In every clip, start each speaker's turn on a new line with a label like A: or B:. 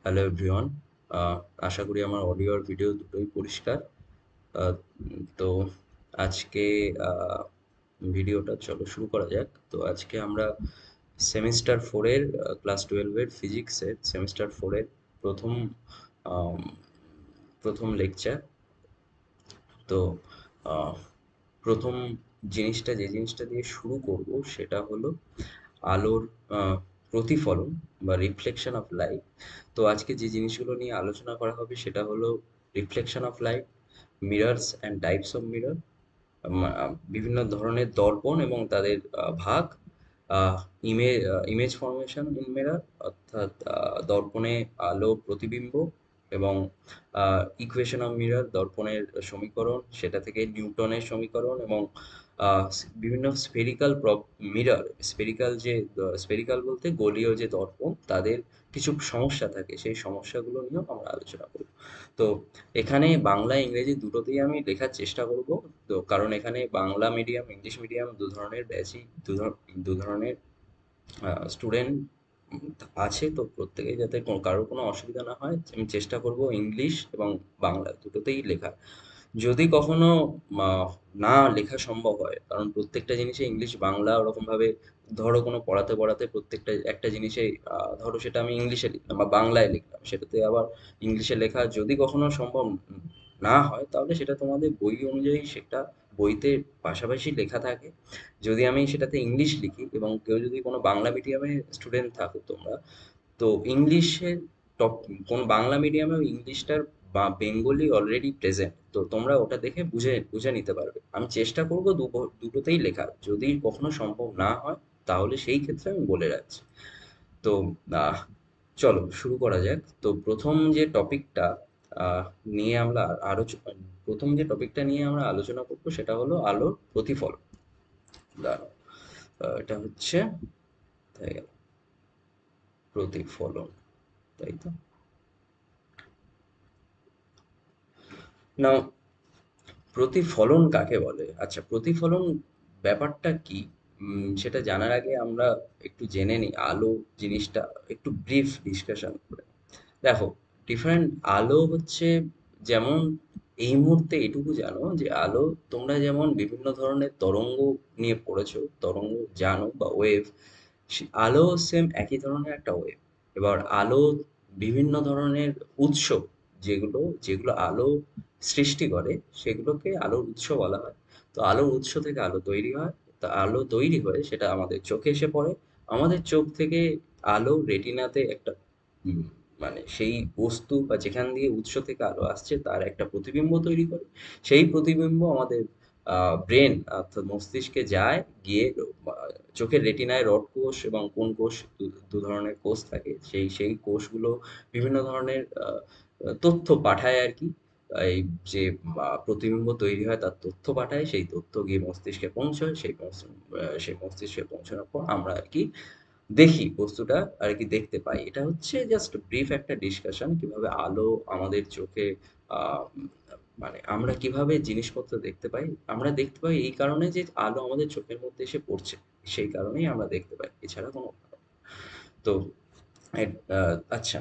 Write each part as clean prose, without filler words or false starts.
A: Hello everyone. আশা করি আমার audio আর video দুটোই পরিষ্কার। তো আজকে ভিডিওটা চলো শুরু করা যাক। তো আজকে আমরা সেমিস্টার ফোরের ক্লাস টুয়েলভের ফিজিক্সের সেমিস্টার ফোরের প্রথম আম, প্রথম লেকচার। তো আহ, প্রথম যে জিনিসটা দিয়ে শুরু করব সেটা হলো আলোর আহ, প্রতিফলন বা রিফ্লেকশন অফ লাইট। তো আজকে যে জিনিসগুলো নিয়ে আলোচনা করা হবে সেটা হলো reflection of light, mirrors and types of mirror, বিভিন্ন ধরনের দর্পণ এবং তাদের ভাগ, ইমেজ ফর্মেশন ইন মিরর, অর্থাৎ দর্পণে আলো প্রতিবিম্ব, এবং ইকুয়েশন অফ মিরর, দর্পণের সমীকরণ, সেটা থেকে নিউটনের সমীকরণ, এবং বিভিন্ন স্ফেরিক্যাল মিরর, স্ফেরিক্যাল বলতে গোলীয় যে দর্পণ, তাদের কিছু সমস্যা থাকে, সেই সমস্যাগুলো নিয়েও আমরা আলোচনা করব। তো এখানে বাংলা ইংরেজি দুটোতেই আমি লেখার চেষ্টা করব। তো কারণ এখানে বাংলা মিডিয়াম ইংলিশ মিডিয়াম দু ধরনের ব্যাচই, দু ধরনের স্টুডেন্ট আছে। তো প্রত্যেকেই যাতে কারোর কোনো অসুবিধা না হয়, আমি চেষ্টা করব ইংলিশ এবং বাংলা দুটোতেই লেখার। যদি কখনো আহ, না লেখা সম্ভব হয়, কারণ প্রত্যেকটা জিনিসে ইংলিশ বাংলা ওরকমভাবে, ধরো কোনো পড়াতে পড়াতে প্রত্যেকটা একটা জিনিসে ধরো সেটা আমি ইংলিশে লিখলাম বা বাংলায় লিখলাম, সেটাতে আবার ইংলিশে লেখা যদি কখনো সম্ভব না হয়, তাহলে সেটা তোমাদের বই অনুযায়ী সেটা বইতে পাশাপাশি লেখা থাকে। যদি আমি সেটাতে ইংলিশ লিখি এবং কেউ যদি কোনো বাংলা মিডিয়ামের স্টুডেন্ট থাকো তোমরা, তো ইংলিশের টপ কোন বাংলা মিডিয়ামেও ইংলিশটার বা বেঙ্গলি অলরেডি প্রেজেন্ট, তো তোমরা ওটা দেখে বুঝে বুঝে নিতে পারবে। আমি চেষ্টা করব দুটোতেই লেখার, যদি কখনো সম্ভব না হয় তাহলে সেই ক্ষেত্রে আমি বলে রাখছি। তো আহ, চলো শুরু করা যাক। তো আহ, নিয়ে আমরা আরো প্রথম যে টপিকটা নিয়ে আমরা আলোচনা করবো সেটা হলো আলোর প্রতিফলন। দাঁড়াও, এটা হচ্ছে, তাই গেল, প্রতিফলন, তাই তো। নাও, প্রতিফলন কাকে বলে? আচ্ছা, প্রতিফলন ব্যাপারটা কি? সেটা জানার আগে আমরা একটু জেনে নিই আলো জিনিসটা, একটু ব্রিফ ডিসকাশন করে। দেখো, ডিফারেন্ট আলো হচ্ছে, যেমন এই মুহূর্তে এটুকু জানো যে আলো, তোমরা যেমন বিভিন্ন ধরনের তরঙ্গ নিয়ে পড়েছো, তরঙ্গ জানো বা ওয়েভ, আলো সেম একই ধরনের একটা ওয়েভ। এবার আলো বিভিন্ন ধরনের উৎস, যেগুলো যেগুলো আলো সৃষ্টি করে, সেগুলোকে আলোর উৎস বলা হয়। তো আলোর উৎস থেকে আলো তৈরি হয়। তা আলো তৈরি হয়ে সেটা আমাদের চোখে এসে পড়ে। আমাদের চোখ থেকে আলো রেটিনাতে একটা উম, মানে সেই বস্তু বা যেখান দিয়ে উৎস থেকে আলো আসছে তার একটা প্রতিবিম্ব তৈরি করে। সেই প্রতিবিম্ব আমাদের ব্রেন অর্থাৎ মস্তিষ্কে যায়, গিয়ে চোখের রেটিনায় রড কোষ এবং কোন কোষ, দু ধরনের কোষ থাকে, সেই কোষগুলো বিভিন্ন ধরনের তথ্য পাঠায় আর কি। এই যে প্রতিবিম্ব তৈরি হয় তার তথ্য পাঠায়, সেই তথ্য গিয়ে মস্তিষ্কে পৌঁছয়, সেই মস্তিষ্কে পৌঁছানোর পর আমরা আর কি দেখি বস্তুটা আর কি দেখতে পাই। এটা হচ্ছে জাস্ট ব্রিফ একটা ডিসকাশন কিভাবে আলো আমাদের চোখে, আহ, মানে আমরা কিভাবে জিনিসপত্র দেখতে পাই। আমরা দেখতে পাই এই কারণে যে আলো আমাদের চোখের মধ্যে এসে পড়ছে, সেই কারণেই আমরা দেখতে পাই, এছাড়া কোনো কারণ না। তো আচ্ছা,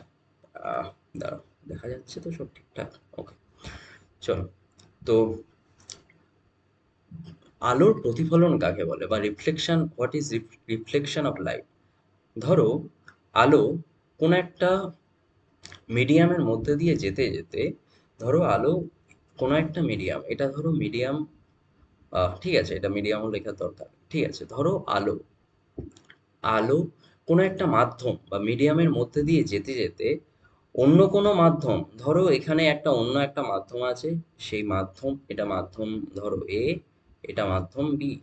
A: আহ, দাঁড়াও, দেখা যাচ্ছে তো সব ঠিকঠাক? ওকে, চলো। তো আলোর প্রতিফলন কাকে বলে বা reflection, what is reflection of light? ধরো, আলো কোনো একটা মিডিয়ামের মধ্যে দিয়ে যেতে যেতে, ধরো আলো কোনো একটা মিডিয়াম, এটা ধরো মিডিয়াম, ঠিক আছে, এটা মিডিয়ামও লেখার দরকার নেই। ঠিক আছে, ধরো আলো, আলো কোনো একটা মাধ্যম বা মিডিয়ামের মধ্যে দিয়ে যেতে যেতে অন্য কোনো মাধ্যম, ধরো এখানে অন্য একটা মাধ্যম আছে, সেই মাধ্যম, এটা মাধ্যম ধরো এ, এটা মাধ্যম বি।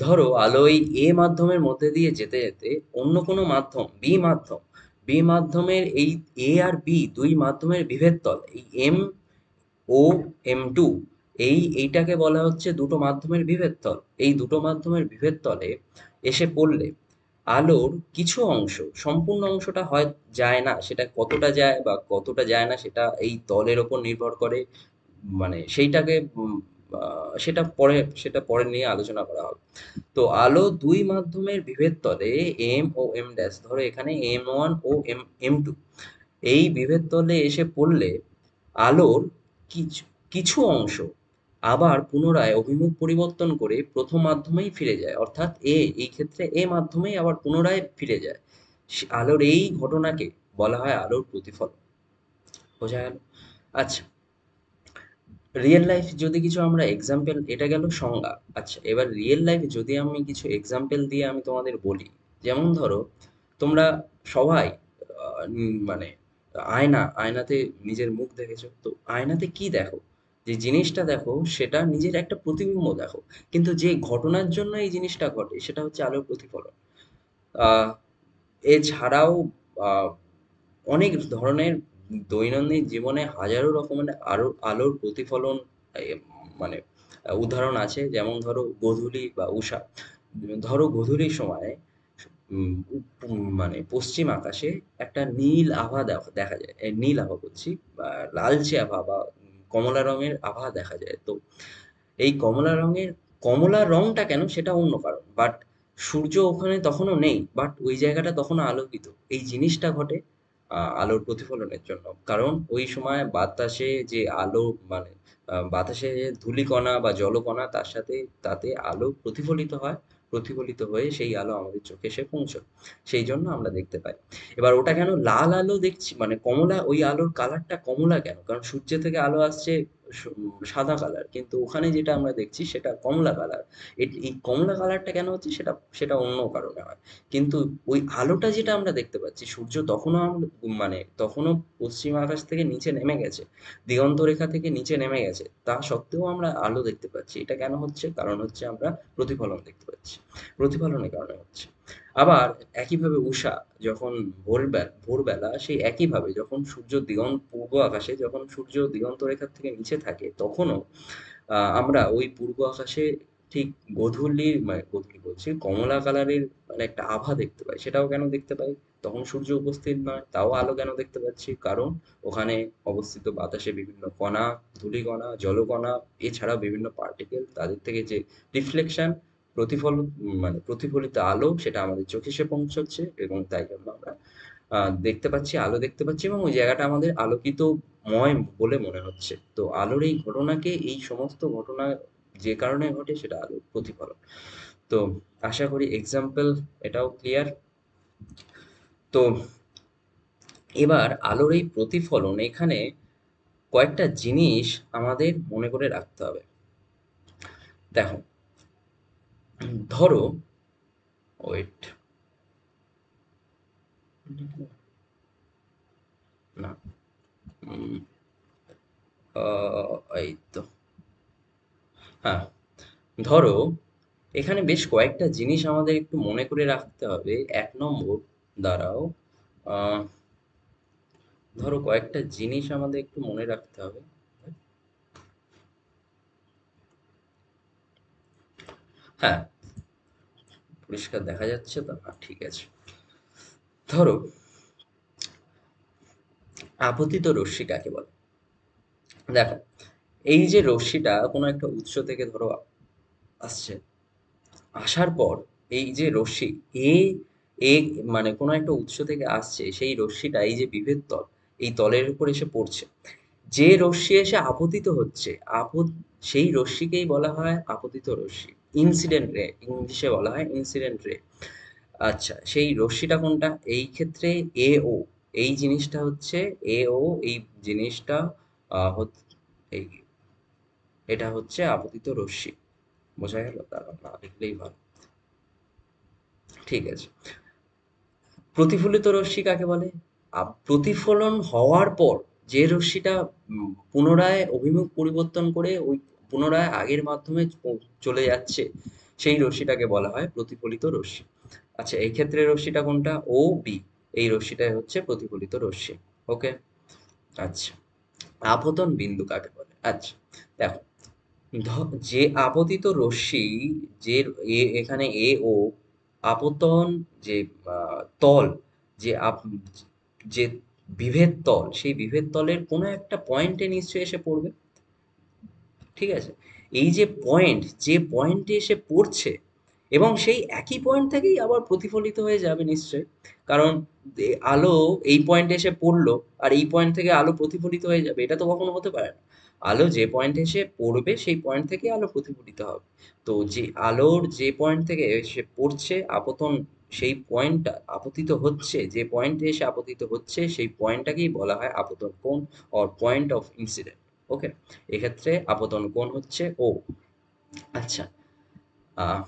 A: ধরো আলো এই এ মাধ্যমের মধ্যে দিয়ে যেতে যেতে অন্য কোনো মাধ্যম বি মাধ্যমের এই এ আর বি দুই মাধ্যমের বিভেদ তল, এই এম ও এম2, এইটাকে বলা হচ্ছে দুটো মাধ্যমের বিভেদ তল। এই দুটো মাধ্যমের বিভেদ তলে এসে পড়লে আলোর কিছু অংশ, সম্পূর্ণ অংশটা হয় যায় না, সেটা কতটা যায় বা কতটা যায় না সেটা এই তলের ওপর নির্ভর করে। মানে সেইটাকে সেটা পরে নিয়ে আলোচনা করা হবে। তো আলো দুই মাধ্যমের বিভেদ তলে এম ও এম ড্যাশ, ধরো এখানে এম ওয়ান ও এম টু, এই বিভেদ তলে এসে পড়লে আলোর কিছু কিছু অংশ আবার পুনরায় অভিমুখ পরিবর্তন করে প্রথম মাধ্যমেই ফিরে যায়, অর্থাৎ এই ক্ষেত্রে মাধ্যমেই আবার পুনরায় ফিরে যায়। আলোর এই ঘটনাকে বলা হয় আলোর প্রতিফলন। বোঝা গেল? আচ্ছা, রিয়েল লাইফ যদি কিছু আমরা এক্সাম্পল, এটা গেল সংজ্ঞা। আচ্ছা, এবার রিয়েল লাইফ যদি আমি কিছু এক্সাম্পল দিয়ে আমি তোমাদের বলি, যেমন ধরো তোমরা সবাই মানে আয়নাতে নিজের মুখ দেখেছো তো, আয়নাতে কি দেখো? যে জিনিসটা দেখো সেটা নিজের একটা প্রতিবিম্ব দেখো, কিন্তু যে ঘটনার জন্য এই জিনিসটা ঘটে সেটা হচ্ছে আলোর প্রতিফলন। আহ এছাড়াও আহ অনেক ধরনের দৈনন্দিন জীবনে হাজারো রকমের আলোর প্রতিফলন এ মানে উদাহরণ আছে। যেমন ধরো গোধূলি বা উষা। ধরো গোধূলির সময় মানে পশ্চিম আকাশে একটা নীল আভা দেখা যায়। নীল আভা বলছি, বা লালচে আভা বা কমলা রঙের আভা দেখা যায়। তো এই কমলা রংটা কেন সেটা অন্য কারণ। বাট সূর্য ওখানে তখনও নেই। বাট ওই জায়গাটা তখনও আলোকিত। এই জিনিসটা ঘটে আলোর প্রতিফলনের জন্য। কারণ ওই সময় বাতাসে যে আলো মানে বাতাসে যে ধূলিকণা বা জলকণা তার সাথে তাতে আলো প্রতিফলিত হয়। প্রতিফলিত হয়ে সেই আলো আমাদের চোখে এসে পৌঁছয়। সেই জন্য আমরা দেখতে পাই। এবার ওটা কেন লাল আলো দেখছি মানে কমলা, ওই আলোর কালারটা কমলা কেন? কারণ সূর্য থেকে আলো আসছে সাদা কালার, কিন্তু ওখানে যেটা আমরা দেখছি সেটা কমলা কালার। এই কমলা কালারটা কেন হচ্ছে সেটা সেটা অন্য কারণে হয়। কিন্তু ওই আলোটা যেটা আমরা দেখতে পাচ্ছি, সূর্য তখনও মানে তখনও পশ্চিম আকাশ থেকে নিচে নেমে গেছে, দিগন্ত রেখা থেকে নিচে নেমে গেছে, তা সত্ত্বেও আমরা আলো দেখতে পাচ্ছি। এটা কেন হচ্ছে? কারণ হচ্ছে আমরা প্রতিফলন দেখতে পাচ্ছি। প্রতিফলনের কারণে হচ্ছে। আবার একইভাবে উষা, যখন ভোরবেলা সেই একইভাবে যখন পূর্ব আকাশে যখন সূর্য দিগন্ত রেখার থেকে নিচে থাকে, তখনও আমরা ওই পূর্ব আকাশে ঠিক গোধূলি বলছি, কমলা কালারের মানে একটা আভা দেখতে পাই। সেটাও কেন দেখতে পাই? তখন সূর্য উপস্থিত নয়, তাও আলো কেন দেখতে পাচ্ছি? কারণ ওখানে অবস্থিত বাতাসে বিভিন্ন কণা, ধূলিকণা, জলকণা, এছাড়াও বিভিন্ন পার্টিকেল, তাদের থেকে যে রিফ্লেকশন, মানে প্রতিফলিত আলো, সেটা আমাদের চোখে এসে পৌঁছচ্ছে, এবং তাই জন্য আমরা দেখতে পাচ্ছি, আলো দেখতে পাচ্ছি, এবং ওই জায়গাটা আমাদের আলোকিতময় বলে মনে হচ্ছে। তো আলোর এই ঘটনাকে, এই সমস্ত ঘটনা যে কারণে ঘটে সেটা আলোর প্রতিফলন। তো আশা করি এক্সাম্পল এটাও ক্লিয়ার। তো এবার আলোর এই প্রতিফলন, এখানে কয়েকটা জিনিস আমাদের মনে করে রাখতে হবে। দেখো, ধরো, ওয়েট, না, উম, এই তো, হ্যাঁ, ধরো এখানে বেশ কয়েকটা জিনিস আমাদের একটু মনে করে রাখতে হবে। ১ নম্বর, দাঁড়াও, আ ধরো কয়েকটা জিনিস আমাদের একটু মনে রাখতে হবে। হ্যাঁ, পরিষ্কার দেখা যাচ্ছে তো? ঠিক আছে। ধরো, আপতিত রশ্মি কাকে বলে? দেখো, এই যে রশ্মিটা কোনো একটা উৎস থেকে ধরো আসছে, আসার পর এই যে রশ্মি এ এ মানে কোনো একটা উৎস থেকে আসছে, সেই রশ্মিটা এই যে বিভেদ তল, এই তলের উপর এসে পড়ছে। যে রশ্মি এসে আপতিত হচ্ছে, সেই রশ্মিকেই বলা হয় আপতিত রশ্মি। ইনসিডেন্ট রে, ইংলিশে বলা হয় ইনসিডেন্ট রে। আচ্ছা, সেই রশ্মিটা কোনটা? এই ক্ষেত্রে এও, এই জিনিসটা হচ্ছে এও, এই জিনিসটা এই এটা হচ্ছে আপতিত রশ্মি। বোঝা গেল? তারপর না লিখলেই ভালো। ঠিক আছে। প্রতিফলিত রশ্মি কাকে বলে? প্রতিফলন হওয়ার পর যে রশ্মিটা পুনরায় অভিমুখ পরিবর্তন করে ওই পুনরায় আগের মাধ্যমে চলে যাচ্ছে, সেই রশ্মিটাকে বলা হয় প্রতিফলিত রশ্মি। আচ্ছা, এই ক্ষেত্রে রশ্মিটা কোনটা? ও বি, এই রশ্মিটাই হচ্ছে প্রতিফলিত রশ্মি। ওকে? আচ্ছা, আপতন বিন্দু কাকে বলে? আচ্ছা, দেখো, যে আপতিত রশ্মি, যে এখানে এ ও আপতন, যে তল, যে যে বিভেদ তল, সেই বিভেদ তলের কোনো একটা পয়েন্টে নিশ্চয়ই এসে পড়বে। ঠিক আছে? এই যে পয়েন্ট, যে পয়েন্টে এসে পড়ছে, এবং সেই একই পয়েন্ট থেকেই আবার প্রতিফলিত হয়ে যাবে নিশ্চয়ই। কারণ আলো এই পয়েন্টে এসে পড়লো আর এই পয়েন্ট থেকে আলো প্রতিফলিত হয়ে যাবে, এটা তো কখনো হতে পারে না। আলো যে পয়েন্টে এসে পড়বে সেই পয়েন্ট থেকেই আলো প্রতিফলিত হবে। তো যে আলোর যে পয়েন্ট থেকে এসে পড়ছে আপতন, সেই পয়েন্টটা আপতিত হচ্ছে, যে পয়েন্টে এসে আপতিত হচ্ছে সেই পয়েন্টটাকেই বলা হয় আপতন কোণ অর পয়েন্ট অফ ইনসিডেন্ট। ওকে, এক্ষেত্রে আপতন কোণ হচ্ছে ও। আচ্ছা, আহ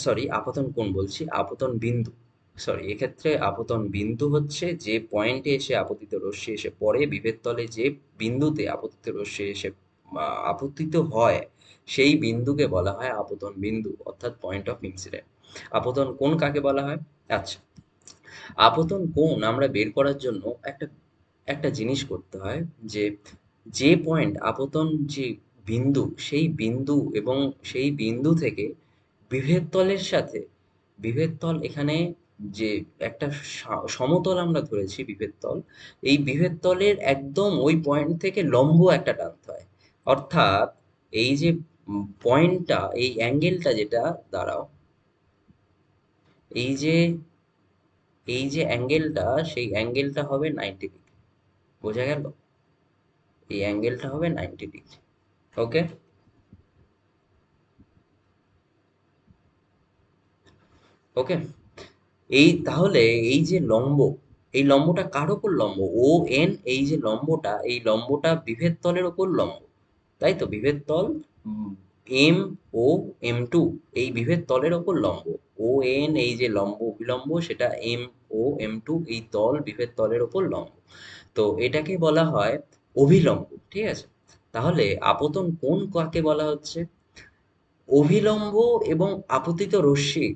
A: সরি, আপতন কোণ বলছি, আপতন বিন্দু। সরি, এক্ষেত্রে আপতন বিন্দু হচ্ছে যে পয়েন্টে এসে আপতিত রশ্মি এসে পড়ে বিভেদ তলে, যে বিন্দুতে আপতিত রশ্মি এসে আপতিত হয় সেই বিন্দুকে বলা হয় আপতন বিন্দু অর্থাৎ পয়েন্ট অফ ইনসিডেন্ট। আপতন কোণ কাকে বলা হয়? আচ্ছা, আপতন কোণ আমরা বের করার জন্য একটা একটা জিনিস করতে হয়, যে যে পয়েন্ট আপতন, যে বিন্দু, সেই বিন্দু এবং সেই বিন্দু থেকে বিভেদ তলের সাথে, বিভেদ তল এখানে যে একটা সমতল আমরা ধরেছি বিভেদ তল, এই বিভেদ তলের একদম ওই পয়েন্ট থেকে লম্ব একটা টানতে হয়। অর্থাৎ এই যে পয়েন্টটা, এই অ্যাঙ্গেলটা যেটা, দাঁড়াও, এই যে এই যে অ্যাঙ্গেলটা, সেই অ্যাঙ্গেলটা হবে 90 ডিগ্রি। বোঝা গেল? এই অ্যাঙ্গেলটা হবে 90 ডিগ্রি। ওকে, ওকে। এই তাহলে এই যে লম্ব, এই লম্বটা কার ওপর লম্ব? ও এন, এই যে লম্বটা, এই লম্বটা বিভেদ তলের ওপর লম্ব। তাই তো, বিভেদ তল এম ও এম টু, এই বিভেদ তলের ওপর লম্ব। ও এন, এই যে লম্ব অভিলম্ব, সেটা এম ও এম টু, এই তল বিভেদ তলের ওপর লম্ব। তো এটাকে বলা হয় অভিলম্ব। ঠিক আছে, তাহলে আপতন কোণ কাকে বলা হচ্ছে? অভিলম্ব এবং আপতিত রশ্মি,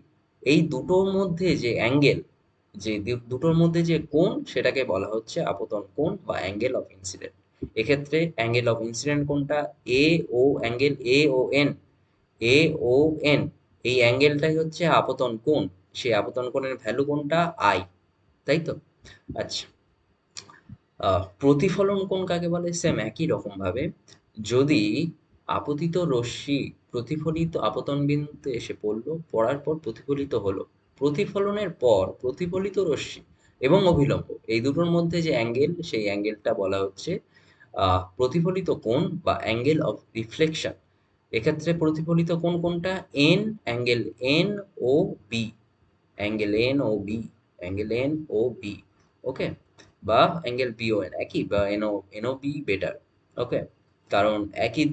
A: এই দুটোর মধ্যে যে অ্যাঙ্গেল, যে দুটোর মধ্যে যে কোণ, সেটাকে বলা হচ্ছে আপতন কোণ বা অ্যাঙ্গেল অফ ইনসিডেন্ট। এক্ষেত্রে অ্যাঙ্গেল অফ ইনসিডেন্ট কোণটা A O, angle A O N, A O N, এই অ্যাঙ্গেলটাই হচ্ছে আপতন কোণ। সেই আপতন কোণের ভ্যালু কোনটা? আই। তাই তো? আচ্ছা, প্রতিফলন কোণ কাকে বলে? সেম একই রকম ভাবে, যদি আপতিত রশ্মি প্রতিফলিত আপতন বিন্দুতে এসে পড়লো, পড়ার পর প্রতিফলিত হলো, প্রতিফলনের পর প্রতিফলিত রশ্মি এবং অভিলম্ব এই দুটোর মধ্যে যে অ্যাঙ্গেল, সেই অ্যাঙ্গেলটা বলা হচ্ছে প্রতিফলিত কোণ বা অ্যাঙ্গেল অফ রিফ্লেকশন। এক্ষেত্রে প্রতিফলিত কোণ কোনটা? N, angle N O B, angle N O B, angle N O B. Okay, বা অ্যাঙ্গেল বি ও এন, একই, বা N O, N O B better. Okay, কারণ একই,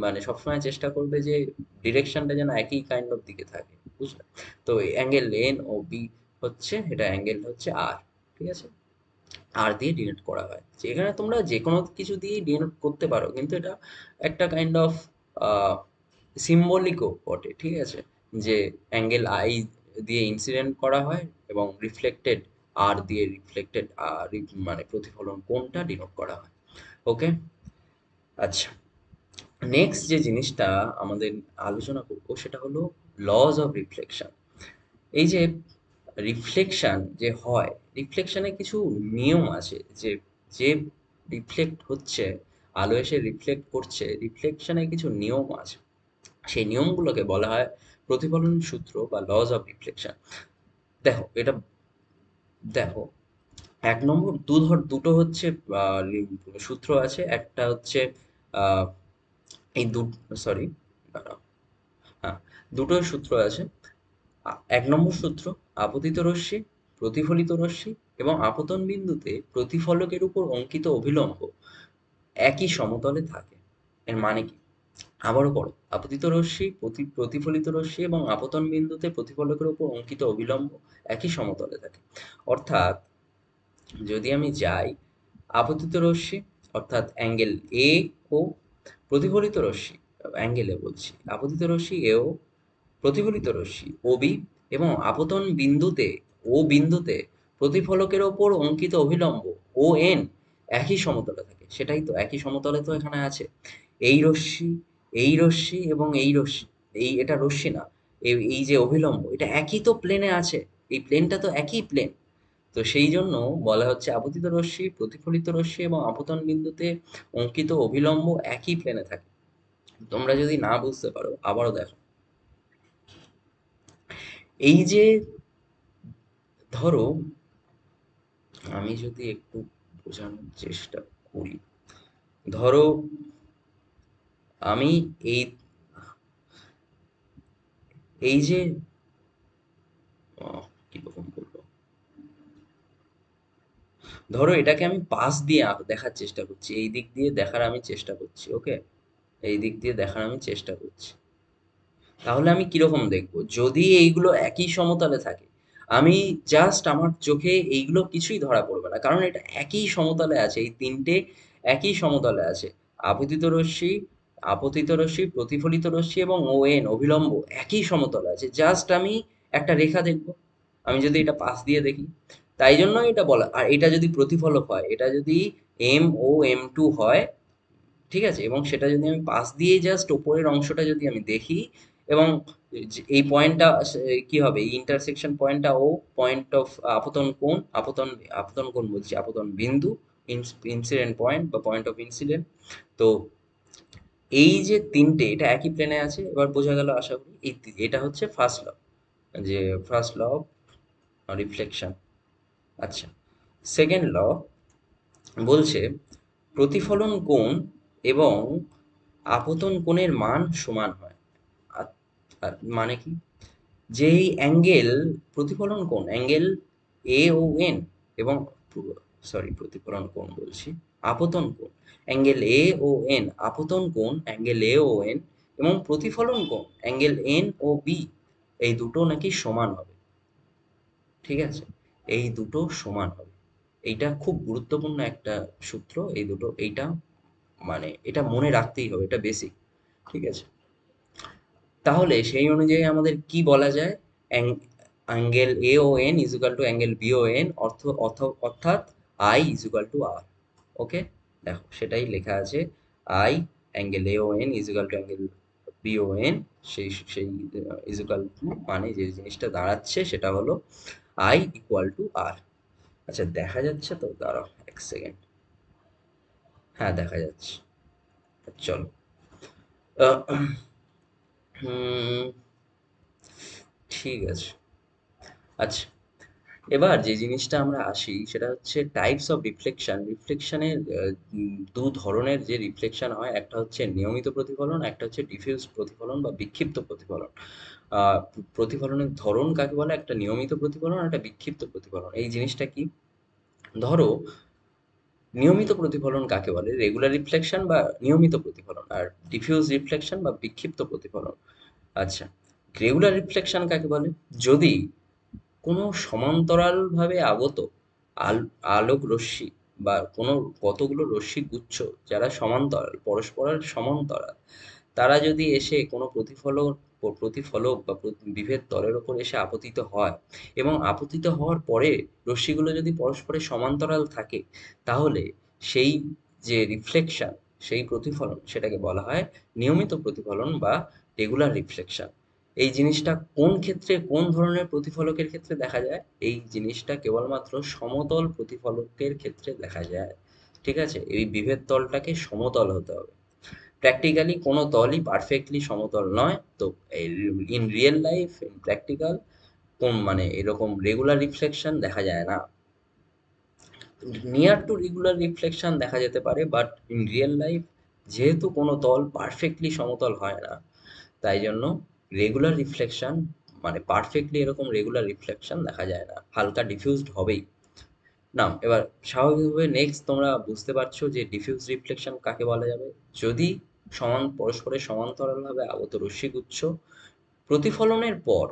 A: মানে সবসময় চেষ্টা করবে যে ডিরেকশনটা যেন একই কাইন্ড অফ দিকে থাকে, বুঝলে? তো অ্যাঙ্গেল এন ও বি হচ্ছে, এটা অ্যাঙ্গেল হচ্ছে আর। ঠিক আছে, আর দিয়ে ডিনোট করা হয়। যেখানে তোমরা যে কোনো কিছু দিয়েই ডিনোট করতে পারো, কিন্তু এটা একটা কাইন্ড অফ সিম্বলিকও বটে। ঠিক আছে, যে অ্যাঙ্গেল আই দিয়ে ইনসিডেন্ট করা হয় এবং রিফ্লেক্টেড আর দিয়ে রিফ্লেক্টেড মানে প্রতিফলন কোণটা ডিনোট করা হয়। ওকে, আচ্ছা, নেক্সট যে জিনিসটা আমাদের আলোচনা করব সেটা হলো লজ অফ রিফ্লেকশন। এই যে রিফ্লেকশন যে হয়, রিফ্লেকশনে কিছু নিয়ম আছে, যে যে রিফ্লেক্ট হচ্ছে, আলো এসে রিফ্লেক্ট করছে, রিফ্লেকশনে কিছু নিয়ম আছে। সেই নিয়মগুলোকে বলা হয় প্রতিফলন সূত্র বা লজ অফ রিফ্লেকশন। দেখো এটা, দেখো, এক নম্বর, দুটো হচ্ছে সূত্র আছে। একটা হচ্ছে আহ, এই দু সরি, হ্যাঁ, দুটো সূত্র আছে। এক নম্বর সূত্র, আপতিত রশ্মি, প্রতিফলিত রশ্মি এবং আপতন বিন্দুতে প্রতিফলকের উপর অঙ্কিত অভিলম্ব একই সমতলে থাকে। এর মানে কি? আবারও পড়ো, আপতিত রশ্মি, প্রতিফলিত রশ্মি এবং আপতন বিন্দুতে প্রতিফলকের উপর অঙ্কিত অভিলম্ব একই সমতলে থাকে। অর্থাৎ যদি আমি যাই, আপতিত রশ্মি অর্থাৎ অ্যাঙ্গেল এ ও, প্রতিফলিত রশ্মি, অ্যাঙ্গেলে বলছি, আপতিত রশ্মি এ ও, প্রতিফলিত রশ্মি OB এবং আপতন বিন্দুতে, ও বিন্দুতে প্রতিফলকের ওপর অঙ্কিত অভিলম্ব ON একই সমতলে থাকে। সেটাই তো, একই সমতলে তো এখানে আছে। এই রশ্মি, এই রশ্মি এবং এই রশ্মি, এই এটা রশ্মি না, এই যে অভিলম্ব, এটা একই তো প্লেনে আছে। এই প্লেনটা তো একই প্লেন। তো সেই জন্য বলা হচ্ছে আপতিত রশ্মি, প্রতিফলিত রশ্মি এবং আপতন বিন্দুতে অঙ্কিত অভিলম্ব একই প্লেনে থাকে। তোমরা যদি না বুঝতে পারো আবারও দেখো। এই যে ধরো, আমি যদি একটু বোঝানোর চেষ্টা করি, ধরো আমি এই এই যে কিরকম বলবো, ধরো এটাকে আমি পাশ দিয়ে দেখার চেষ্টা করছি, এই দিক দিয়ে দেখার আমি চেষ্টা করছি, ওকে, এই দিক দিয়ে দেখার আমি চেষ্টা করছি। তাহলে আমি কিরকম দেখবো যদি এইগুলো একই সমতলে থাকে? আমি জাস্ট আমার চোখে এইগুলো কিছুই ধরা পড়বে না, কারণ এটা একই সমতলে আছে, এই তিনটে একই সমতলে আছে। আপতিত রশ্মি, আপতিত রশ্মি, প্রতিফলিত রশ্মি এবং ও এন অভিলম্ব একই সমতলে আছে, জাস্ট আমি একটা রেখা দেখবো। আমি যদি এটা পাশ দিয়ে দেখি, তাই জন্য এটা বলা। আর এটা যদি প্রতিফলক হয়, এটা যদি M0M2 হয়, ঠিক আছে, এবং সেটা যদি আমি পাশ দিয়ে জাস্ট ওপরের অংশটা যদি আমি দেখি, এবং এই পয়েন্টটা কি হবে, এই ইন্টারসেকশন পয়েন্টটা ও পয়েন্ট অফ আপতন কোণ, আপতন কোণ বলছি, আপতন বিন্দু, ইনসিডেন্ট পয়েন্ট বা পয়েন্ট অফ ইনসিডেন্ট। তো এই যে তিনটে, এটা একই প্লেনে আছে, এবার বোঝা গেল আশা করি। এটা হচ্ছে ফার্স্ট ল, যে ফার্স্ট ল অফ রিফ্লেকশন। আচ্ছা, সেকেন্ড ল বলছে প্রতিফলন কোণ এবং আপতন কোণের মান সমান হয়। মানে কি, যেই অ্যাঙ্গেল, প্রতিফলন কোণ অ্যাঙ্গেল এ ও এন, এবং প্রতিফলন কোণ বলছি, আপতন কোণ অ্যাঙ্গেল এ ও এন, আপতন কোণ অ্যাঙ্গেল এ ও এন, এবং প্রতিফলন কোণ অ্যাঙ্গেল এন ও বি, এই দুটো নাকি সমান হবে। ঠিক আছে, এই দুটো সমান হবে। এইটা খুব গুরুত্বপূর্ণ একটা সূত্র, এই দুটো, এইটা মানে এটা মনে রাখতেই হবে, এটা বেসিক। ঠিক আছে, তাহলে সেই অনুযায়ী আমাদের কি বলা যায়, angle A O N is equal to angle B O N, অর্থাৎ I is equal to R. Okay, দেখো সেটাই লেখা আছে, I angle A O N is equal to angle B O N. সেই ইজ ইকুয়াল টু মানে যে জিনিসটা দাঁড়াচ্ছে সেটা হলো আই ইকুয়াল টু আর। আচ্ছা, দেখা যাচ্ছে তো? দাঁড়াও এক সেকেন্ড। হ্যাঁ, দেখা যাচ্ছে। চলো, আহ, হুম, ঠিক আছে। আচ্ছা, এবার যে জিনিসটা আমরা আসি সেটা হচ্ছে টাইপস অফ রিফ্লেকশন। রিফ্লেকশনের দু ধরনের যে রিফ্লেকশন হয়, একটা হচ্ছে নিয়মিত প্রতিফলন, একটা হচ্ছে ডিফিউজ প্রতিফলন বা বিক্ষিপ্ত প্রতিফলন। প্রতিফলনের ধরন কাকে বলে, একটা নিয়মিত প্রতিফলন, একটা বিক্ষিপ্ত প্রতিফলন। এই জিনিসটা কি, ধরো নিয়মিত প্রতিফলন কাকে বলে, রেগুলার রিফ্লেকশন বা নিয়মিত প্রতিফলন, আর ডিফিউজ রিফ্লেকশন বা বিক্ষিপ্ত প্রতিফলন। আচ্ছা, রেগুলার রিফ্লেকশন কাকে বলে, যদি কোনো সমান্তরালভাবে আগত আলোক রশ্মি বা কোনো কতগুলো রশ্মি গুচ্ছ যারা সমান্তরাল, পরস্পরের সমান্তরাল, তারা যদি এসে কোনো প্রতিফলক বা বিভেদ তলের ওপর এসে আপতিত হয়, এবং আপতিত হওয়ার পরে রশ্মিগুলো যদি পরস্পরের সমান্তরাল থাকে, তাহলে সেই যে রিফ্লেকশন, সেই প্রতিফলন, সেটাকে বলা হয় নিয়মিত প্রতিফলন বা রেগুলার রিফ্লেকশন। এই জিনিসটা কোন ক্ষেত্রে, কোন ধরনের প্রতিফলকের ক্ষেত্রে দেখা যায়? এই জিনিসটা কেবলমাত্র সমতল প্রতিফলকের ক্ষেত্রে দেখা যায়। ঠিক আছে, এই বিভেদ তলটাকে সমতল হতে হবে। প্র্যাকটিক্যালি কোনো তলই পারফেক্টলি সমতল নয়। তো in real life, in practical, কোন মানে এরকম রেগুলার রিফ্লেকশন দেখা যায় না। নিয়ার টু রেগুলার রিফ্লেকশন দেখা যেতে পারে, বাট ইন রিয়েল লাইফ যেহেতু কোনো তল পারফেক্টলি সমতল হয় না, তাই জন্য রেগুলার রিফ্লেকশন মানে পারফেক্টলি এরকম রেগুলার রিফ্লেকশন দেখা যায় না, হালকা ডিফিউজড হবেই। না, এবার স্বাভাবিকভাবে নেক্সট তোমরা বুঝতে পারছো যে ডিফিউজ রিফ্লেকশন কাকে বলা যাবে, যদি পরস্পরের সমান্তরালভাবে আগত রশ্মিগুচ্ছ প্রতিফলনের পর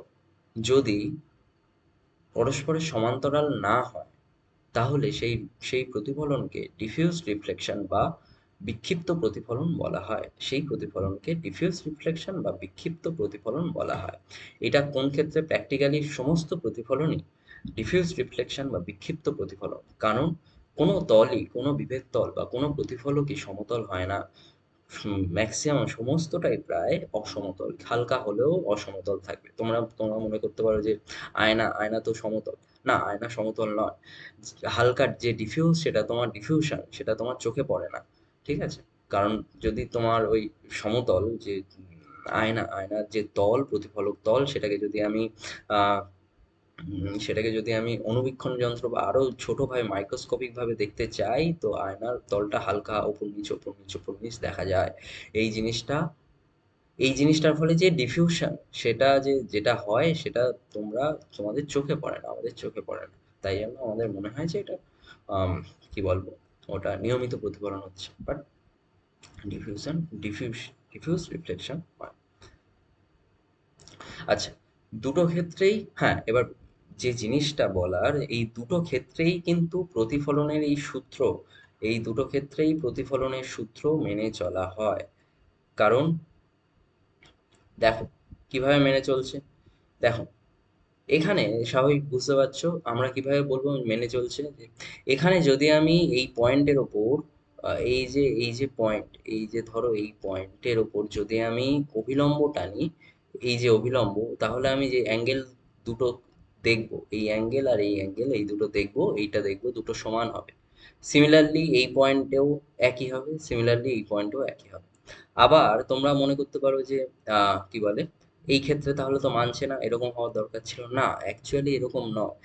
A: যদি পরস্পরের সমান্তরাল না হয়, তাহলে সেই সেই প্রতিফলনকে ডিফিউজ রিফ্লেকশন বা বিক্ষিপ্ত প্রতিফলন বলা হয়। সেই প্রতিফলনকে ডিফিউজ রিফ্লেকশন বা বিক্ষিপ্ত প্রতিফলন বলা হয়। এটা কোন ক্ষেত্রে? প্র্যাকটিক্যালি সমস্ত প্রতিফলনই ডিফিউজ রিফ্লেকশন বা বিক্ষিপ্ত প্রতিফলন, কারণ কোনো তলই, কোনো বিভেদ তল বা কোনো প্রতিফলকই সমতল হয় না। ম্যাক্সিমাম সমস্তটাই প্রায় অসমতল, হালকা হলেও অসমতল থাকবে। তোমরা তোমরা মনে করতে পারো যে আয়না, আয়না তো সমতল। না, আয়না সমতল নয়। হালকা যে ডিফিউজ, সেটা তোমার ডিফিউশন, সেটা তোমার চোখে পড়ে না। ঠিক আছে, কারণ যদি তোমার ওই সমতল যে আয়নার যে তল, প্রতিফলক তল, আহ সেটাকে যদি আমি অনুবীক্ষণ যন্ত্র বা আরো ছোট ভাবে মাইক্রোস্কোপিক ভাবে দেখতে চাই, তো আয়নার তলটা হালকা ওপর নিচ ওপর নিচ ওপর নিচ দেখা যায়। এই জিনিসটা এই জিনিসটার ফলে যে ডিফিউশন, সেটা যেটা হয় সেটা তোমাদের চোখে পড়ে না, আমাদের চোখে পড়ে না। তাই জন্য আমাদের মনে হয় যে এটা আম, কি বলবো, ওটা নিয়মিত প্রতিফলন হচ্ছে, but diffusion diffuse diffuse reflection হয়। আচ্ছা, দুটো ক্ষেত্রেই, হ্যাঁ, এবার যে জিনিসটা বলার, এই দুটো ক্ষেত্রেই কিন্তু প্রতিফলনের এই দুটো ক্ষেত্রেই প্রতিফলনের সূত্র মেনে চলা হয়। কারণ দেখো কিভাবে মেনে চলছে। দেখো, এখানে স্বাভাবিক বুঝতে পারছো আমরা কিভাবে বলবো মেনে চলছে, যে এখানে যদি আমি এই পয়েন্টের ওপর এই যে পয়েন্ট, এই যে ধরো এই পয়েন্টের ওপর যদি আমি অভিলম্ব টানি, এই যে অভিলম্ব, তাহলে আমি যে অ্যাঙ্গেল দুটো দেখবো, এই অ্যাঙ্গেল আর এই অ্যাঙ্গেল, এই দুটো দেখবো, এইটা দেখবো দুটো সমান হবে। সিমিলারলি এই পয়েন্টেও একই হবে, সিমিলারলি এই পয়েন্টেও একই হবে। আবার তোমরা মনে করতে পারো যে কি বলে, এই ক্ষেত্রে তাহলে তো মানছে না, এরকম হওয়ার দরকার ছিল না। অ্যাকচুয়ালি এরকম নয়।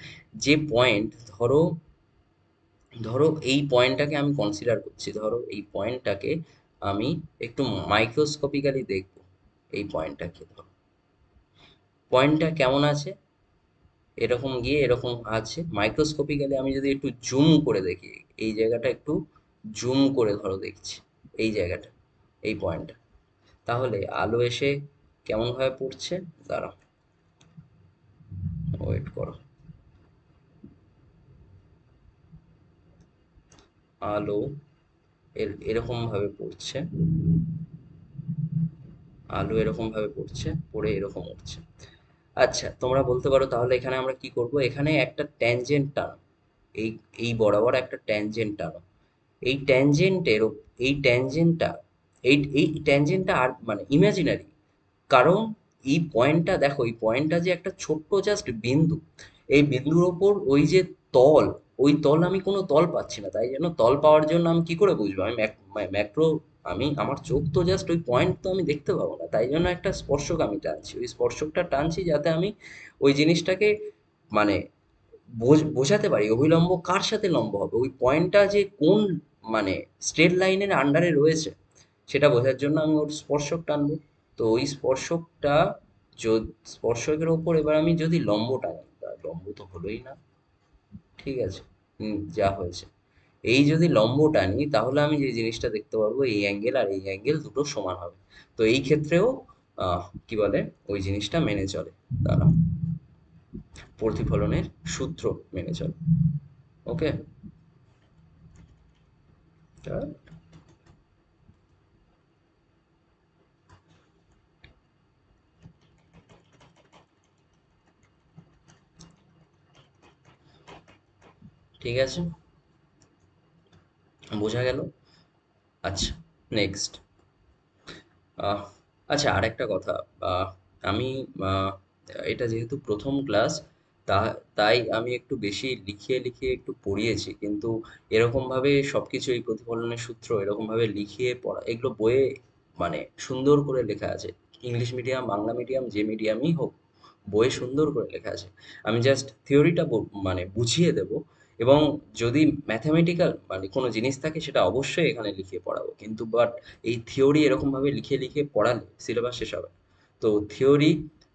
A: যে পয়েন্ট, ধরো ধরো এই পয়েন্টটাকে আমি কনসিডার করছি, ধরো এই পয়েন্টটাকে আমি একটু মাইক্রোস্কোপিক্যালি দেখবো। এই পয়েন্টটাকে ধরো, পয়েন্টটা কেমন আছে, এরকম গিয়ে এরকম আছে, মাইক্রোস্কোপিক্যালি আমি যদি একটু জুম করে দেখি, এই জায়গাটা একটু জুম করে ধরো দেখছি, এই জায়গাটা, এই পয়েন্টটা, তাহলে আলো এসে কেমন ভাবে পড়ছে। দাঁড়াও, ওয়েট করো। আলো এরকম ভাবে পড়ছে, আলো এরকম ভাবে পড়ছে, পড়ে এরকম উঠছে। আচ্ছা, তোমরা বলতে পারো তাহলে এখানে আমরা কি করব, এখানে একটা ট্যানজেন্ট টানো, এই এই বরাবর একটা ট্যানজেন্ট টানো। এই ট্যানজেন্টের এই ট্যানজেন্টটা এই ট্যানজেন্টটা আর মানে ইমাজিনারি। কারণ এই পয়েন্টটা দেখো, এই পয়েন্টটা যে একটা ছোট্ট জাস্ট বিন্দু, এই বিন্দুর ওপর ওই যে তল, ওই তল আমি কোনো তল পাচ্ছি না। তাই জন্য তল পাওয়ার জন্য আমি কি করে বুঝবো, আমি ম্যাক্রো, আমি আমার চোখ তো জাস্ট ওই পয়েন্ট তো আমি দেখতে পাবো না। তাই জন্য একটা স্পর্শক আমি টানছি, ওই স্পর্শকটা টানছি যাতে আমি ওই জিনিসটাকে মানে বোঝাতে পারি অভিলম্ব কার সাথে লম্ব হবে, ওই পয়েন্টটা যে কোন মানে স্ট্রেট লাইনের আন্ডারে রয়েছে, সেটা বোঝার জন্য আমি ওর স্পর্শক টানবো। তো ওই স্পর্শকের ওপর এবার আমি যদি লম্ব টানি, তা লম্ব তো হলোই না। ঠিক আছে, যা হয়েছে। এই যদি লম্ব টানি, তাহলে আমি যে জিনিসটা দেখতে পারবো, এই অ্যাঙ্গেল আর এই অ্যাঙ্গেল দুটো সমান হবে। তো এই ক্ষেত্রেও কি বলে, ওই জিনিসটা মেনে চলে, তারা প্রতিফলনের সূত্র মেনে চলে। ওকে। ঠিক আছে, বোঝা গেল। আচ্ছা, নেক্সট। আহ, আচ্ছা, আরেকটা কথা। আহ, আমি আহ, এটা যেহেতু প্রথম ক্লাস, তা তাই আমি একটু বেশি লিখিয়ে লিখিয়ে একটু পড়িয়েছি, কিন্তু এরকম ভাবে সবকিছু, এই প্রতিফলনের সূত্র এরকম ভাবে লিখিয়ে পড়া, এগুলো বইয়ে মানে সুন্দর করে লেখা আছে। ইংলিশ মিডিয়াম, বাংলা মিডিয়াম, যে মিডিয়ামই হোক, বইয়ে সুন্দর করে লেখা আছে। আমি জাস্ট থিওরিটা মানে বুঝিয়ে দেব। এবং যদি ম্যাথামেটিক্যাল মানে কোনো জিনিস থাকে, সেটা অবশ্যই এখানে লিখিয়ে পড়াবো, কিন্তু বাট এই থিওরি এরকমভাবে লিখে লিখে পড়ালে সিলেবাস শেষ হবে না। তো থিওরি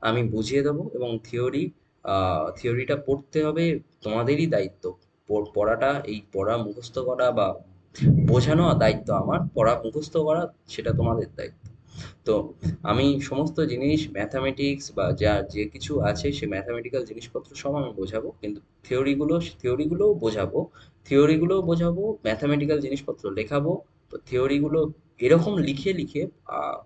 A: আমি বুঝিয়ে দেবো, এবং থিওরিটা পড়তে হবে, তোমাদেরই দায়িত্ব। পড়াটা, এই পড়া মুখস্থ করা বা বোঝানো দায়িত্ব আমার, পড়া মুখস্থ করা সেটা তোমাদের দায়িত্ব। তো আমি সমস্ত জিনিস ম্যাথামেটিক্স বা যা যে কিছু আছে, সে ম্যাথামেটিক্যাল জিনিসপত্র সব আমি বোঝাবো, কিন্তু থিওরিগুলোও বোঝাবো। থিওরিগুলোও বোঝাবো, ম্যাথামেটিক্যাল জিনিসপত্র লেখাবো। তো থিওরিগুলো এরকম লিখে লিখে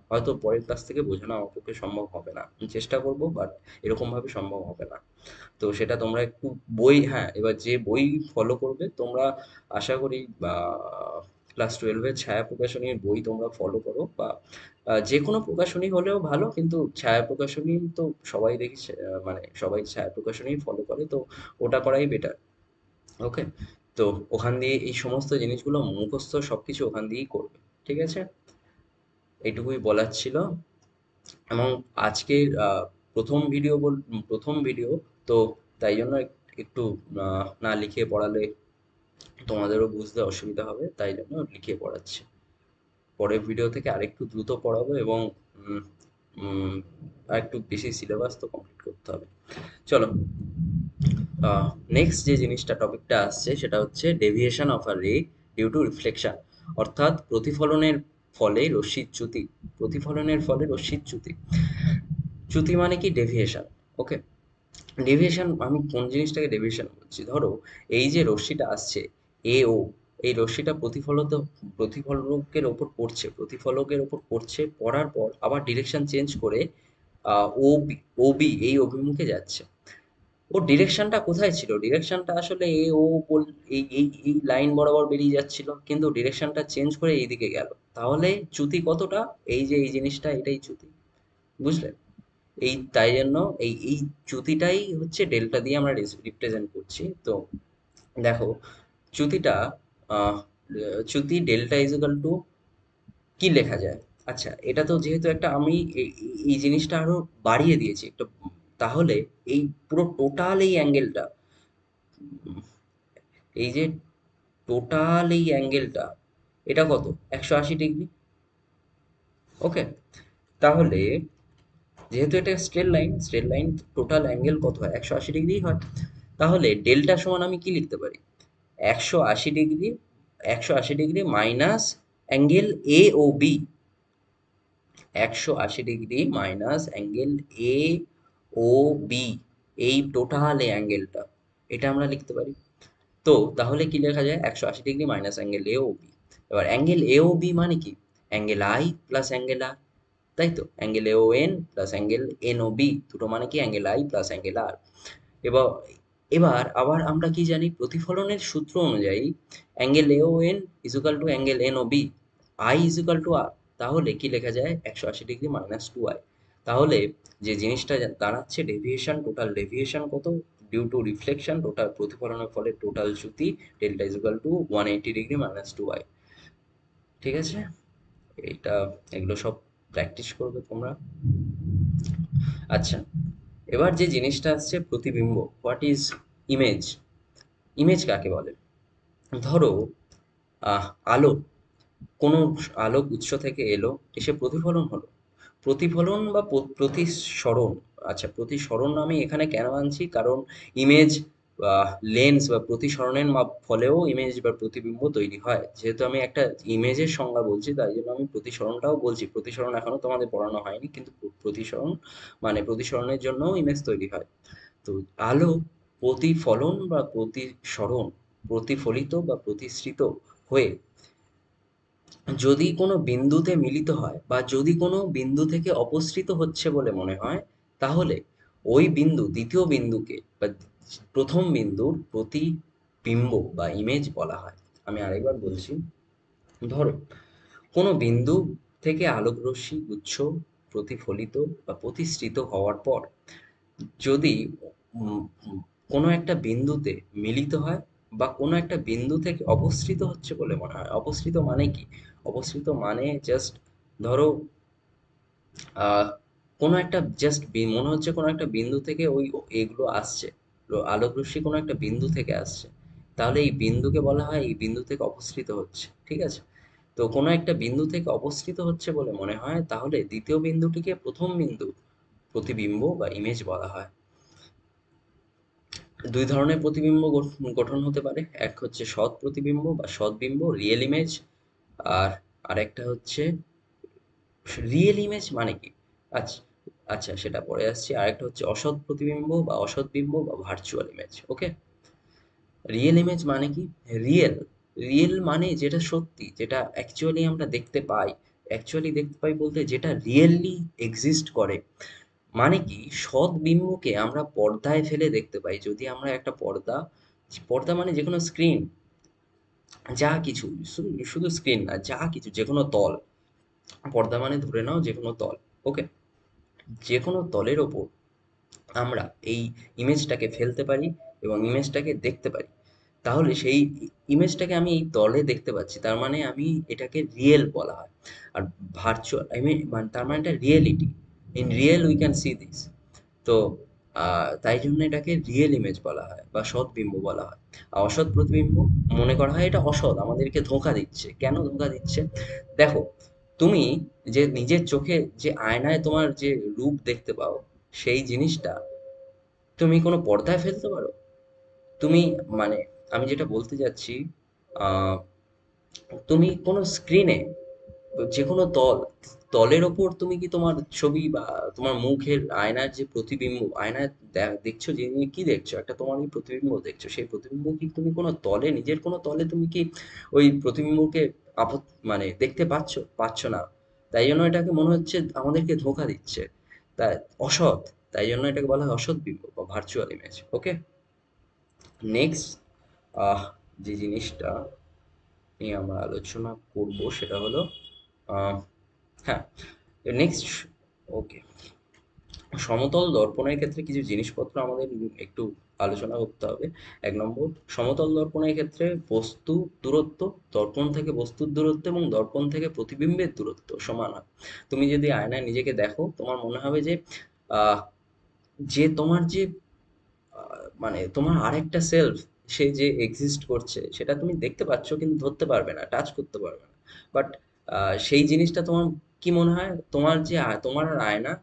A: হয়তো পরের ক্লাস থেকে বোঝানো আমার পক্ষে সম্ভব হবে না, আমি চেষ্টা করবো, বাট এরকম ভাবে সম্ভব হবে না। তো সেটা তোমরা একটু বই, হ্যাঁ, এবার যে বই ফলো করবে তোমরা, আশা করি ক্লাস টুয়েলভের ছায়া প্রকাশনীর বই তোমরা ফলো করো, বা যে কোনো প্রকাশনী হলেও ভালো, কিন্তু ছায়া প্রকাশনী তো সবাই দেখি মানে সবাই ছায়া প্রকাশনী ফলো করে, তো ওটা করাই বেটার। ওকে। তো ওখান দিয়ে এই সমস্ত জিনিসগুলো মুখস্থ সবকিছু ওখান দিয়েই করবে। ঠিক আছে, এইটুকুই বলার ছিল। এবং আজকের প্রথম ভিডিও, তো তাই জন্য একটু না লিখে পড়ালে তোমাদেরও বুঝতে অসুবিধা হবে, তাই জন্য লিখে পড়াচ্ছি। পরের ভিডিও থেকে আরেকটু দ্রুত পড়াবো এবং উম, উম, আরেকটু বেশি সিলেবাস তো কমপ্লিট করতে হবে। চলো, নেক্সট যে টপিকটা আসছে সেটা হচ্ছে ডেভিয়েশন অফ আ রে ডিউ টু রিফ্লেকশন, অর্থাৎ প্রতিফলনের ফলে রশ্মির চ্যুতি। চ্যুতি মানে কি? ডেভিয়েশন। ওকে, ডেভিয়েশন, আমি কোন জিনিসটাকে ডেভিয়েশন বলছি, ধরো এই যে রশ্মিটা আসছে এ ও, এই রশ্মিটা প্রতিফলকের ওপর পড়ছে, পড়ার পর আবার ডিরেকশন চেঞ্জ করে ও বি, এই অভিমুখে যাচ্ছে। ওর ডিরেকশনটা কোথায় ছিল? ডিরেকশনটা আসলে এ ও এই লাইন বরাবর বেরিয়ে যাচ্ছিল, কিন্তু ডিরেকশনটা চেঞ্জ করে এইদিকে গেল। তাহলে চ্যুতি কতটা? এই যে এই জিনিসটা, এটাই চ্যুতি। বুঝলে? তাই জন্য এই চ্যুতিটাই হচ্ছে ডেল্টা দিয়ে আমরা রিপ্রেজেন্ট করছি। তো দেখো, চ্যুতিটা আহ, চ্যুতি ডেল্টা ইজিক্যাল টু কি লেখা যায়? আচ্ছা, এটা তো যেহেতু একটা আমি এই জিনিসটা আরো বাড়িয়ে দিয়েছি একটু, তাহলে এই পুরো টোটাল এই অ্যাঙ্গেলটা, এই যে টোটাল এই অ্যাঙ্গেলটা, এটা কত? 180 ডিগ্রি। ওকে, তাহলে যেহেতু এটা স্ট্রেট লাইন, টোটাল অ্যাঙ্গেল কত হয়? 180 ডিগ্রি হয়। তাহলে ডেল্টা সমান আমি কি লিখতে পারি? 180 degree, 180 degree minus angle A O B, 180 degree minus angle A O B, এই টোটাল এই অ্যাঙ্গেলটা, এটা আমরা লিখতে পারি। তো তাহলে কি লেখা যায়? 180 degree minus angle A O B. এবার অ্যাঙ্গেল এ ও বি মানে কি? Angle I plus angle R, তাই তো? Angle A O N plus angle N O B, দুটো মানে কি? Angle I plus angle R. এবার এবার আবার আমরা কি জানি? প্রতিফলনের সূত্র অনুযায়ী angle A O N equal to angle N O B, I equal to R. তাহলে কি লেখা যায়? 180 ডিগ্রি মাইনাস 2i। তাহলে যে জিনিসটা দাঁড়াচ্ছে ডেভিয়েশন, টোটাল ডেভিয়েশন কত? ডিউ টু রিফ্লেকশন, টোটাল প্রতিফলনের ফলে টোটাল চ্যুতি, delta equal to 180 degree minus 2i। ঠিক আছে? এইটা, এগুলো সব প্র্যাকটিস করবে তোমরা। আচ্ছা, এবার যে জিনিসটা আসছে প্রতিবিম্ব, হোয়াট ইজ ইমেজ? ইমেজ কাকে বলে? ধরো আহ আলো, কোনো আলোক উৎস থেকে এলো, এসে প্রতিফলন হলো। প্রতিফলন বা প্রতিসরণ। আচ্ছা, প্রতিসরণ আমি এখানে কেন আনছি? কারণ ইমেজ বা লেন্স বা প্রতিসরণের ফলেও ইমেজ বা প্রতিবিম্ব তৈরি হয়। যেহেতু আমি একটা ইমেজের সংজ্ঞা বলছি, তাই জন্য আমি প্রতিসরণটাও বলছি। প্রতিসরণ এখনো তোমাদের পড়ানো হয়নি, কিন্তু প্রতিসরণ মানে প্রতিসরণের জন্যও ইমেজ তৈরি হয়। তো আলো প্রতিফলন বা প্রতিসরণ, প্রতিফলিত বা প্রতিসৃত হয়ে যদি কোনো বিন্দুতে মিলিত হয় বা যদি কোনো বিন্দু থেকে অপসৃত হচ্ছে বলে মনে হয়, তাহলে ওই বিন্দু দ্বিতীয় বিন্দুকে বা প্রথম বিন্দুর প্রতিবিম্ব বা ইমেজ বলা হয়। আমি আরেকবার বলছি, ধরো কোনো বিন্দু থেকে আলোকরশ্মি গুচ্ছ প্রতিফলিত বা প্রতিসৃত হওয়ার পর যদি উম উম কোনো একটা বিন্দুতে মিলিত হয় বা কোনো একটা বিন্দু থেকে অপসৃত হচ্ছে বলে মনে হয়। অপসৃত মানে কি? অপসৃত মানে জাস্ট, ধরো কোনো একটা জাস্ট মনে হচ্ছে কোনো একটা বিন্দু থেকে এগুলো আসছে, আলোকরশ্মি কোনো একটা বিন্দু থেকে আসছে, তাহলে এই বিন্দুকে বলা হয় এই বিন্দু থেকে অপসৃত হচ্ছে। ঠিক আছে? তো কোনো একটা বিন্দু থেকে অপসৃত হচ্ছে বলে মনে হয়, তাহলে দ্বিতীয় বিন্দুটিকে প্রথম বিন্দু প্রতিবিম্ব বা ইমেজ বলা হয়। দুই ধরনের প্রতিবিম্ব গঠন হতে পারে। এক হচ্ছে সৎ প্রতিবিম্ব বা সৎবিম্ব, রিয়েল ইমেজ। আর আরেকটা হচ্ছে রিয়েল ইমেজ মানে কি? আচ্ছা, আচ্ছা, সেটা পরে আসছি। আরেকটা হচ্ছে অসৎ প্রতিবিম্ব বা অসৎ বিম্ব বা ভার্চুয়াল ইমেজ। ওকে, রিয়েল ইমেজ মানে কি? রিয়েল, রিয়েল মানে যেটা সত্যি, যেটা অ্যাকচুয়ালি আমরা দেখতে পাই। অ্যাকচুয়ালি দেখতে পাই বলতে যেটা রিয়েলি এক্সিস্ট করে। মানে কি? সৎ বিম্বকে আমরা পর্দায় ফেলে দেখতে পাই। যদি আমরা একটা পর্দা, পর্দা মানে যেকোনো স্ক্রিন, যা কিছু, শুধু স্ক্রিন না, যা কিছু, যেকোনো তল। পর্দা মানে ধরে নাও যেকোনো তল। ওকে, যেকোনো তলের ওপর আমরা এই ইমেজটাকে ফেলতে পারি এবং ইমেজটাকে দেখতে পারি। তাহলে সেই ইমেজটাকে আমি এই তলে দেখতে পাচ্ছি, তার মানে আমি এটাকে রিয়েল বলা হয়। আর ভার্চুয়াল, আই মিন, তার মানে এটা reality. In real we can see this. তো তাই জন্য এটাকে রিয়েল ইমেজ বলা হয় বা সৎ বিম্ব বলা হয়। আর অসৎ প্রতিবিম্ব মনে করা হয় এটা অসৎ, আমাদেরকে ধোঁকা দিচ্ছে। কেন ধোঁকা দিচ্ছে? দেখো, তুমি যে নিজের চোখে যে আয়নায় তোমার যে রূপ দেখতে পাও, সেই জিনিসটা তুমি কোনো পর্দায় ফেলতে পারো? তুমি মানে আমি যেটা বলতে চাচ্ছি, আহ, তুমি কোনো স্ক্রিনে যেকোনো তলের ওপর তুমি কি তোমার ছবি বা তোমার মুখের আয়নার যে প্রতিবিম্ব, আয়নায় দেখছো যে তুমি কি দেখছো, একটা তোমারই প্রতিবিম্ব দেখছো, সেই প্রতিবিম্ব কি তুমি কোনো তলে, নিজের কোনো তলে তুমি কি ওই প্রতিবিম্বকে মানে দেখতে পাচ্ছ না। তাই জন্য এটাকে মনে হচ্ছে আমাদেরকে ধোঁকা দিচ্ছে, তাই অসৎ। তাই জন্য এটাকে বলা হয় অসৎ বিম্ব বা ভার্চুয়াল ইমেজ। ওকে, নেক্সট যে জিনিসটা নিয়ে আমরা আলোচনা করব সেটা হলো, আহ, হ্যাঁ, নেক্সট, ওকে, সমতল দর্পণের ক্ষেত্রে কিছু জিনিসপত্র আমাদের একটু আলোচনা করতে হবে। ১ নম্বর, সমতল দর্পণের ক্ষেত্রে বস্তু দূরত্ব, দর্পণ থেকে বস্তুর দূরত্ব এবং দর্পণ থেকে প্রতিবিম্বের দূরত্ব সমান হয়। তুমি যদি আয়নায় নিজেকে দেখো, তোমার মনে হবে যে আহ, তোমার যে মানে তোমার আরেকটা সেলফ, সে যে এক্সিস্ট করছে সেটা তুমি দেখতে পাচ্ছ কিন্তু ধরতে পারবে না, টাচ করতে পারবে না। বাট সেই জিনিসটা তোমার কি মনে হয়, তোমার যে তোমার আর আয়না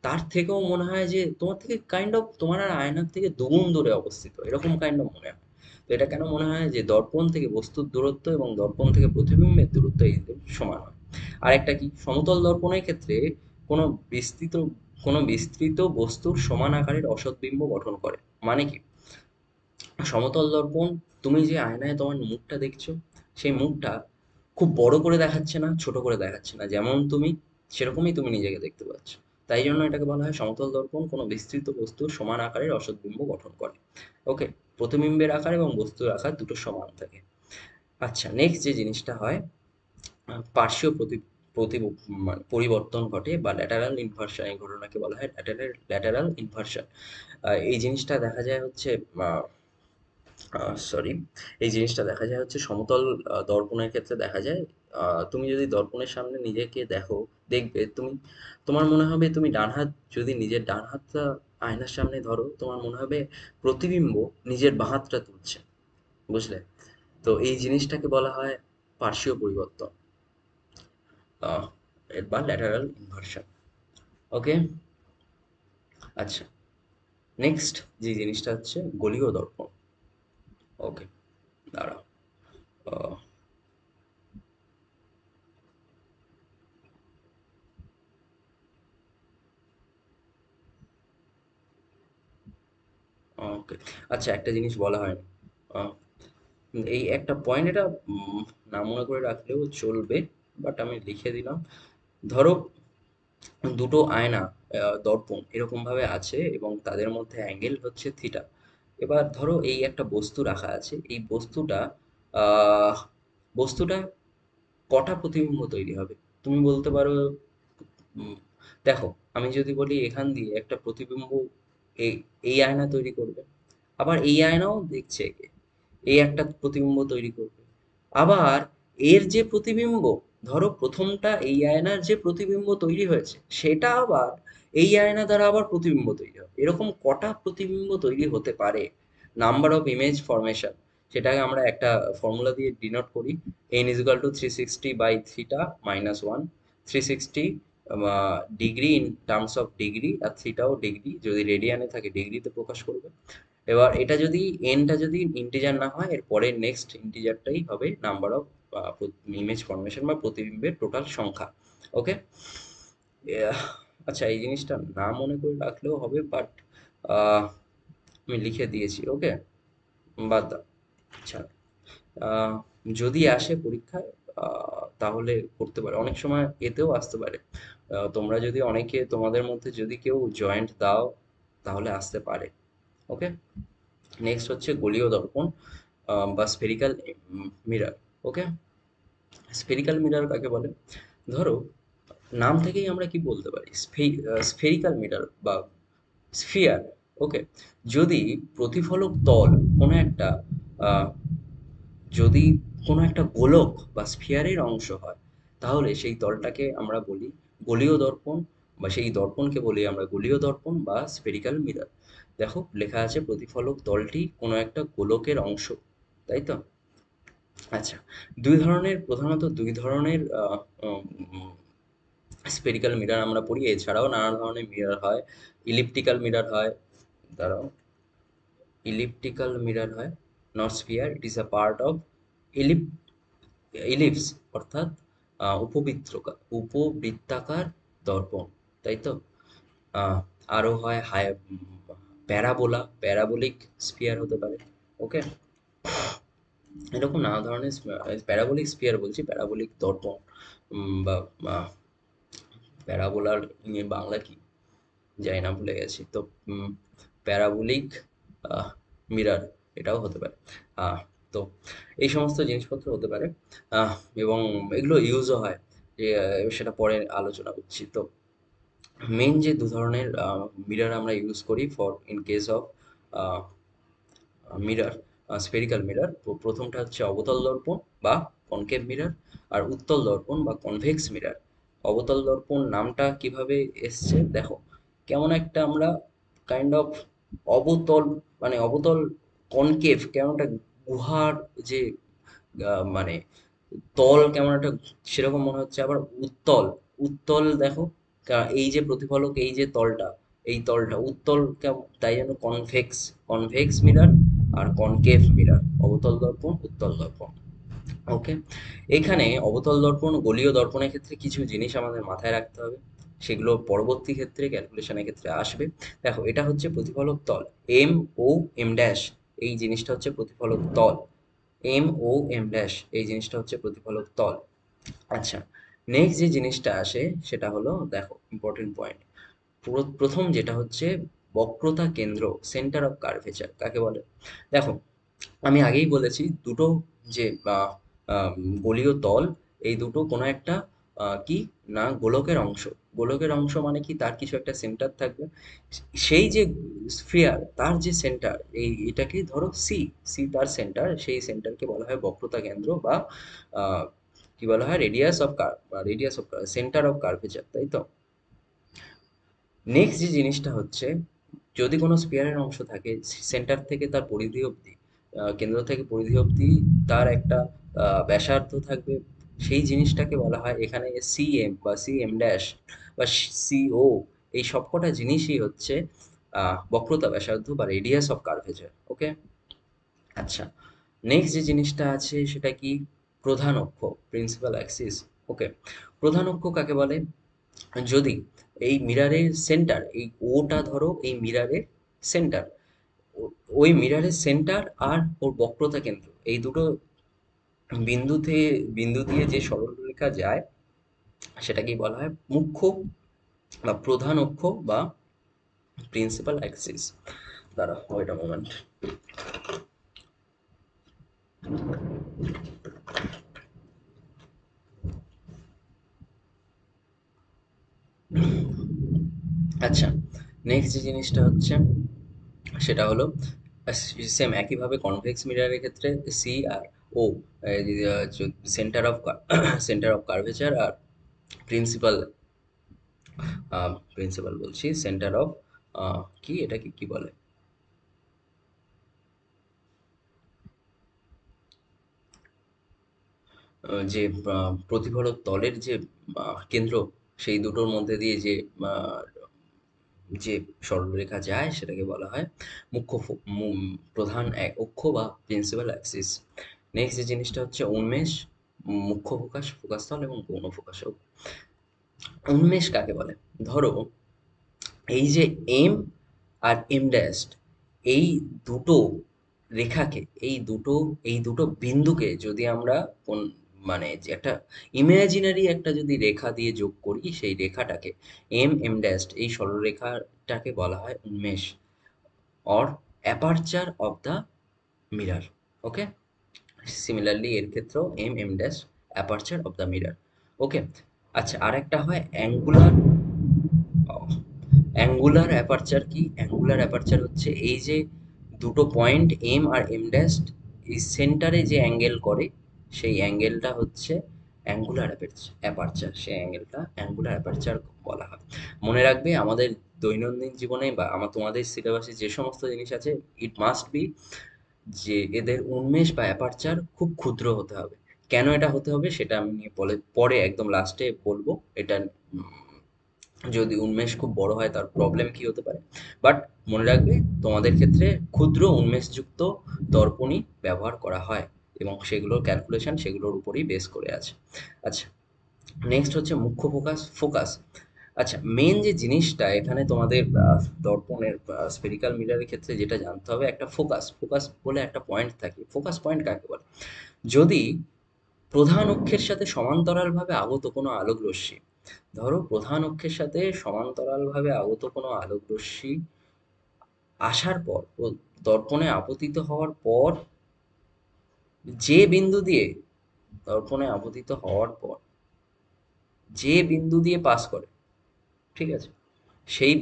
A: তার থেকেও মনে হয় যে তোমার থেকে কাইন্ড অফ, তোমার আর আয়নার থেকে দ্বিগুণ দূরে অবস্থিত, এরকম কাইন্ড অফ মনে হয়। তো এটা কেন মনে হয় যে দর্পণ থেকে বস্তুর দূরত্ব এবং দর্পণ থেকে প্রতিবিম্বের দূরত্ব এই সমান হয়। আরেকটা কি, সমতল দর্পণের ক্ষেত্রে কোনো বিস্তৃত কোনো বিস্তৃত বস্তুর সমান আকারের অসৎ বিম্ব গঠন করে। মানে কি, সমতল দর্পণ, তুমি যে আয়নায় তোমার মুখটা দেখছো, সেই মুখটা খুব বড় করে দেখাচ্ছে না, ছোট করে দেখাচ্ছে না, যেমন তুমি সেরকমই তুমি নিজেকে দেখতে পাচ্ছ। তাই জন্য এটাকে বলা হয় সমতল দর্পণ কোনো বিস্তৃত বস্তুর সমান আকারের অসৎ বিম্ব গঠন করে। ওকে, প্রতিবিম্বের আকার এবং বস্তুর আকার দুটো সমান থাকে। আচ্ছা, নেক্সট যে জিনিসটা হয়, পার্শ্বীয় প্রতি মানে পরিবর্তন ঘটে বা ল্যাটারাল ইনভার্সন, এই ঘটনাকে বলা হয় ল্যাটারাল ইনভার্সন। এই জিনিসটা দেখা যায় হচ্ছে, সরি, এই জিনিসটা দেখা যায় হচ্ছে সমতল দর্পণের ক্ষেত্রে দেখা যায়। তুমি যদি দর্পণের সামনে নিজেকে দেখো, দেখবে তুমি, তোমার মনে হবে তুমি ডান হাত, যদি নিজের ডান হাতটা আয়নার সামনে ধরো, তোমার মনে হবে প্রতিবিম্ব নিজের বাঁ হাতটা তুলছে। বুঝলে? তো এই জিনিসটাকে বলা হয় পার্শ্বীয় পরিবর্তন, আহ, বা ল্যাটারাল ইনভার্সন। ওকে, আচ্ছা, নেক্সট যে জিনিসটা হচ্ছে গোলীয় দর্পণ। ওকে, দাঁড়াও। আহ, ওকে, আচ্ছা, একটা জিনিস বলা হয়নি। আহ, এই একটা পয়েন্ট, এটা না মনে করে রাখলেও চলবে, বাট আমি লিখে দিলাম। ধরো দুটো আয়না, দর্পণ এরকম ভাবে আছে এবং তাদের মধ্যে অ্যাঙ্গেল হচ্ছে থিটা। এবার ধরো এই একটা বস্তু রাখা আছে, এই আহ বস্তুটা কটা প্রতিবিম্ব তৈরি হবে? তুমি বলতে পারো, উম, দেখো, আমি যদি বলি এখান দিয়ে একটা প্রতিবিম্ব এই এই আয়না তৈরি করবে, আবার এই আয়নাও দেখছে একে, এই একটা প্রতিবিম্ব তৈরি করবে। আবার এর যে প্রতিবিম্ব, ধরো প্রথমটা এই আয়নার যে প্রতিবিম্ব তৈরি হয়েছে সেটা আবার এই আয়না দ্বারা আবার প্রতিবিম্ব তৈরি হবে। এরকম কটা প্রতিবিম্ব তৈরি হতে পারে? নাম্বার অফ ইমেজ ফরমেশন, সেটাকে আমরা একটা ফর্মুলা দিয়ে ডিনোট করি। n is equal to 360 by theta minus one. 360 degree in terms of degree, আর থিটাও ডিগ্রি, যদি রেডিয়ানে থাকে ডিগ্রিতে প্রকাশ করবে। এবার এটা যদি এনটা যদি ইন্টিজার না হয়, এর পরের নেক্সট ইন্টিজারটাই হবে নাম্বার অফ ইমেজ ফরমেশন বা প্রতিবিম্বের টোটাল সংখ্যা। ওকে, আচ্ছা, এই জিনিসটা না মনে করে রাখলেও হবে, বাট আমি লিখে দিয়েছি। ওকে, বাদ দাও, ছাড়। আহ, যদি আসে পরীক্ষায়, তাহলে করতে পারে, অনেক সময় এতেও আসতে পারে। তোমরা যদি অনেকে, তোমাদের মধ্যে যদি কেউ জয়েন্ট দাও, তাহলে আসতে পারে। ওকে, নেক্সট হচ্ছে গোলীয় দর্পণ বা স্ফেরিক্যাল মিরর। ওকে, স্ফেরিক্যাল মিরর কাকে বলে? ধরো, নাম থেকেই আমরা কি বলতে পারি, স্ফেরিক্যাল মিরর বা স্ফিয়ার। ওকে, যদি প্রতিফলক তল কোনো একটা, আহ, যদি কোনো একটা গোলক বা স্ফিয়ারের অংশ হয়, তাহলে সেই তলটাকে আমরা বলি গোলীয় দর্পণ বা সেই দর্পণকে বলি আমরা গোলীয় দর্পণ বা স্ফেরিক্যাল মিরর। দেখো লেখা আছে প্রতিফলক তলটি কোনো একটা গোলকের অংশ, তাই তো? আচ্ছা, প্রধানত দুই ধরনের স্ফেরিক্যাল মিরর আমরা পড়ি, এছাড়াও নানা ধরনের মিরর হয়। ইলিপ্টিক্যাল মিরর হয়, দাঁড়াও, ইলিপ্টিক্যাল মিরর হয়, not sphere, it is a part of ellip ellipse, অর্থাৎ উপবৃত্তাকার দর্পণ, তাই তো? আহ, আরো হয় প্যারাবোলা, প্যারাবোলিক স্ফিয়ার হতে পারে। ওকে, এরকম নানা ধরনের প্যারাবোলিক স্ফিয়ার বলছি, প্যারাবোলিক দর্পণ বা প্যারাবোলার বাংলা কি জানি না, ভুলে গেছি তো। প্যারাবোলিক মিরর এটাও হতে পারে। আহ, তো এই সমস্ত জিনিসপত্র হতে পারে, আহ, এবং এগুলো ইউজও হয়, যে সেটা পরে আলোচনা করছি। তো মেইন যে দু ধরনের মিরর আমরা ইউজ করি for in case of mirror, spherical mirror, প্রথমটা হচ্ছে অবতল দর্পণ বা কনকেভ মিরর, আর উত্তল দর্পণ বা কনভেক্স মিরর। অবতল দর্পণ নামটা কিভাবে এসছে দেখো, কেমন একটা আমরা কাইন্ড অফ অবতল, মানে অবতল, কনকেভ কেমন একটা গুহার যে মানে তল কেমন একটা সেরকম মনে হচ্ছে। আবার উত্তল, উত্তল দেখো, এই যে প্রতিফলক, এই যে তলটা, এই তলটা উত্তল তাই জন্য কনভেক্স, কনভেক্স মিরর আর কনকেভ মিরর, অবতল দর্পণ উত্তল দর্পণ। ওকে, এখানে অবতল দর্পণ গোলীয় দর্পণের ক্ষেত্রে কিছু জিনিস আমাদের মাথায় রাখতে হবে, সেগুলো পরবর্তী ক্ষেত্রে ক্যালকুলেশনের ক্ষেত্রে আসবে। দেখো এটা হচ্ছে প্রতিফলক তল, এম ও এম ড্যাশ, এই জিনিসটা হচ্ছে প্রতিফলক তল, এম ও এম ড্যাশ এই জিনিসটা হচ্ছে প্রতিফলক তল। আচ্ছা, নেক্সট যে জিনিসটা আসে সেটা হলো, দেখো ইম্পর্টেন্ট পয়েন্ট, প্রথম যেটা হচ্ছে বক্রতা কেন্দ্র, সেন্টার অফ কার্ভেচার কাকে বলে। দেখো আমি আগেই বলেছি দুটো যে আম, গোলীয় তল, এই দুটো কোনো একটা কি না গোলকের অংশ। গোলকের অংশ মানে কি, তার কিছু একটা সেন্টার থাকবে, সেই যে স্ফিয়ার তার যে সেন্টার, এটাকে ধরো সি, সি তার সেন্টার, সেই সেন্টারকে বলা হয় বক্রতা কেন্দ্র বা আহ, কি বলা হয়, radius of centre of curvature, তাই তো? নেক্সট যে জিনিসটা হচ্ছে, যদি কোনো স্পিয়ারের অংশ থাকে, সেন্টার থেকে তার পরিধি অবধি, কেন্দ্র থেকে পরিধি অবধি তার একটা ব্যাসার্ধ থাকবে, সেই জিনিসটাকে বলা হয় এখানে সিএম বা সিএম ড্যাশ বা সিও, এই সবকটা জিনিসই হচ্ছে বক্রতা ব্যাসার্ধ বা রেডিয়াস অফ কার্ভেচার। ওকে, আচ্ছা, নেক্সট যে জিনিসটা আছে সেটা কি, প্রধান অক্ষ, প্রিন্সিপাল অ্যাক্সিস। ওকে, প্রধান অক্ষ কাকে বলে, যদি এই মিরারের সেন্টার, এই ওটা ধরো এই মিরারের সেন্টার, ওই মিরারের সেন্টার আর ওর বক্রতা কেন্দ্র, এই দুটো বিন্দুতে, বিন্দু দিয়ে যে সরলরেখা যায় সেটাকেই বলা হয় মুখ্য বা প্রধান অক্ষ বা প্রিন্সিপাল অ্যাক্সিস। দাঁড়াও ওয়েট আ মোমেন্ট। আচ্ছা, নেক্সট যে জিনিসটা হচ্ছে সেটা হলো সেম একইভাবে কনভেক্স মিররের ক্ষেত্রে সি আর O, centre of centre of curvature, আর প্রিন্সিপাল, প্রিন্সিপাল বলছি সেন্টার অফ কি এটাকে কি বলে, যে প্রতিফলক তলের যে কেন্দ্র, সেই দুটোর মধ্যে দিয়ে যে আহ, যে সরলরেখা যায় সেটাকে বলা হয় প্রধান এক অক্ষ বা প্রিন্সিপাল অ্যাক্সিস। নেক্সট যে জিনিসটা হচ্ছে উন্মেষ, মুখ্য ফোকাস, ফোকাসতল এবং গৌণ ফোকাস। উন্মেষ কাকে বলে, ধরো এই যে এম আর এম ড্যাশ, এই দুটো রেখাকে, এই দুটো বিন্দুকে যদি আমরা কোন মানে যে একটা ইমাজিনারি একটা যদি রেখা দিয়ে যোগ করি, সেই রেখাটাকে এম এম ড্যাশ এই সরলরেখাটাকে বলা হয় উন্মেষ or aperture of the mirror. Okay, similarly এর ক্ষেত্রেও M M dash aperture of the mirror. Okay, আচ্ছা, আর একটা হয় অ্যাঙ্গুলার, অ্যাঙ্গুলার অ্যাপারচার কি, অ্যাঙ্গুলার অ্যাপারচার হচ্ছে এই যে দুটো পয়েন্ট এম আর এম ড্যাশ এই সেন্টারে যে অ্যাঙ্গেল করে, সেই অ্যাঙ্গেলটা হচ্ছে অ্যাঙ্গুলার অ্যাপারচার, সেই অ্যাঙ্গেলটা অ্যাঙ্গুলার অ্যাপারচার বলা হয়। মনে রাখবে আমাদের দৈনন্দিন জীবনে বা তোমাদের সিলেবাসে যে সমস্ত জিনিস আছে, ইট মাস্ট বি যে এদের উন্মেষ বা অ্যাপারচার খুব ক্ষুদ্র হতে হবে। কেন এটা হতে হবে সেটা আমি নিয়ে পরে একদম লাস্টে বলবো। এটা যদি উন্মেষ খুব বড় হয় তার প্রবলেম কি হতে পারে। বাট মনে রাখবে তোমাদের ক্ষেত্রে ক্ষুদ্র উন্মেষযুক্ত দর্পণই ব্যবহার করা হয় এবং সেগুলোর ক্যালকুলেশন সেগুলোর উপরেই বেস করে আছে। আচ্ছা, নেক্সট হচ্ছে মুখ্য ফোকাস। আচ্ছা, মেন যে জিনিসটা এখানে তোমাদের দর্পণের স্ফেরিক্যাল মিররের ক্ষেত্রে যেটা জানতে হবে, একটা ফোকাস বলে একটা পয়েন্ট থাকে। ফোকাস পয়েন্ট কাকে বলে? যদি প্রধান অক্ষের সাথে সমান্তরালভাবে আগত কোনো আলোক রশ্মি, ধরো প্রধান অক্ষের সাথে সমান্তরালভাবে আগত কোনো আলোক রশ্মি আসার পর ও দর্পণে আপতিত হওয়ার পর, যে বিন্দু দিয়ে দর্পণে আপতিত হওয়ার পর যে বিন্দু দিয়ে পাস করে, ঠিক আছে, সেই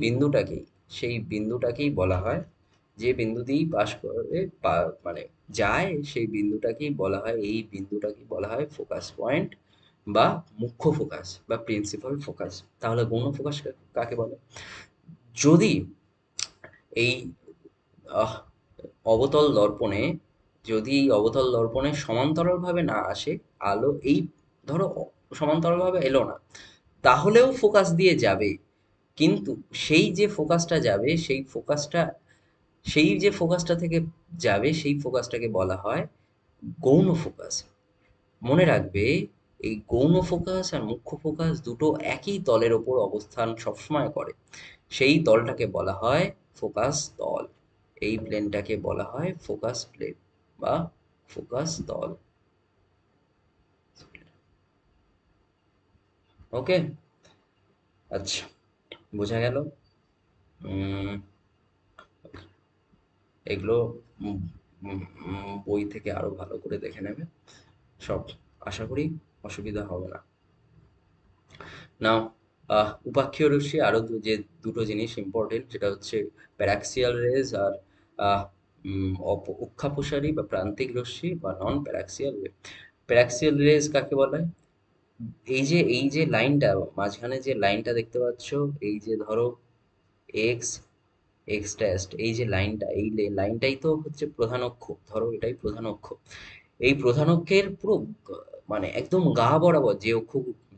A: বিন্দুটাকেই বলা হয়, যে বিন্দু দিয়েই পাস করে মানে যায়, সেই বিন্দুটাকেই বলা হয়, এই বিন্দুটাকেই বলা হয় ফোকাস পয়েন্ট বা মুখ্য ফোকাস বা প্রিন্সিপাল ফোকাস। তাহলে গৌণ ফোকাস কাকে বলে? যদি এই আহ, অবতল দর্পণে, যদি এই অবতল দর্পণে সমান্তরালভাবে না আসে আলো, এই ধরো সমান্তরালভাবে এলো না, তাহলেও ফোকাস দিয়ে যাবে, কিন্তু সেই যে ফোকাসটা থেকে যাবে সেই ফোকাসটাকে বলা হয় গৌণ ফোকাস। মনে রাখবে, এই গৌণ ফোকাস আর মুখ্য ফোকাস দুটো একই তলের ওপর অবস্থান সবসময় করে, সেই তলটাকে বলা হয় ফোকাস তল। এই প্লেনটাকে বলা হয় ফোকাস প্লেন বা ফোকাস তল। ওকে, আচ্ছা, বোঝা গেল। উম, এগুলো উম, উম, বই থেকে আরো ভালো করে দেখে নেবে সব, আশা করি অসুবিধা হবে না। নাও, উপাক্ষীয় রশ্মি আরো যে দুটো জিনিস ইম্পর্টেন্ট, যেটা হচ্ছে প্যারাক্সিয়াল রেজ আর আহ, উৎক্ষাপসারী বা প্রান্তিক রশ্মি বা নন প্যারাক্সিয়াল রে। প্যারাক্সিয়াল রেজ কাকে বলে? এই যে লাইনটা মাঝখানে যে লাইনটা দেখতে পাচ্ছ, এই যে ধরো এক্স এক্স ড্যাশ, এই যে লাইনটা, এই লাইনটাই তো হচ্ছে প্রধান অক্ষ, ধরো এটাই প্রধান অক্ষ। এই প্রধান অক্ষের পুরো মানে একদম গা বরাবর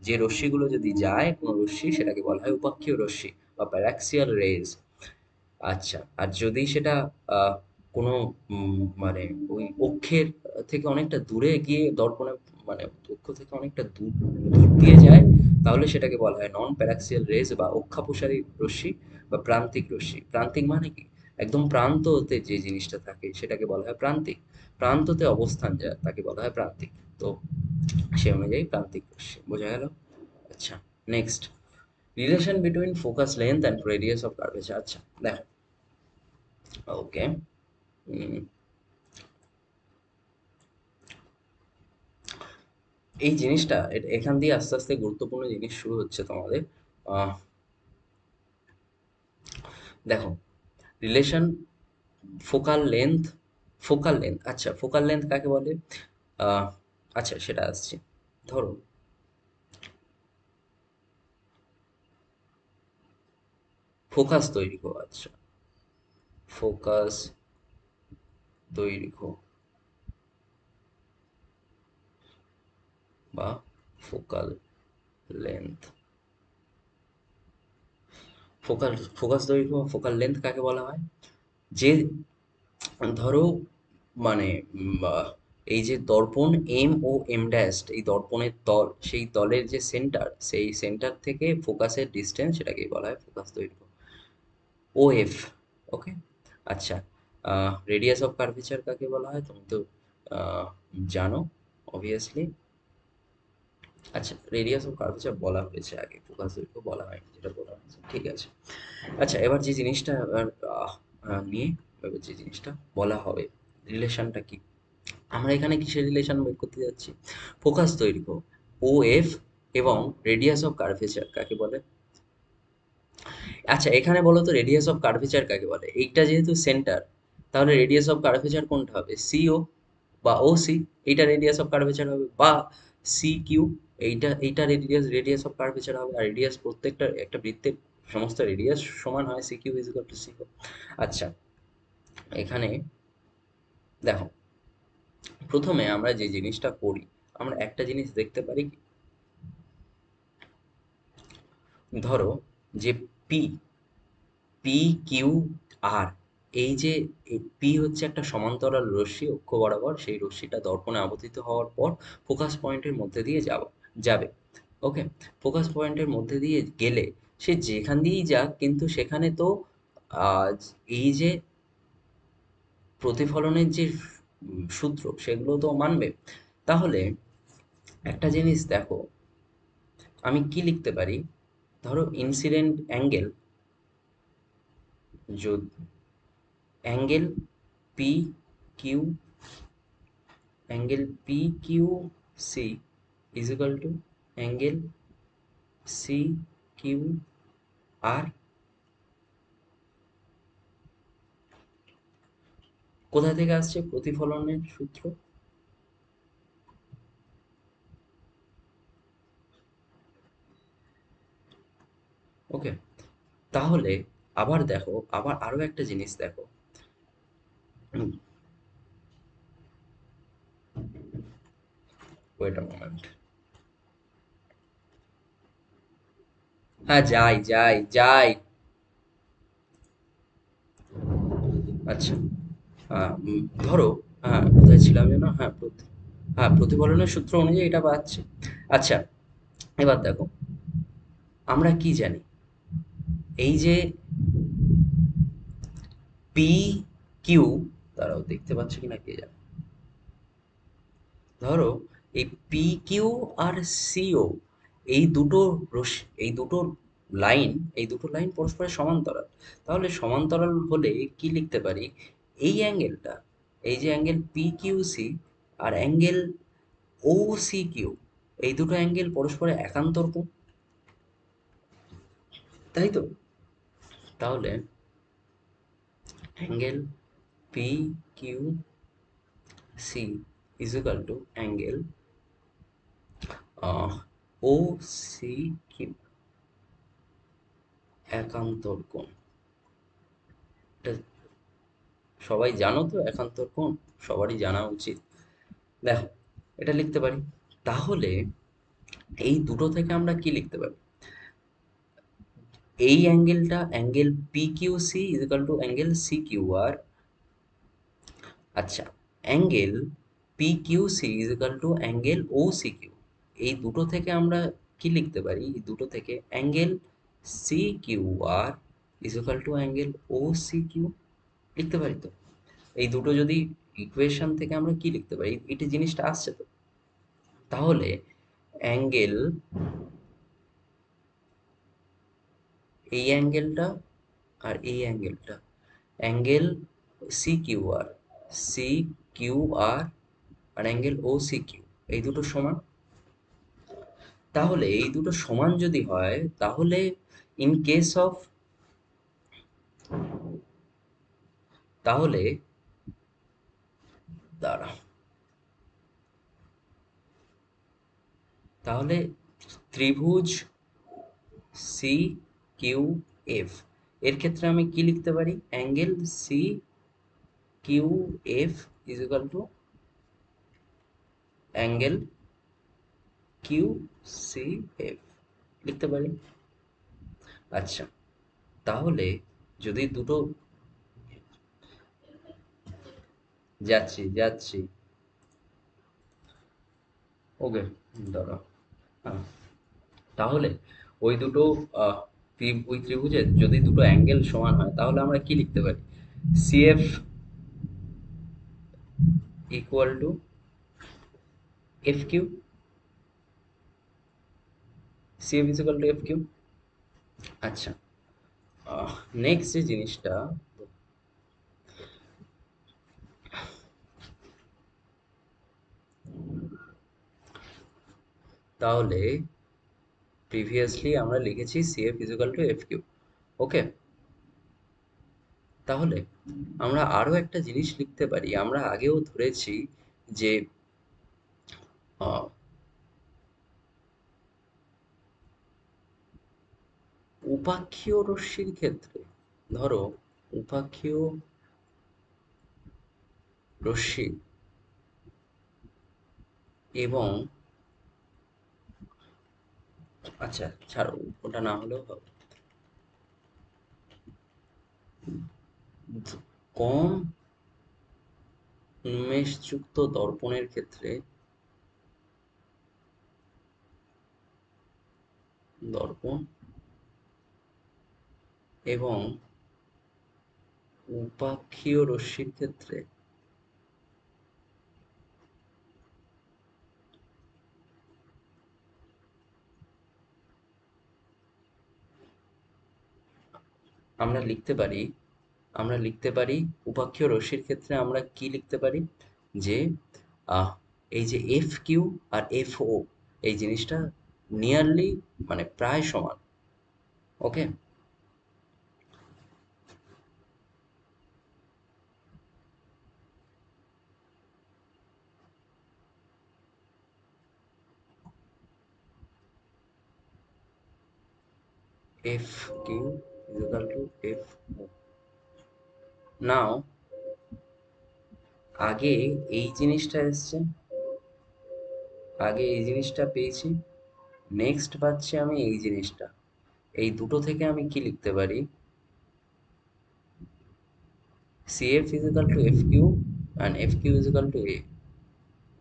A: যে রশ্মিগুলো যদি যায়, কোনো রশ্মি, সেটাকে বলা হয় উপাক্ষীয় রশ্মি বা প্যারাক্সিয়াল রেজ। আচ্ছা, আর যদি সেটা আহ, কোনো মানে ওই অক্ষের থেকে অনেকটা দূরে গিয়ে দর্পণে, মানে অক্ষ থেকে অনেকটা দূর দূর দিয়ে যায়, তাহলে সেটাকে বলা হয় নন প্যারাক্সিয়াল রেজ বা অক্ষাপসারী রশ্মি বা প্রান্তিক রশ্মি। প্রান্তিক মানে কি? একদম প্রান্ততে যে জিনিসটা থাকে সেটাকে বলা হয় প্রান্তিক। প্রান্ততে অবস্থান যা, তাকে বলা হয় প্রান্তিক। তো সে অনুযায়ী প্রান্তিক রশ্মি, বোঝা গেল? আচ্ছা, next, relation between focus length and radius of curvature. আচ্ছা, দেখো, ওকে, এই জিনিসটা এখান দিয়ে আস্তে আস্তে গুরুত্বপূর্ণ জিনিস শুরু হচ্ছে তোমাদের। আহ, দেখো, রিলেশন ফোকাল লেন্থ, আচ্ছা, ফোকাল লেন্থ কাকে বলে? আহ, আচ্ছা, সেটা আসছে। ধরো ফোকাস দৈর্ঘ্য, আচ্ছা, ফোকাস দৈর্ঘ্য বা ফোকাল লেন্থ, ফোকাস দৈর্ঘ্য ফোকাল লেন্থ কাকে বলা হয়? যে ধরো মানে এই যে দর্পণ এম ও এম ড্যাশ, এই দর্পণের তল, সেই তলের যে সেন্টার, সেই সেন্টার থেকে ফোকাসের ডিস্টেন্স, সেটাকেই বলা হয় ফোকাস দৈর্ঘ্য, ও এফ। ওকে, আচ্ছা, রেডিয়াস অফ কার্ভেচার কাকে বলা হয়? তুমি তো আহ, জানো অবভিয়াসলি। আচ্ছা, রেডিয়াস অফ কার্ভেচার বলা হয়েছে আগে, ফোকাস দৈর্ঘ্য বলা হয়নি, যেটা বলা হয়েছে, ঠিক আছে। আচ্ছা, এবার যে জিনিসটা এবার নিয়ে এবার যে জিনিসটা বলা হবে, রিলেশনটা কি, আমরা এখানে কিসের রিলেশন বের করতে যাচ্ছি? ফোকাস দৈর্ঘ্য ও এফ এবং রেডিয়াস অফ কার্ভেচার কাকে বলে? আচ্ছা, এখানে বলো তো রেডিয়াস অফ কার্ভেচার কাকে বলে? এইটা যেহেতু সেন্টার, তাহলে রেডিয়াস অফ কার্ভেচার কোনটা হবে? সিও বা ও সি, এইটা রেডিয়াস অফ কার্ভেচার হবে, বা সি কিউ, এইটা রেডিয়াস অফ কার্ভেচার হবে, আর রেডিয়াস প্রত্যেকটা একটা বৃত্তের সমস্ত রেডিয়াস সমান হয়, C Q is equal to C. আচ্ছা, এখানে দেখো, প্রথমে আমরা যে জিনিসটা করি, আমরা একটা জিনিস দেখতে পারি কি, ধরো যে পি পি কিউ আর, এই যে পি হচ্ছে একটা সমান্তরাল রশ্মি অক্ষ বরাবর, সেই রশ্মিটা দর্পণে আপতিত হওয়ার পর ফোকাস পয়েন্টের মধ্যে দিয়ে যাবে। ওকে, ফোকাস পয়েন্টের মধ্যে দিয়ে গেলে সে যেখান দিয়েই যাক, কিন্তু সেখানে তো আহ, এই যে প্রতিফলনের যে সূত্র, সেগুলো তো মানবে। তাহলে একটা জিনিস দেখো, আমি কি লিখতে পারি, ধরো incident angle, angle P Q, angle P Q C is equal to angle C Q R. কোথা থেকে আসছে প্রতিফলনের সূত্র? ওকে, তাহলে আবার দেখো, আবার আরো একটা জিনিস দেখো। Wait a moment. হ্যাঁ, যাই যাই যাই। আচ্ছা, ধরো, হ্যাঁ কোথায় ছিলাম যেন, হ্যাঁ হ্যাঁ, প্রতিফলনের সূত্র অনুযায়ী এটা পাচ্ছি। আচ্ছা, এবার দেখো, আমরা কি জানি, এই যে পি কিউ, তারাও দেখতে পাচ্ছ কিনা কে জানে, ধরো এই পি কিউ আর সিও, এই দুটো লাইন পরস্পরের সমান্তরাল। তাহলে সমান্তরাল হলে কি লিখতে পারি, এই অ্যাঙ্গেলটা, এই যে অ্যাঙ্গেল পি কিউ সি আর অ্যাঙ্গেল ও সি কিউ, এই দুটো অ্যাঙ্গেল পরস্পরের একান্তর কোণ, তাই তো? তাহলে angle P Q C is equal to angle O C Q, একান্তর কোণ। এটা সবাই জানো তো একান্তর কোণ, সবারই জানা উচিত। দেখো, এটা লিখতে পারি। তাহলে এই দুটো থেকে আমরা কি লিখতে পারি, এই অ্যাঙ্গেলটা angle P Q C is equal to angle C Q R. আচ্ছা, angle P Q C is equal to angle O C Q, এই দুটো থেকে আমরা কি লিখতে পারি, এই দুটো থেকে angle C Q R is equal to angle O C Q, লিখতে পারি তো? এই দুটো যদি ইকুয়েশন থেকে আমরা কি লিখতে পারি, এটা জিনিসটা আসছে তো? তাহলে অ্যাঙ্গেল, এই অ্যাঙ্গেলটা আর এই অ্যাঙ্গেলটা, অ্যাঙ্গেল সি কিউ আর, সি কিউ আর আর অ্যাঙ্গেল ও সি কিউ, এই দুটো সমান। তাহলে এই দুটো সমান যদি হয়, তাহলে ইন কেস অফ, তাহলে দাঁড়া, তাহলে ত্রিভুজ সি কিউ এফ, এর ক্ষেত্রে আমি কি লিখতে পারি, angle C Q F is equal to angle Q C F, লিখতে পারি। আচ্ছা, তাহলে যদি দুটো, যাচ্ছি যাচ্ছি, ওকে, দাঁড়া, হ্যাঁ, তাহলে ওই দুটো আহ, ওই ত্রিভুজের যদি দুটো অ্যাঙ্গেল সমান হয়, তাহলে আমরা কি লিখতে পারি, CF equal to F Q, CF equal to F Q. আচ্ছা, নেক্সট যে জিনিসটা, তাহলে প্রিভিয়াসলি আমরা লিখেছি CF equal to F Q. Okay, তাহলে আমরা আরো একটা জিনিস লিখতে পারি, আমরা আগেও ধরেছি যে উপাক্ষীয় রশ্মির ক্ষেত্রে ধরো উপাক্ষীয় রশ্মি এবং আচ্ছা ছাড়ো, ওটা না হলেও হবে। কম উন্মেষযুক্ত দর্পণের ক্ষেত্রে দর্পণ এবং উপাক্ষীয় রশ্মির ক্ষেত্রে আমরা লিখতে পারি আমরা লিখতে পারি উপাক্ষীয় রশ্মির ক্ষেত্রে আমরা কি লিখতে পারি যে আহ, এই যে এফ কিউ আর এফ ও এই জিনিসটা নিয়ারলি মানে প্রায় সমান। Okay. F Q equal to F O. Now আগে এই জিনিসটা এসছে, আগে এই জিনিসটা পেয়েছি, নেক্সট পাচ্ছি আমি এই জিনিসটা। এই দুটো থেকে আমি কি লিখতে পারি? CF is equal to FQ and FQ is equal to A।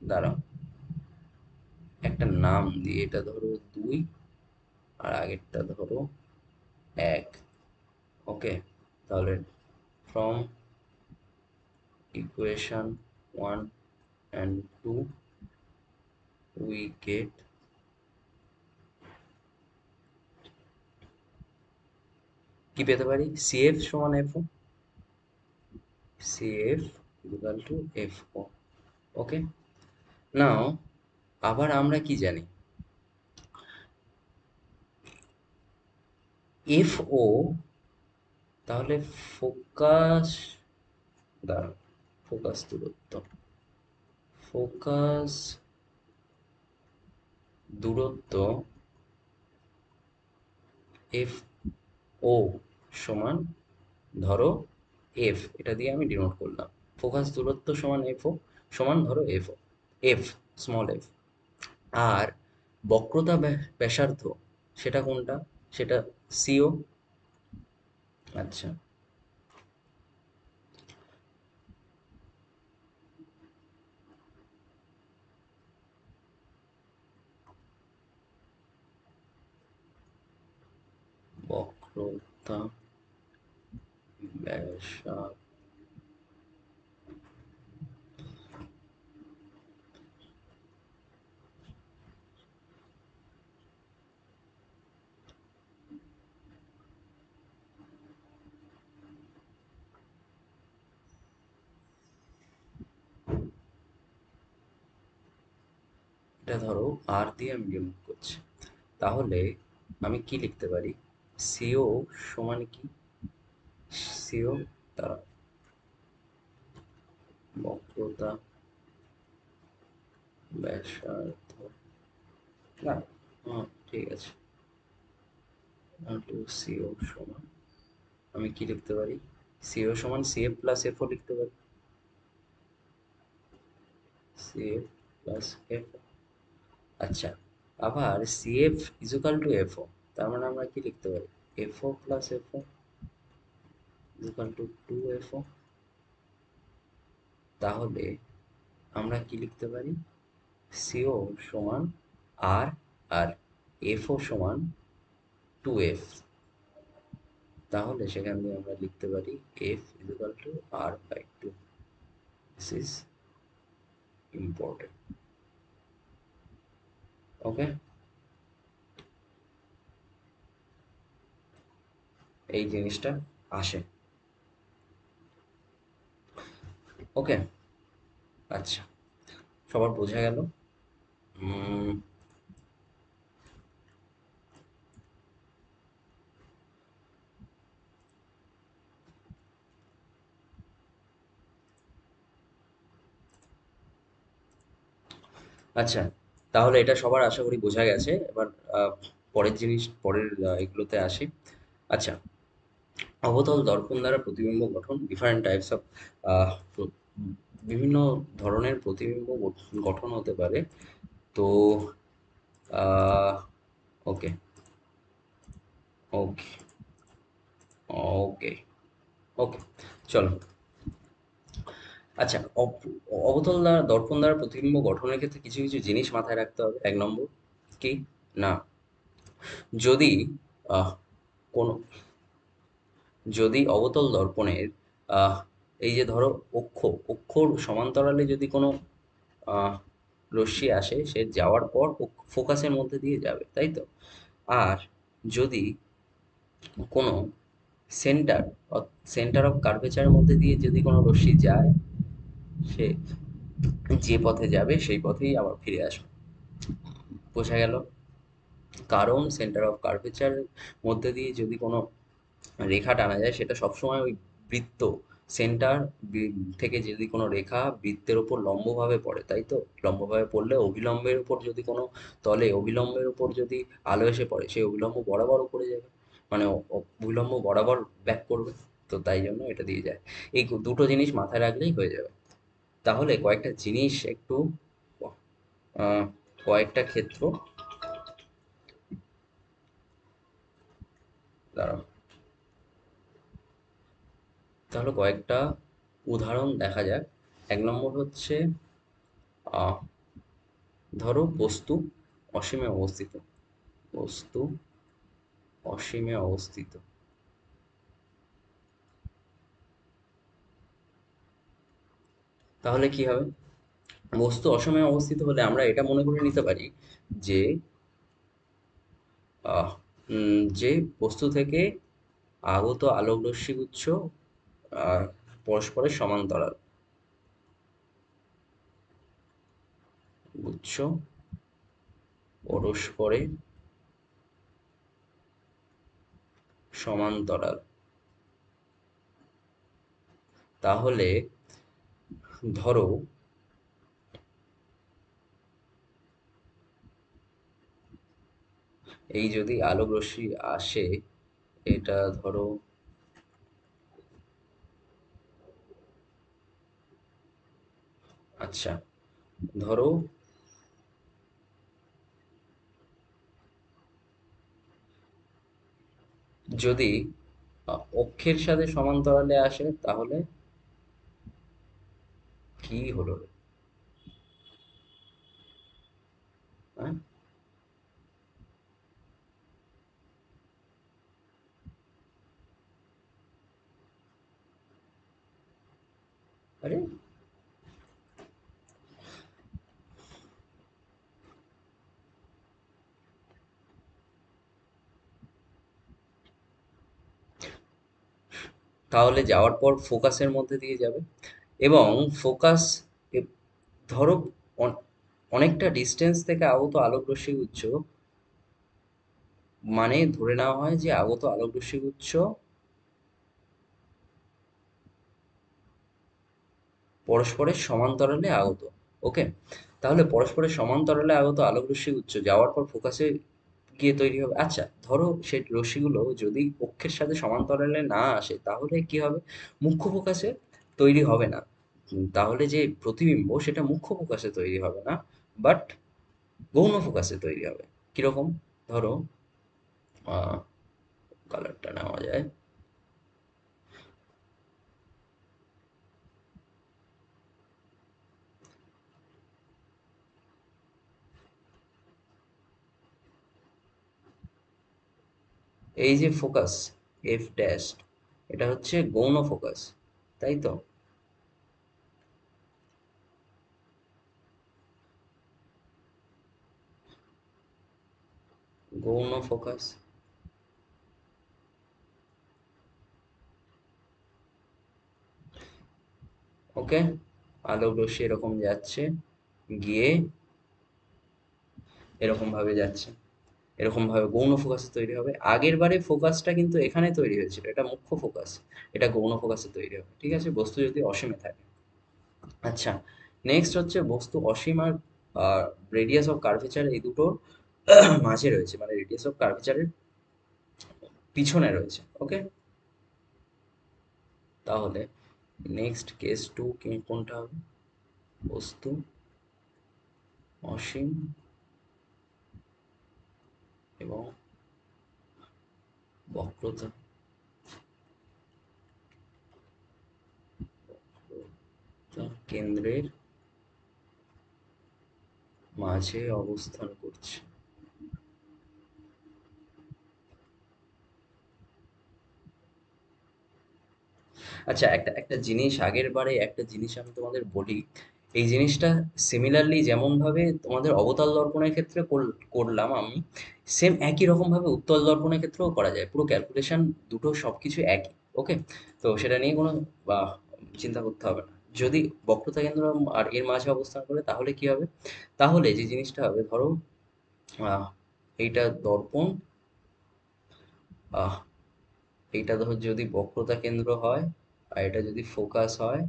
A: দাঁড়াও, একটা নাম দিয়ে, এটা ধরো 2 আর আগেরটা ধরো 1। ওকে, তাহলে from equation 1 and 2 we get কি পেতে পারি? CF সমান FO, CF equal to FO। ওকে, নাও আবার আমরা কি জানি? FO তাহলে ফোকাস, দাঁড়াও, ফোকাস দূরত্ব, ফোকাস দূরত্ব এফ ও সমান ধরো এফ, এটা দিয়ে আমি ডিনোট করলাম। ফোকাস দূরত্ব সমান এফ ও সমান ধরো F O, F small F. আর বক্রতা ব্যাসার্ধ সেটা কোনটা? সেটা সিও। আচ্ছা, বক্রতা ব্যাসার্ধ, এটা ধরো আর দিয়ে আমি ডিনোট করছি। তাহলে আমি কি লিখতে পারি? সিও সমান কি? সিও, তারা বক্রতা ব্যাসার্ধ, না, ঠিক আছে, টু সিও সমান, আমি কি লিখতে পারি? সিও সমান সিএফ প্লাস এফও লিখতে পারি, সিএফ প্লাস এফ। আচ্ছা, আবার সিএফ ইজুকাল টু এফও, তার মানে আমরা কি লিখতে পারি? এফও প্লাস এফও ইজুকাল টু 2 এফও। তাহলে আমরা কি লিখতে পারি? সিও সমান আর, আর এফও সমান 2F। তাহলে সেখান দিয়ে আমরা লিখতে পারি F equal to R/2। This is important. Okay, এই জিনিসটা আসে। ওকে, আচ্ছা, সবার বোঝা গেল? উম, আচ্ছা, তাহলে এটা সবার আশা করি বোঝা গেছে। এবার পরের জিনিস, পরের এগুলোতে আসি। আচ্ছা, অবতল দর্পণ দ্বারা প্রতিবিম্ব গঠন, ডিফারেন্ট টাইপস অফ, বিভিন্ন ধরনের প্রতিবিম্ব গঠন হতে পারে। তো ওকে, ওকে, ওকে, ওকে, চলো। আচ্ছা, অবতল দ্বারা দর্পণ দ্বারা প্রতিবিম্ব গঠনের ক্ষেত্রে কিছু কিছু জিনিস মাথায় রাখতে হবে। এক নম্বর কি না, যদি আহ, কোনো যদি অবতল দর্পণের আহ, এই যে ধরো অক্ষর সমান্তরালে যদি কোনো আহ, রশ্মি আসে, সে যাওয়ার পর ফোকাসের মধ্যে দিয়ে যাবে, তাই তো? আর যদি কোনো সেন্টার সেন্টার অফ কার্ভেচারের মধ্যে দিয়ে যদি কোনো রশ্মি যায়, সে যে পথে যাবে সেই পথেই আবার ফিরে আসবে। বোঝা গেল? কারণ সেন্টার অফ কার্ভেচারের মধ্যে দিয়ে যদি কোনো রেখা টানা যায়, সেটা সবসময় ওই বৃত্ত সেন্টার থেকে যদি কোনো রেখা বৃত্তের ওপর লম্বভাবে পড়ে, তাই তো? লম্বভাবে পড়লে অভিলম্বের উপর যদি কোনো তলে অভিলম্বের উপর যদি আলো এসে পড়ে, সেই অভিলম্ব বরাবর উপরে যাবে, মানে অভিলম্ব বরাবর ব্যাক করবে। তো তাই জন্য এটা দিয়ে যায়। এই দুটো জিনিস মাথায় রাখলেই হয়ে যাবে। তাহলে কয়েকটা জিনিস একটু, আহ, কয়েকটা ক্ষেত্র, দাঁড়াও, তাহলে কয়েকটা উদাহরণ দেখা যাক। এক নম্বর হচ্ছে, আহ, ধরো বস্তু অসীমে অবস্থিত, বস্তু অসীমে অবস্থিত, তাহলে কি হবে? বস্তু অসময়ে অবস্থিত হলে আমরা এটা মনে করে নিতে পারি যে যে বস্তু থেকে আগত আলোক রশ্মিগুচ্ছ আহ, পরস্পরের সমান্তরাল, গুচ্ছ পরস্পরে সমান্তরাল। তাহলে ধরো এই যদি আলোক রশ্মি আসে, এটা ধরো, আচ্ছা, ধরো যদি অক্ষের সাথে সমান্তরালে আসে, তাহলে কি হলো রে? হ্যাঁ, আরে, তাহলে যাওয়ার পর ফোকাসের মধ্যে দিয়ে যাবে, এবং ফোকাস, ধরো অনেকটা ডিস্টেন্স থেকে আগত আলোক রশ্মিগুচ্ছ, মানে ধরে নেওয়া হয় যে আগত আলোক রশ্মিগুচ্ছ পরস্পরের সমান্তরালে আগত। ওকে, তাহলে পরস্পরের সমান্তরালে আগত আলোক রশ্মিগুচ্ছ যাওয়ার পর ফোকাসে গিয়ে তৈরি হবে। আচ্ছা, ধরো সেই রশ্মিগুলো যদি অক্ষের সাথে সমান্তরালে না আসে, তাহলে কি হবে? মুখ্য ফোকাসে তৈরি হবে না। তাহলে যে প্রতিবিম্ব, সেটা মুখ্য ফোকাসে তৈরি হবে না, বাট গৌণ ফোকাসে তৈরি হবে। কিরকম? ধরো কালারটা নেওয়া যায়, এই যে ফোকাস এফ ড্যাশ, এটা হচ্ছে গৌণ ফোকাস, তাই তো? গৌণ ফোকাস, ওকে। আলোক রশ্মি এরকম যাচ্ছে, গিয়ে এরকম ভাবে যাচ্ছে, এরকম ভাবে গৌণ ফোকাস তৈরি হবে। আগের বারে ফোকাসটা কিন্তু এখানে তৈরি হয়েছিল, এটা মুখ্য ফোকাস, এটা গৌণ ফোকাসে তৈরি হবে, ঠিক আছে? বস্তু যদি অসীমে থাকে। আচ্ছা, নেক্সট হচ্ছে বস্তু অসীম আর রেডিয়াস অফ কার্ভেচার, এই দুটোর মাঝে রয়েছে, মানে রেডিয়াস অফ কার্ভেচারের পিছনে রয়েছে। ওকে, তাহলে নেক্সট কেস টু কোনটা হবে? বস্তু অসীম এবং বক্রতা কেন্দ্রের মাঝে অবস্থান করছে। আচ্ছা, একটা একটা জিনিস, আগের বারে একটা জিনিস আমি তোমাদের বলি। এই জিনিসটা সিমিলারলি যেমন ভাবে তোমাদের অবতল দর্পণের ক্ষেত্রে করলাম আমি, সেম একই রকম ভাবে উত্তল দর্পণের ক্ষেত্রেও করা যায়। পুরো ক্যালকুলেশন দুটো সবকিছু একই। ওকে, তো সেটা নিয়ে কোনো বা, চিন্তা করতে হবে না। যদি বক্রতা কেন্দ্র আর এর মাঝে অবস্থান করে তাহলে কি হবে? তাহলে যে জিনিসটা হবে, ধরো আহ, এইটা দর্পণ, আহ, এইটা ধর যদি বক্রতা কেন্দ্র হয় আর এটা যদি ফোকাস হয়,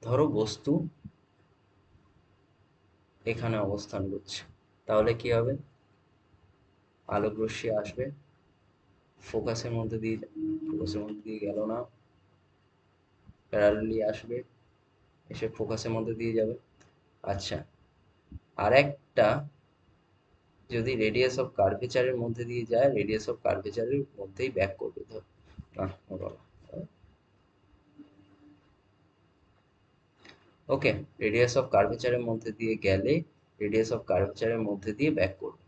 A: ধরো বস্তু এখানে অবস্থান করছে, তাহলে কি হবে? আলোক রশ্মি আসবে ফোকাসের মধ্যে দিয়ে, ফোকাসের মধ্যে দিয়ে গেল না, প্যারালালি আসবে, এসে ফোকাসের মধ্যে দিয়ে যাবে। আচ্ছা, আর একটা, যদি রেডিয়াস অফ কার্ভেচারের মধ্যে দিয়ে যায়, রেডিয়াস অফ কার্ভেচারের মধ্যেই ব্যাক করবে, ধর ওকে, রেডিয়াস অফ কার্ভেচারের মধ্যে দিয়ে গেলে রেডিয়াস অফ কার্ভেচারের মধ্যে দিয়ে ব্যাক করবে,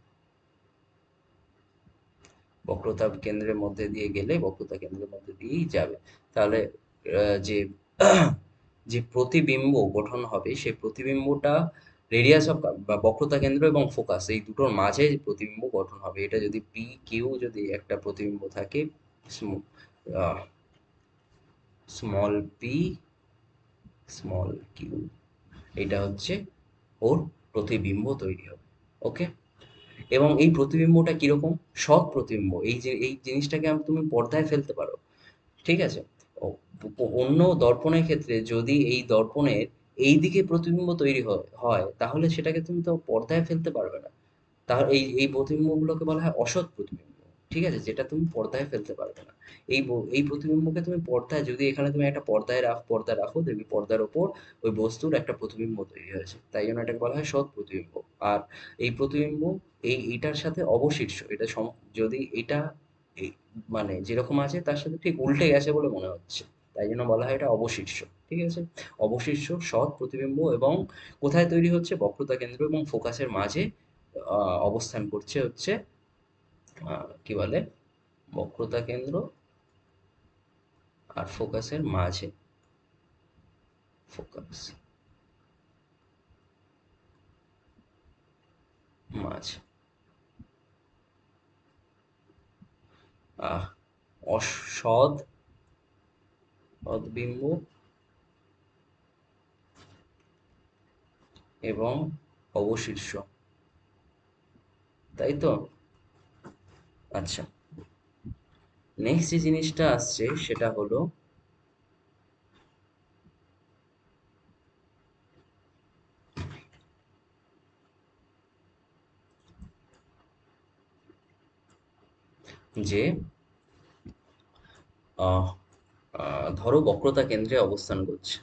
A: বক্রতা কেন্দ্রের মধ্যে দিয়ে গেলে বক্রতা কেন্দ্রের মধ্যে দিয়েই যাবে। তাহলে যে যে প্রতিবিম্ব গঠন হবে সেই প্রতিবিম্বটা রেডিয়াস অফ বা বক্রতা কেন্দ্র এবং ফোকাস এই দুটোর মাঝে প্রতিবিম্ব গঠন হবে। এটা যদি পি কিউ যদি একটা প্রতিবিম্ব থাকে, স্মল পি স্মল কিউ, এটা হচ্ছে ওর প্রতিবিম্ব তৈরি হবে। ওকে, এবং এই প্রতিবিম্বটা কিরকম? সৎ প্রতিবিম্ব। এই যে এই জিনিসটাকে তুমি পর্দায় ফেলতে পারো। ঠিক আছে? অন্য দর্পণের ক্ষেত্রে যদি এই দর্পণের এই দিকে প্রতিবিম্ব তৈরি হয় তাহলে সেটাকে তুমি তো পর্দায় ফেলতে পারবে না। তাহলে এই এই প্রতিবিম্বগুলোকে বলা হয় অসৎ প্রতিবিম্ব। ঠিক আছে? যেটা তুমি পর্দায় ফেলতে পারবে না। এই প্রতিবিম্বকে তুমি পর্দায়, যদি এখানে তুমি একটা পর্দা রাখো, দেখবি পর্দার ওপর ওই বস্তুর একটা প্রতিবিম্ব তৈরি হয়েছে। তাই জন্য এটাকে বলা হয় সৎ প্রতিবিম্ব। আর এই প্রতিবিম্ব এইটার সাথে অবশিষ্ট, এটা যদি এটা এই মানে যেরকম আছে তার সাথে ঠিক উল্টে গেছে বলে মনে হচ্ছে, তাই জন্য বলা হয় এটা অবশিষ্ট। ঠিক আছে? অবশিষ্ট সৎ প্রতিবিম্ব, এবং কোথায় তৈরি হচ্ছে? বক্রতা কেন্দ্র এবং ফোকাসের মাঝে অবস্থান করছে হচ্ছে, কি বলে, বক্রতা কেন্দ্র আর ফোকাসের মাঝে, ফোকাস মাঝে আহ অসৎ সদ্বিম্ব এবং অবশিষ্ট, তাই তো? আচ্ছা, নেক্সট যে জিনিসটা আসছে সেটা হলো যে আহ ধরো বক্রতা কেন্দ্রে অবস্থান করছে,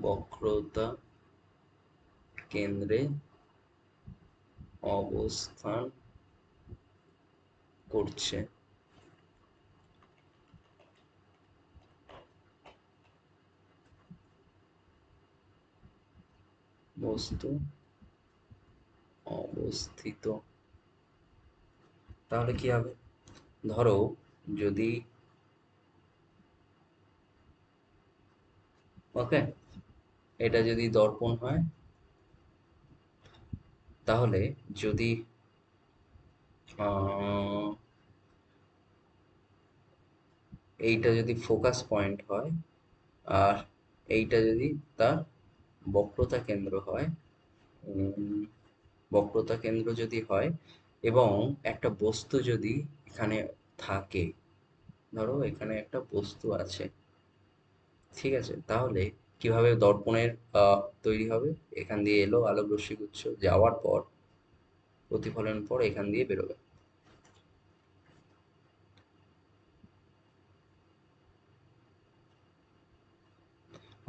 A: বক্রতা কেন্দ্রে অবস্থান করছে, বস্তু অবস্থিত, তাহলে কি হবে? ধরো যদি, ওকে, এটা যদি দর্পণ হয়, তাহলে যদি আহ, এইটা যদি ফোকাস পয়েন্ট হয় আর এইটা যদি তার বক্রতা কেন্দ্র হয়, উম, বক্রতা কেন্দ্র যদি হয় এবং একটা বস্তু যদি এখানে থাকে, ধরো এখানে একটা বস্তু আছে, ঠিক আছে? তাহলে কিভাবে দর্পণের তৈরি হবে? এখান দিয়ে এলো আলোক রশ্মিগুচ্ছ, যাওয়ার পর প্রতিফলনের পর এখান দিয়ে বেরোবে।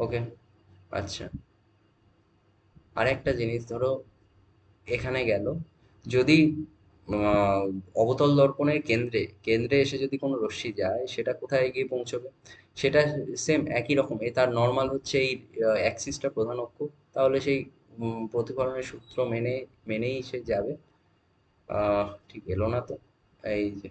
A: ওকে, আচ্ছা। আর একটা জিনিস ধরো, এখানে গেল, যদি আহ, অবতল দর্পণের কেন্দ্রে কেন্দ্রে এসে যদি কোনো রশ্মি যায়, সেটা কোথায় গিয়ে পৌঁছবে? সেটা সেম একই রকম, তার নর্মাল হচ্ছে এই অ্যাক্সিসটা প্রধান অক্ষ। তাহলে সেই প্রতিফলনের সূত্র মেনেই সে যাবে। ঠিক এলো না তো? এই যে,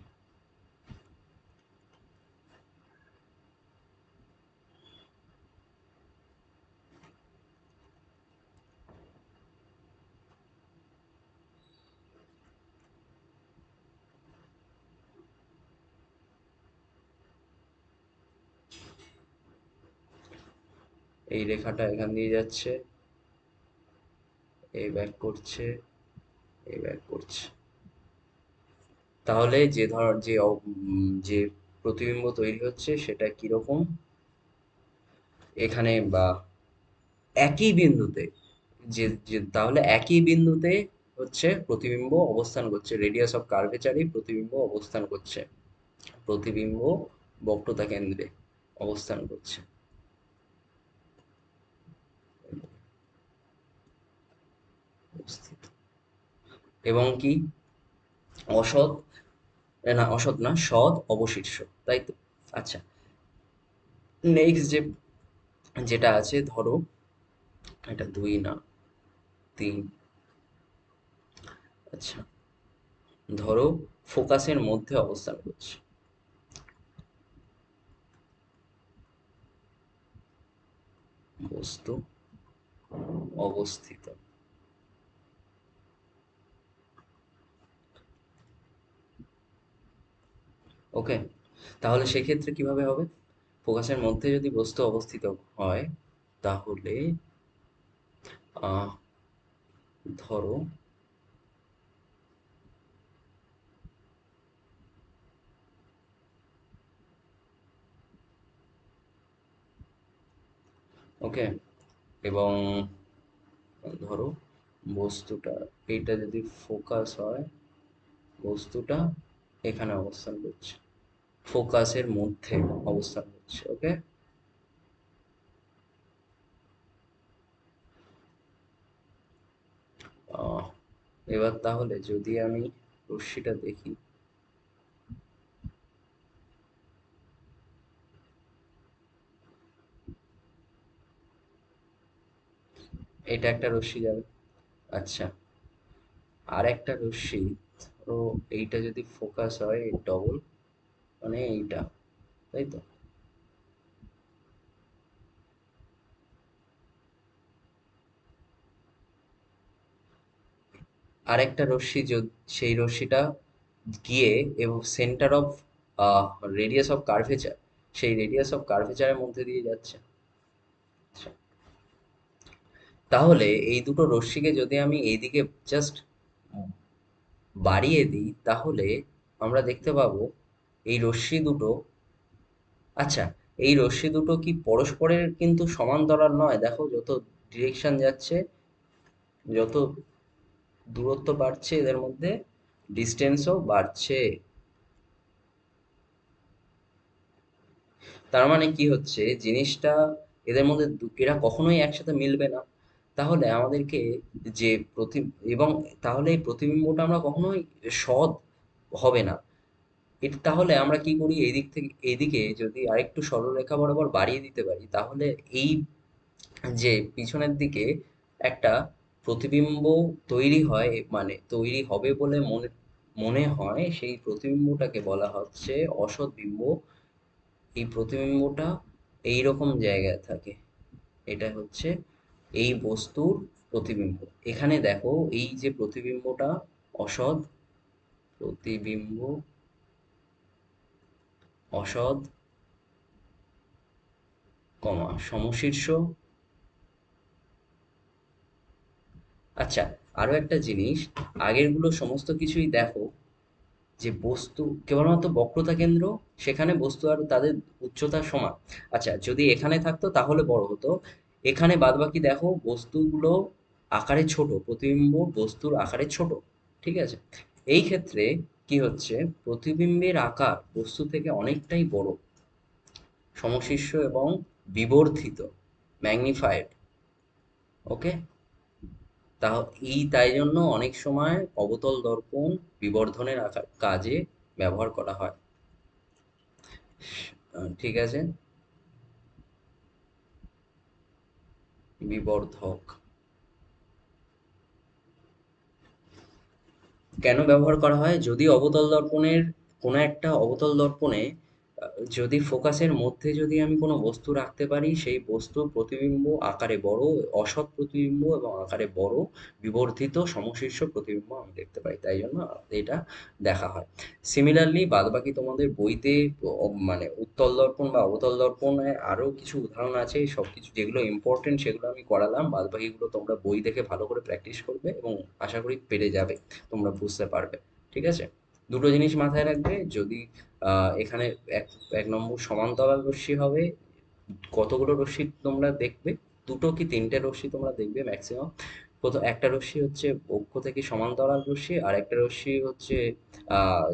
A: এই রেখাটা এখান দিয়ে যাচ্ছে, এই ব্যাক করছে, এই ব্যাক করছে। তাহলে যে ধর যে যে প্রতিবিম্ব তৈরি হচ্ছে সেটা কিরকম? এখানে বা একই বিন্দুতে, তাহলে একই বিন্দুতে হচ্ছে প্রতিবিম্ব অবস্থান করছে, রেডিয়াস অফ কার্ভেচারেই প্রতিবিম্ব অবস্থান করছে। প্রতিবিম্ব বক্রতা কেন্দ্রে অবস্থান করছে। অবস্থিত। এবং কি অসৎ, না অসৎ না, সৎ অবশীর্ষ, তাই তো? আচ্ছা, নেক্সট যেটা আছে ধরো, এটা দুই না, তিন। আচ্ছা, ধরো ফোকাসের মধ্যে অবস্থান করছে বস্তু অবস্থিত। ওকে, তাহলে সেক্ষেত্রে কিভাবে হবে? ফোকাসের মধ্যে যদি বস্তু অবস্থিত হয়, তাহলে আহ ধরো, ওকে, এবং ধরো বস্তুটা, এইটা যদি ফোকাস হয়, বস্তুটা এখানে অবস্থান করছে, ফোকাসের মধ্যে অবস্থান করছে। ওকে, আহ এবার তাহলে যদি আমি রশ্মিটা দেখি, এটা একটা রশ্মি যাবে। আচ্ছা, আর একটা রশ্মি, ধরো এইটা যদি ফোকাস হয় ডবল, মানে এইটা, তাই তো? আরেকটা রশ্মি সেই রশ্মিটা গিয়ে এবং centre of radius of curvature, সেই রেডিয়াস অফ কার্ভেচারের মধ্যে দিয়ে যাচ্ছে। আচ্ছা, তাহলে এই দুটো রশ্মিকে যদি আমি এইদিকে জাস্ট বাড়িয়ে দিই, তাহলে আমরা দেখতে পাবো এই রশ্মি দুটো, আচ্ছা, এই রশ্মি দুটো কি পরস্পরের কিন্তু সমান্তরাল নয়? দেখো, যত ডিরেকশন যাচ্ছে, যত দূরত্ব বাড়ছে, এদের মধ্যে ডিস্টেন্সও বাড়ছে। তার মানে কি হচ্ছে জিনিসটা, এদের মধ্যে এরা কখনোই একসাথে মিলবে না। তাহলে আমাদেরকে যে এবং তাহলে এই প্রতিবিম্বটা আমরা কখনোই সৎ হবে না। তাহলে আমরা কি করি, এই দিক থেকে এইদিকে যদি আরেকটু সরলরেখা বরাবর বাড়িয়ে দিতে পারি, তাহলে এই যে পিছনের দিকে একটা প্রতিবিম্ব তৈরি হয়, মানে তৈরি হবে বলে মনে মনে হয়, সেই প্রতিবিম্বটাকে বলা হচ্ছে অসৎ বিম্ব। এই প্রতিবিম্বটা এই রকম জায়গায় থাকে, এটা হচ্ছে এই বস্তুর প্রতিবিম্ব। এখানে দেখো, এই যে প্রতিবিম্বটা অসৎ, প্রতিবিম্ব অসৎ, সমশীর্ষ। আচ্ছা, আরো একটা জিনিস, আগেরগুলো সমস্ত কিছুই দেখো, যে বস্তু কেবলমাত্র বক্রতা কেন্দ্র, সেখানে বস্তু আর তাদের উচ্চতা সমান। আচ্ছা, যদি এখানে থাকতো তাহলে বড় হতো, এখানে বাদবাকি দেখো বস্তুগুলো আকারে ছোট, প্রতিবিম্ব বস্তুর আকারে ছোট, ঠিক আছে? এই ক্ষেত্রে কি হচ্ছে, প্রতিবিম্বের আকার বস্তু থেকে অনেকটাই বড়, সমশিষ্য এবং বিবর্ধিত, ম্যাগনিফাইড। ওকে, তা তাই জন্য অনেক সময় অবতল দর্পণ বিবর্ধনের আকার কাজে ব্যবহার করা হয়। ঠিক আছে, বিবর্ধক কেন ব্যবহার করা হয়? যদি অবতল দর্পণের কোনো একটা অবতল দর্পণে যদি ফোকাসের মধ্যে যদি আমি কোনো বস্তু রাখতে পারি, সেই বস্তুর প্রতিবিম্ব আকারে বড়, অসৎ প্রতিবিম্ব এবং আকারে বড়, বিবর্ধিত সমশীর্ষ প্রতিবিম্ব আমি দেখতে পাই, তাই জন্য এটা দেখা হয়। সিমিলারলি বাদবাকি তোমাদের বইতে মানে উত্তল দর্পণ বা অবতল দর্পণে আরও কিছু উদাহরণ আছে, সব কিছু যেগুলো ইম্পর্টেন্ট সেগুলো আমি করালাম, বাদবাকিগুলো তোমরা বই দেখে ভালো করে প্র্যাকটিস করবে এবং আশা করি পেরে যাবে, তোমরা বুঝতে পারবে। ঠিক আছে, দুটো জিনিস মাথায় রাখবে, যদি এখানে এক এক নম্বর সমান্তরাল রশ্মি হবে, কতগুলো রশ্মি তোমরা দেখবে, দুটো কি তিনটে রশ্মি তোমরা দেখবে ম্যাক্সিমাম। প্রথম একটা রশ্মি হচ্ছে অক্ষ থেকে সমান্তরাল রশ্মি, আর একটা রশ্মি হচ্ছে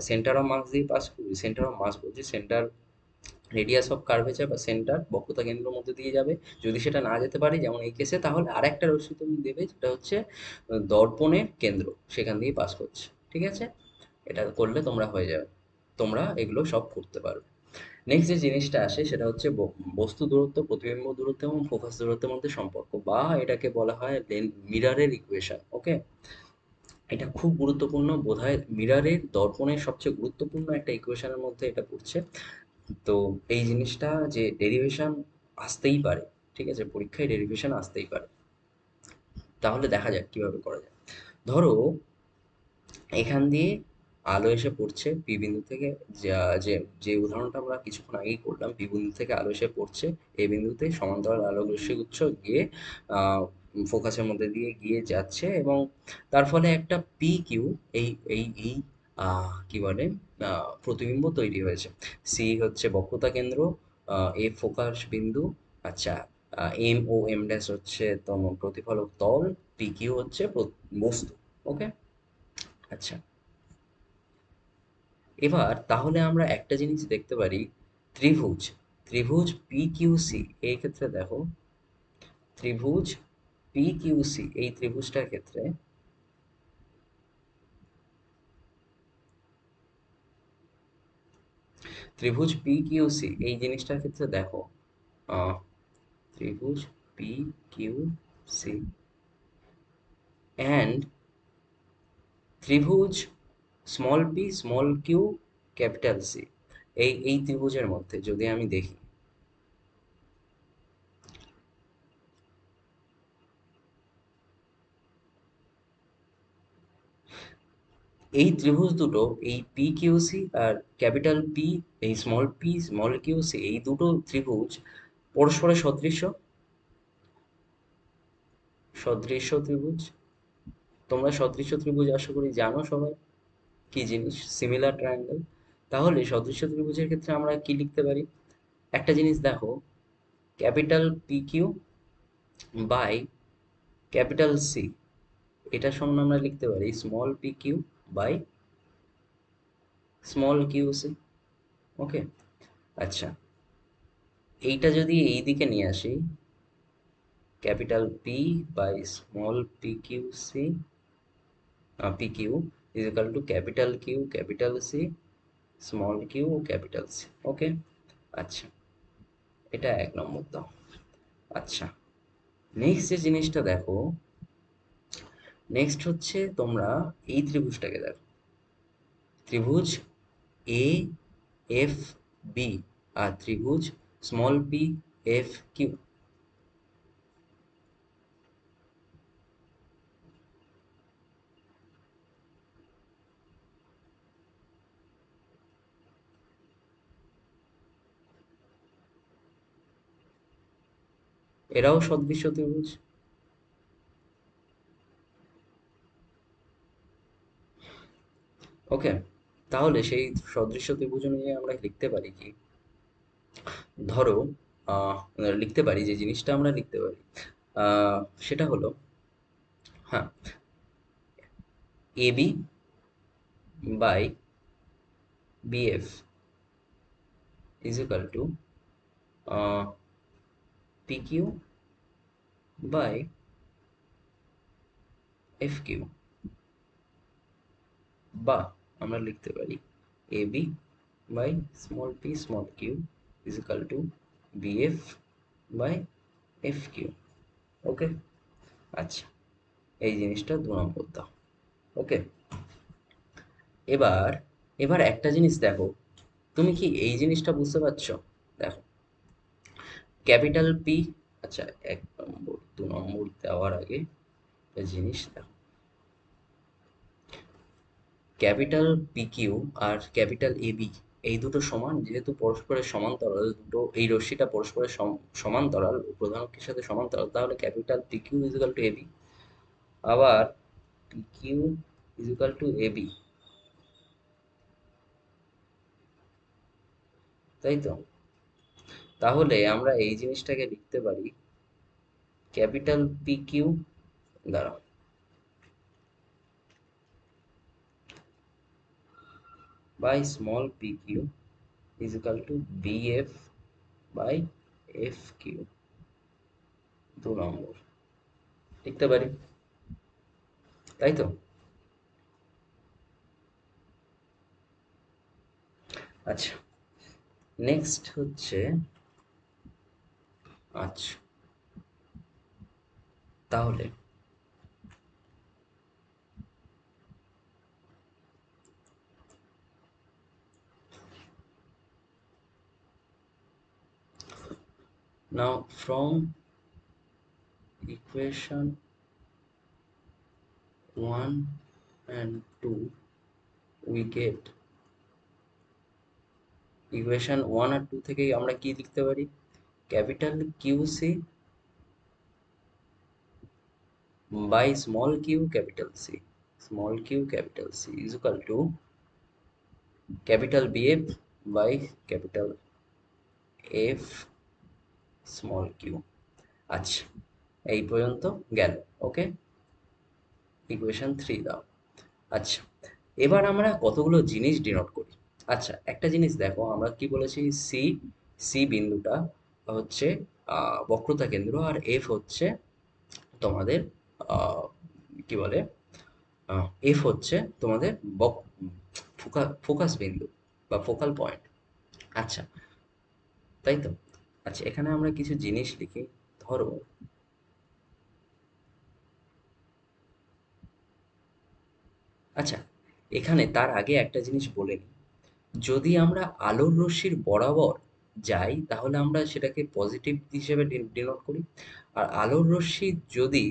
A: সেন্টার অফ মাস দিয়ে পাস করবে, সেন্টার অফ মাস বলছি, সেন্টার রেডিয়াস অফ কার্ভেচার বা সেন্টার বক্রতা কেন্দ্রের মধ্যে দিয়ে যাবে। যদি সেটা না যেতে পারে যেমন এই কেসে, তাহলে আরেকটা রশ্মি তুমি দেবে যেটা হচ্ছে দর্পণের কেন্দ্র, সেখান দিয়ে পাস করছে। ঠিক আছে, এটা করলে তোমরা হয়ে যাবে, তোমরা এগুলো সব করতে পারবে। নেক্সট যে জিনিসটা আসে সেটা হচ্ছে বস্তু দূরত্ব, প্রতিবিম্ব দূরত্ব এবং ফোকাস দূরত্বের মধ্যে সম্পর্ক, বা এটাকে বলা হয় মিরারের ইকুয়েশন। ওকে, এটা খুব গুরুত্বপূর্ণ, বোধহয় মিরারের দর্পণের সবচেয়ে গুরুত্বপূর্ণ একটা ইকুয়েশনের মধ্যে এটা পড়ছে। তো এই জিনিসটা যে ডেরিভেশন আসতেই পারে, ঠিক আছে, পরীক্ষায় ডেরিভেশন আসতেই পারে। তাহলে দেখা যাক কিভাবে করা যায়। ধরো এখান দিয়ে আলো এসে পড়ছে পি বিন্দু থেকে, যে যে উদাহরণটা আমরা কিছুক্ষণ আগেই করলাম, পি বিন্দু থেকে আলো এসে পড়ছে এই বিন্দুতে, সমান্তরাল আলোক রশ্মি গুচ্ছ গিয়ে ফোকাসের মধ্যে দিয়ে গিয়ে যাচ্ছে, এবং তার ফলে একটা পি কিউ, এই এই এই কি বলে, প্রতিবিম্ব তৈরি হয়েছে। সি হচ্ছে বক্রতা কেন্দ্র, এ ফোকাস বিন্দু, আচ্ছা, এম ও এম ড্যাশ হচ্ছে প্রতিফলক তল, পি কিউ হচ্ছে বস্তু। ওকে, আচ্ছা, এবার তাহলে আমরা একটা জিনিস দেখতে পারি, ত্রিভুজ, ত্রিভুজ পি কিউ সি, এই ক্ষেত্রে দেখো ত্রিভুজ পি কিউ সি, এই ত্রিভুজটার ক্ষেত্রে ত্রিভুজ পি কিউ সি এই জিনিসটার ক্ষেত্রে দেখো, আহ, ত্রিভুজ পি কিউ সি অ্যান্ড ত্রিভুজ small P small Q capital C, এই ত্রিভুজের মধ্যে যদি আমি দেখি, এই ত্রিভুজ দুটো, এই পি কিউ সি আর ক্যাপিটাল পি, এই small P small Q C, এই দুটো ত্রিভুজ পরস্পরের সদৃশ্য, সদৃশ্য ত্রিভুজ। তোমরা সদৃশ্য ত্রিভুজ আশা করি জানো সবাই কি জিনিস, সিমিলার ট্রায়াঙ্গেল। তাহলে সদৃশ্য ত্রিভুজের ক্ষেত্রে আমরা কি লিখতে পারি, একটা জিনিস দেখো, capital P Q by capital C, এটার সমান আমরা লিখতে পারি small P Q by small Q C. Okay, আচ্ছা, এইটা যদি এই দিকে নিয়ে আসি, capital P by small P Q C, P Q is equal to capital Q capital C small Q capital C. Okay, আচ্ছা, এটা এক নম্বর দাও। আচ্ছা, নেক্সট যে জিনিসটা দেখো, নেক্সট হচ্ছে তোমরা এই ত্রিভুজটাকে দেখো, ত্রিভুজ এ এফ বি আর ত্রিভুজ স্মল পি এফ কিউ, এরাও সদৃশ্য ত্রিভুজ। ওকে, তাহলে সেই সদৃশ্য ত্রিভুজ অনুযায়ী আমরা লিখতে পারি কি, ধরো আহ, লিখতে পারি, যে জিনিসটা আমরা লিখতে পারি সেটা হলো, হ্যাঁ, AB by BF is equal to PQ by F Q, বা আমরা লিখতে পারি AB by small P small Q is equal to BF by F Q. Okay, আচ্ছা, এই জিনিসটা 2 নম্বর দাও। ওকে, এবার এবার একটা জিনিস দেখো, তুমি কি এই জিনিসটা বুঝতে পারছো? দেখো, ক্যাপিটাল পি, আচ্ছা, 1 নম্বর 2 নম্বর দেওয়ার আগে একটা জিনিস দেখো, capital P Q R capital AB, এই দুটো সমান, যেহেতু পরস্পরের সমান্তরাল দুটো, এই রশ্মিটা পরস্পরের সমান্তরাল, প্রধান অক্ষের সাথে সমান্তরাল, তাহলে capital P Q equal to AB, আবার P Q equal to AB, তাই তো? তাহলে আমরা এই জিনিসটাকে লিখতে পারি ক্যাপিটাল পি কিউ, দাঁড়াও, by small P Q is equal to BF by F Q, 2 number লিখতে পারি, তাই তো? আচ্ছা, নেক্সট হচ্ছে, আচ্ছা, তাহলে now from equation 1 and 2 we get, equation 1 আর 2 থেকেই আমরা কি লিখতে পারি, capital Q C by small Q capital C, small Q capital C is equal to capital BF by capital F small Q. আচ্ছা, এই পর্যন্ত গেল। ওকে, ইকুয়েশন 3 দাও। আচ্ছা, এবার আমরা কতগুলো জিনিস ডিনোট করি। আচ্ছা, একটা জিনিস দেখো, আমরা কি বলেছি, সি, সি বিন্দুটা হচ্ছে বক্রতা কেন্দ্র, আর এফ হচ্ছে তোমাদের আহ, কি বলে, এফ হচ্ছে তোমাদের ফোকাস বিন্দু বা ফোকাল পয়েন্ট। আচ্ছা, তাই তো? আচ্ছা, এখানে আমরা কিছু জিনিস লিখি। ধরো, আচ্ছা, এখানে তার আগে একটা জিনিস বলে নিই, যদি আমরা আলোর রশ্মির বরাবর যাই তাহলে আমরা সেটাকে পজিটিভ হিসেবে ডিনোট করি, আর আলোর রশ্মি যদি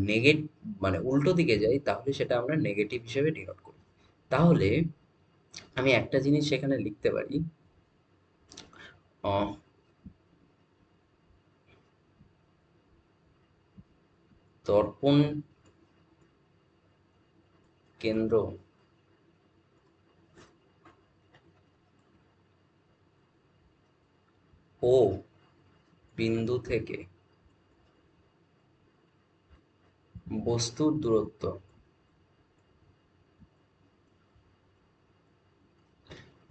A: নেগেট মানে উল্টো দিকে যাই তাহলে সেটা আমরা নেগেটিভ হিসেবে ডিনোট করি। তাহলে আমি একটা জিনিস সেখানে লিখতে পারি, আহ, দর্পণ কেন্দ্র ও বিন্দু থেকে বস্তুর দূরত্ব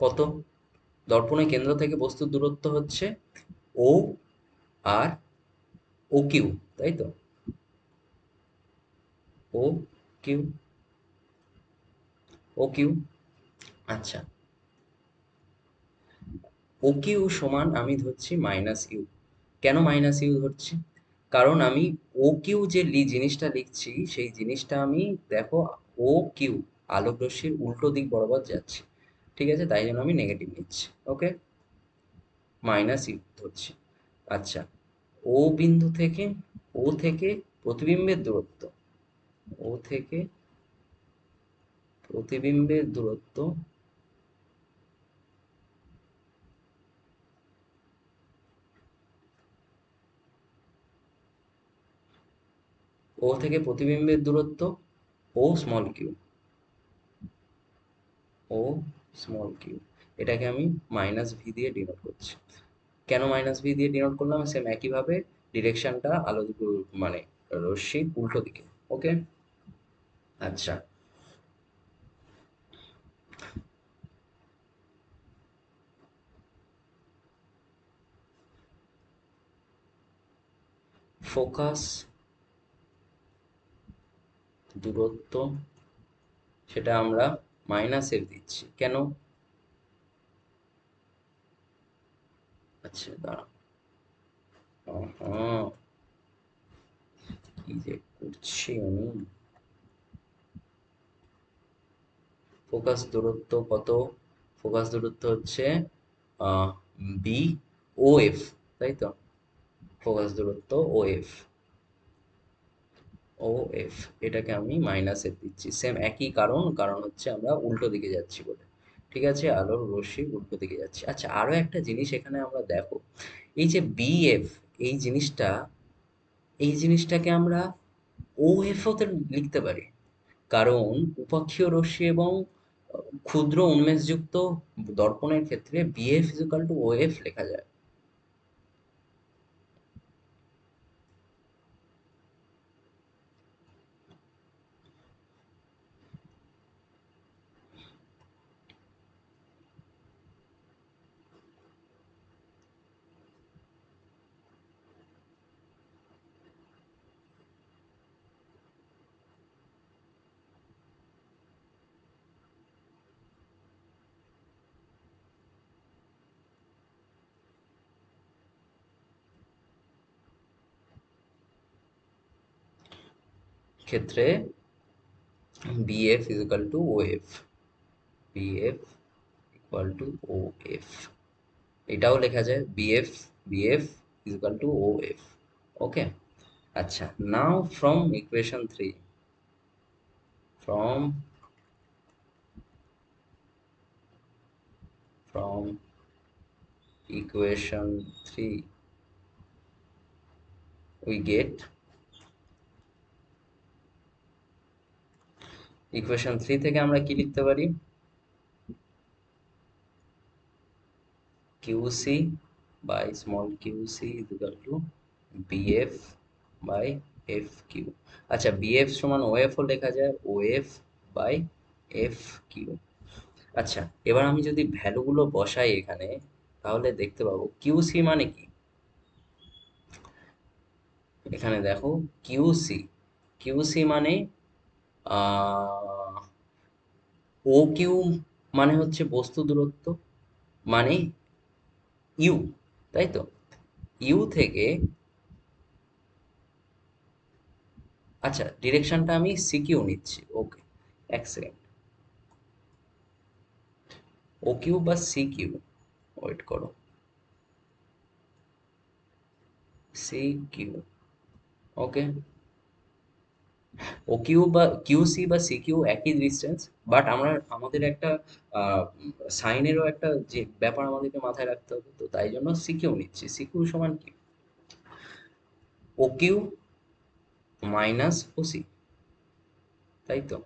A: কত? দর্পণের কেন্দ্র থেকে বস্তুর দূরত্ব হচ্ছে ও আর ও কিউ, তাই তো? ও কিউ, ও কিউ। আচ্ছা, ও কিউ সমান আমি ধরছি মাইনাস ইউ। কেন মাইনাস ইউ ধরছি? কারণ আমি ও কিউ যে জিনিসটা লিখছি সেই জিনিসটা আমি, দেখো, ও কিউ আলোক রশ্মির উল্টো দিক বরাবর যাচ্ছে, ঠিক আছে, তাই জন্য আমি নেগেটিভ নিচ্ছি। ওকে, মাইনাস ইউ ধরছি। আচ্ছা, ও বিন্দু থেকে, ও থেকে প্রতিবিম্বের দূরত্ব, ও থেকে প্রতিবিম্বের দূরত্ব ও থেকে প্রতিবিম্বের দূরত্ব ও স্মল কিউ, ও স্মল কিউ, এটাকে আমি মাইনাস ভি দিয়ে ডিনোট করছি। কেন মাইনাস ভি দিয়ে ডিনোট করলাম? সেম একইভাবে ডিরেকশনটা আলো মানে রশ্মি উল্টো দিকে। ওকে, আচ্ছা। ফোকাস দূরত্ব, সেটা আমরা মাইনাস এফ দিচ্ছি কেন? আচ্ছা দাঁড়া, কি যে করছি আমি। ফোকাস দূরত্ব কত? ফোকাস দূরত্ব হচ্ছে বি ও এফ, তাই তো? ফোকাস দূরত্ব ও এফ, ও এফ, এটাকে আমি মাইনাস এফ দিচ্ছি। সেম একই কারণ, কারণ হচ্ছে আমরা উল্টো দিকে যাচ্ছি বলে। ঠিক আছে, আলোর রশ্মি উল্টো দিকে যাচ্ছে। আচ্ছা, আরো একটা জিনিস এখানে আমরা দেখো, এই যে বিএফ, এই জিনিসটা, এই জিনিসটাকে আমরা ও এফ ও তে লিখতে পারি। কারণ উপাক্ষীয় রশ্মি এবং ক্ষুদ্র উন্মেষযুক্ত দর্পণের ক্ষেত্রে BF is equal to O F লেখা যায়। ক্ষেত্রে BF is equal to O F, BF equal to O F, এটাও লেখা যায় BF, BF is equal to O F. Okay, আচ্ছা। Now from equation three, from from equation 3 we get, equation 3 থেকে আমরা কি লিখতে পারি? QC by small qc is equal to BF by FQ। আচ্ছা, BF সমান OF ও লেখা যায় OF by FQ। আচ্ছা, এবার আমি যদি ভ্যালুগুলো বসাই এখানে, তাহলে দেখতে পাবো QC মানে কি। এখানে দেখো QC, QC মানে ও কিউ মানে হচ্ছে বস্তু দূরত্ব, মানে ইউ, তাই তো? ইউ থেকে, আচ্ছা ডিরেকশনটা আমি সিকিউ নিচ্ছি। ওকে, এক সেকেন্ড, ও কিউ বা সি কিউ, ওয়েট করো, সি কিউ। ওকে, ও কিউ বা কিউ সি বা সি কিউ একই ডিস্টেন্স, বাট আমরা আমাদের একটা সাইনেরও একটা যে ব্যাপার আমাদেরকে মাথায় রাখতে হবে, তো তাই জন্য সি কিউ নিচ্ছি। সি কিউ সমান কি? O Q minus O C, তাই তো?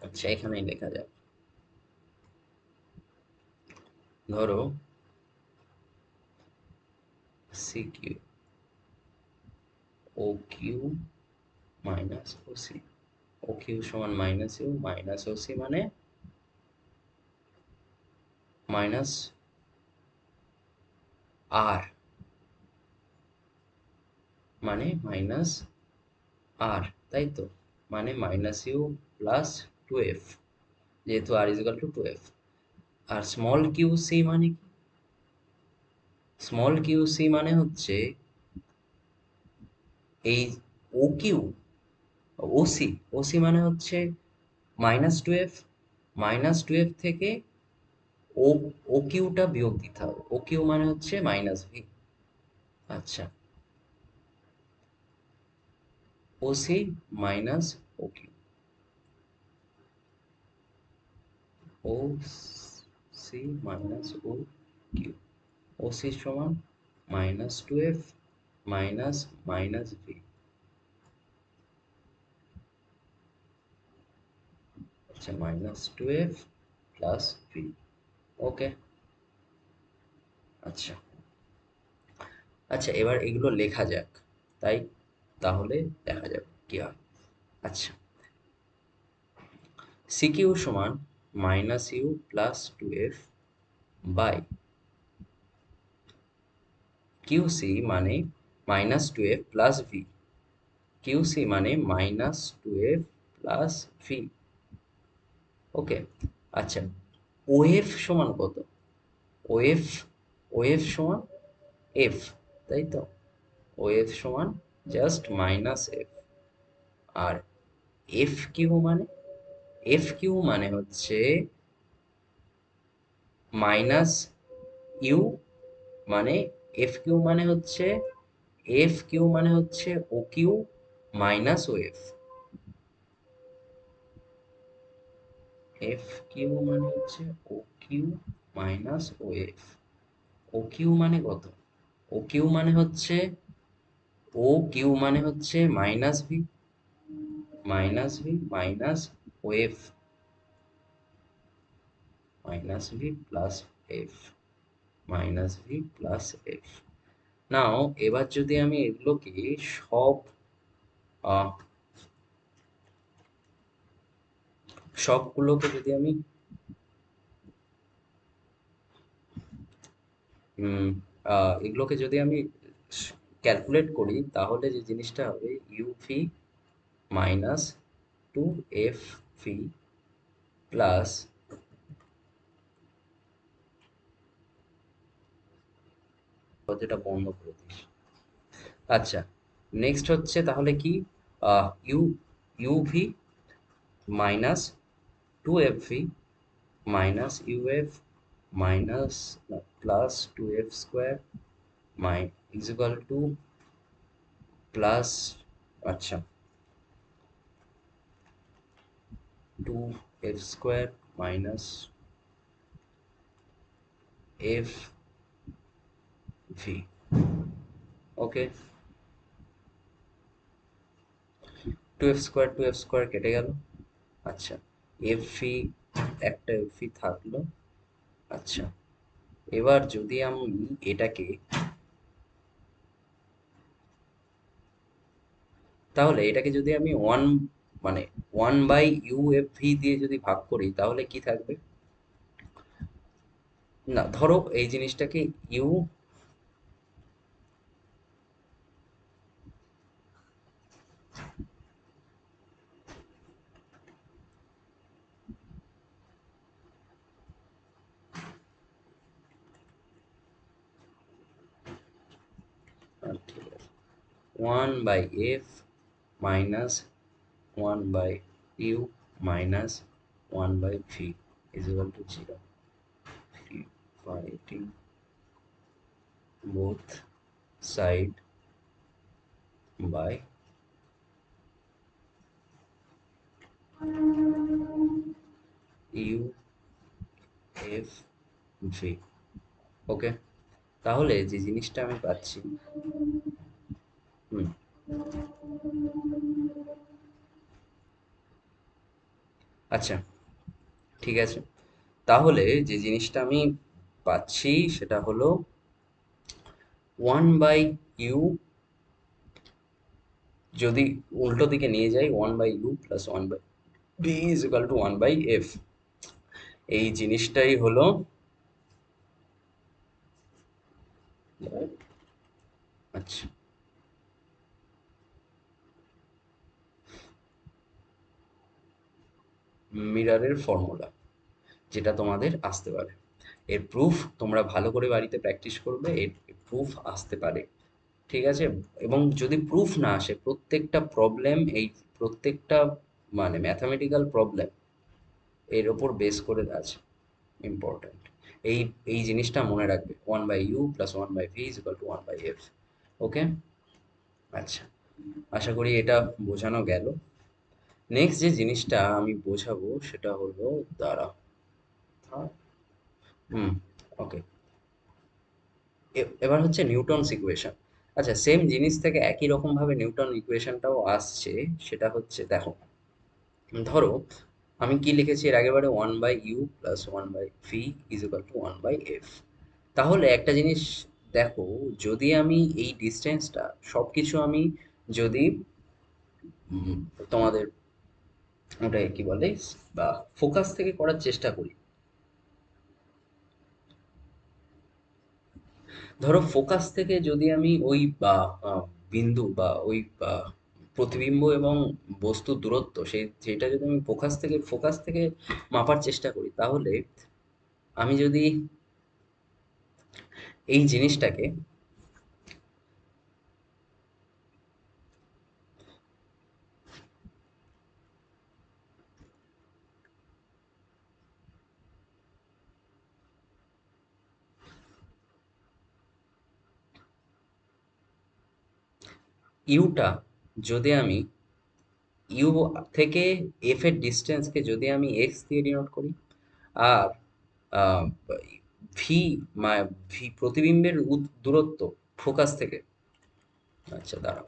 A: আচ্ছা, এখানেই লেখা যাক, ধরো C Q, O Q minus O C, O Q সমান minus U, minus O C মানে মাইনাস আর, মানে মাইনাস আর, তাই তো? মানে minus U plus two F, যেহেতু R is equal to two F. আর স্মল কিউ সি মানে কি? স্মল কিউ সি মানে হচ্ছে এই ও Q, O C, O C মানে হচ্ছে minus two F, minus two F থেকে ও, ও কিউটা বিয়োগ দিতে হবে। ও কিউ মানে হচ্ছে মাইনাস ভি। আচ্ছা, O C minus O Q, O C minus O Q, O C সমান minus two F minus minus V. আচ্ছা, minus two F plus V. Okay, আচ্ছা আচ্ছা, এবার এগুলো লেখা যাক, তাই তাহলে দেখা যাবে কি হয়। আচ্ছা, সিকিউ সমান minus U plus two F by QC মানে minus two F plus V. QC মানে minus two F plus V. Okay. আচ্ছা, ওএফ সমান কত? ওএফ ওএফ সমান এফ, তাই তো? ওএফ সমান জাস্ট মাইনাস এফ। আর এফ কিউ মানে, এফ কিউ মানে হচ্ছে মাইনাস ইউ, মানে এফ কিউ মানে হচ্ছে, এফ কিউ মানে হচ্ছে ও Q minus O F. F Q মানে হচ্ছে ও কিউ মাইনাস ও এফ। ও কিউ মানে কত? ও কিউ মানে হচ্ছে, ও কিউ মানে হচ্ছে minus V, minus V minus O F, minus V plus F, minus V plus F. Now এবার যদি আমি এগুলোকে সব আহ, সবগুলোকে যদি আমি এগুলোকে যদি আমি ক্যালকুলেট করি, তাহলে যে জিনিসটা হবে UV minus two F V plus, যেটা বন্ধ করে দিস। আচ্ছা, নেক্সট হচ্ছে তাহলে কি, U UV minus two F V minus UF minus plus two F square my equal to plus, আচ্ছা, two F square minus F V. Okay, two F square কেটে গেল। আচ্ছা, এফ ভি, একটা এফ ভি থাকলো। আচ্ছা, এবার যদি আমি এটাকে, তাহলে এটাকে যদি আমি ওয়ান, মানে one by U F V দিয়ে যদি ভাগ করি, তাহলে কি থাকবে? না, ধরো এই জিনিসটাকে ইউ, ঠিক আছে, one by F minus one by U minus one by V is equal to zero. Dividing both side by U F V. Okay, তাহলে যে জিনিসটা আমি পাচ্ছি, হুম, আচ্ছা, ঠিক আছে, তাহলে যে জিনিসটা আমি পাচ্ছি সেটা হলো ওয়ান বাই ইউ, যদি উল্টো দিকে নিয়ে যাই, one by U plus one by V is equal to one by F. এই জিনিসটাই হলো, আচ্ছা, মিরারের ফর্মুলা, যেটা তোমাদের আসতে পারে। এর প্রুফ তোমরা ভালো করে বাড়িতে প্র্যাকটিস করবে, এর প্রুফ আসতে পারে। ঠিক আছে? এবং যদি প্রুফ না আসে, প্রত্যেকটা প্রবলেম, এই প্রত্যেকটা মানে ম্যাথামেটিক্যাল প্রবলেম এর ওপর বেস করে আছে, ইম্পর্ট্যান্ট। এই এই জিনিসটা মনে রাখবে, one by U plus one by V is equal to one by F. Okay, আচ্ছা, আশা করি এটা বোঝানো গেল। নেক্সট যে জিনিসটা আমি বোঝাবো সেটা হলো, দাঁড়া, হুম, ওকে, এবার হচ্ছে নিউটনস ইকুয়েশন। আচ্ছা, সেম জিনিস থেকে একই রকম ভাবে নিউটন ইকুয়েশনটাও আসছে। সেটা হচ্ছে, দেখো, ধরো আমি কি লিখেছি এর আগেবারে, one by U plus one by V is equal to one by F. তাহলে একটা জিনিস দেখো, যদি আমি এই ডিস্টেন্সটা সবকিছু আমি যদি উম, তোমাদের ওটাকে কি বলে বা ফোকাস থেকে করার চেষ্টা করি, ধরো ফোকাস থেকে যদি আমি ওই বা বিন্দু বা ওই প্রতিবিম্ব এবং বস্তুর দূরত্ব সেইটা যদি আমি ফোকাস থেকে মাপার চেষ্টা করি, তাহলে আমি যদি এই জিনিসটাকে ইউটা যদি আমি ইউ থেকে এফ এর ডিস্টেন্সকে যদি আমি এক্স দিয়ে ডিনোট করি, আর আহ, ভি ভি প্রতিবিম্বের দূরত্ব ফোকাস থেকে, আচ্ছা দাঁড়াও,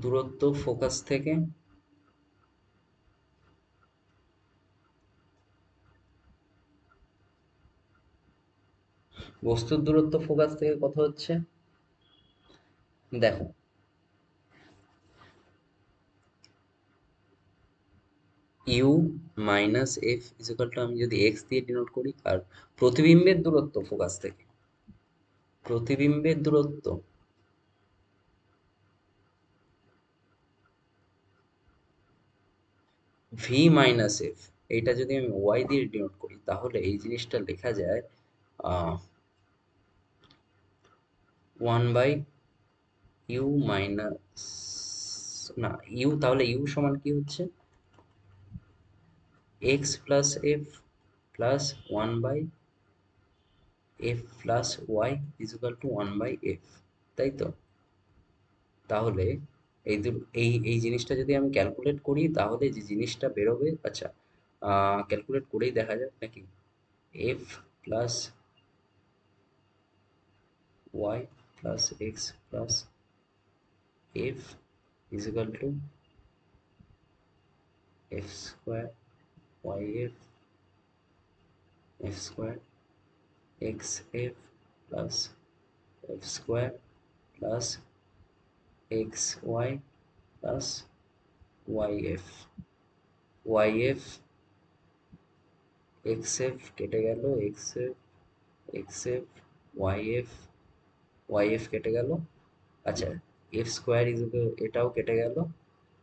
A: দূরত্ব ফোকাস থেকে, বস্তুর দূরত্ব ফোকাস থেকে কত হচ্ছে দেখো, U minus F is equal to, আমি যদি এক্স দিয়ে ডিনোট করি, আর প্রতিবিম্বের দূরত্ব ফোকাস থেকে, প্রতিবিম্বের দূরত্ব ভি মাইনাস এফ, এইটা যদি আমি ওয়াই দিয়ে ডিনোট করি, তাহলে এই জিনিসটা লেখা যায় 1 বাই ইউ মাইনাস, না ইউ, তাহলে ইউ সমান কি হচ্ছে, X plus F plus 1 by F plus Y is equal to 1 by F, তাই তো? তাহলে এই জিনিসটা যদি আমি ক্যালকুলেট করি, তাহলে যে জিনিসটা বেরোবে, আচ্ছা ক্যালকুলেট করেই দেখা যাক নাকি, F plus Y plus X plus F is equal to F square Y F, F square X F plus F square plus X Y plus Y F, Y F X F কেটে গেল, X F Y F, Y F কেটে গেল, আচ্ছা F square equal এটাও কেটে গেল,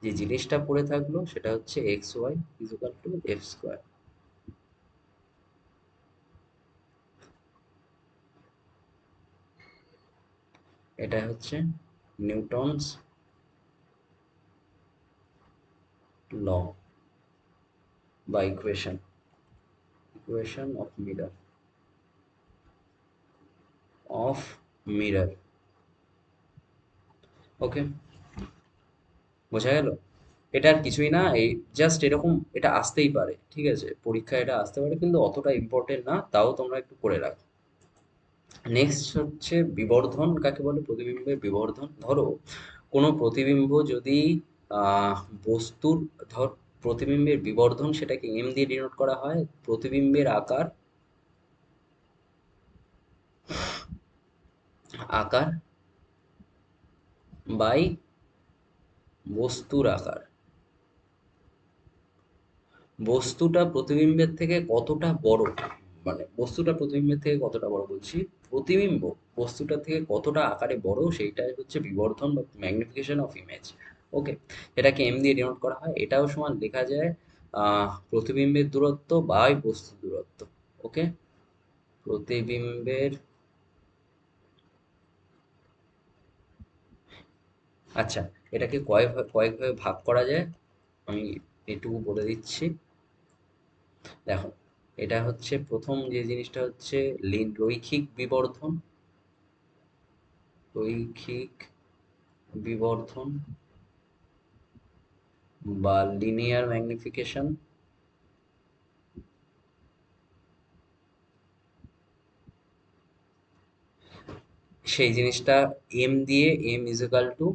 A: যে জিনিসটা পড়ে থাকলো সেটা হচ্ছে X Y is equal to F square. এটা হচ্ছে নিউটনস ল বা equation, equation of mirror. Okay, বোঝা গেল? এটা আর কিছুই না, এই জাস্ট এরকম এটা আসতেই পারে, ঠিক আছে, পরীক্ষায় এটা আসতে পারে, কিন্তু অতটা ইম্পর্টেন্ট না, তাও তোমরা একটু করে রাখো। নেক্সট হচ্ছে বিবর্ধন কাকে বলে, প্রতিবিম্বের বিবর্ধন। ধরো কোনো প্রতিবিম্ব যদি আহ বস্তুর, ধর প্রতিবিম্বের বিবর্ধন, সেটাকে এম দিয়ে ডিনোট করা হয়, প্রতিবিম্বের আকার, আকার বাই বস্তুর আকার, বস্তুটা প্রতিবিম্বের থেকে কতটা বড়, মানে বস্তুটা প্রতিবিম্বের থেকে কতটা বড় বলছি, প্রতিবিম্ব বস্তুটা থেকে কতটা আকারে বড়, সেইটাই হচ্ছে বিবর্ধন বা ম্যাগনিফিকেশন অফ ইমেজ। ওকে, এটাকে এম দিয়ে ডিনোট করা হয়, এটাও সমান লেখা যায় প্রতিবিম্বের দূরত্ব বাই বস্তুর দূরত্ব। ওকে, প্রতিবিম্বের, আচ্ছা এটাকে কয়েকভাবে ভাগ করা যায়, আমি এটুকু বলে দিচ্ছি। দেখো, এটা হচ্ছে প্রথম যে জিনিসটা হচ্ছে রৈখিক বিবর্ধন, রৈখিক বিবর্ধন বা লিনিয়ার ম্যাগনিফিকেশন। সেই জিনিসটা এম দিয়ে, এম ইজ ইকাল টু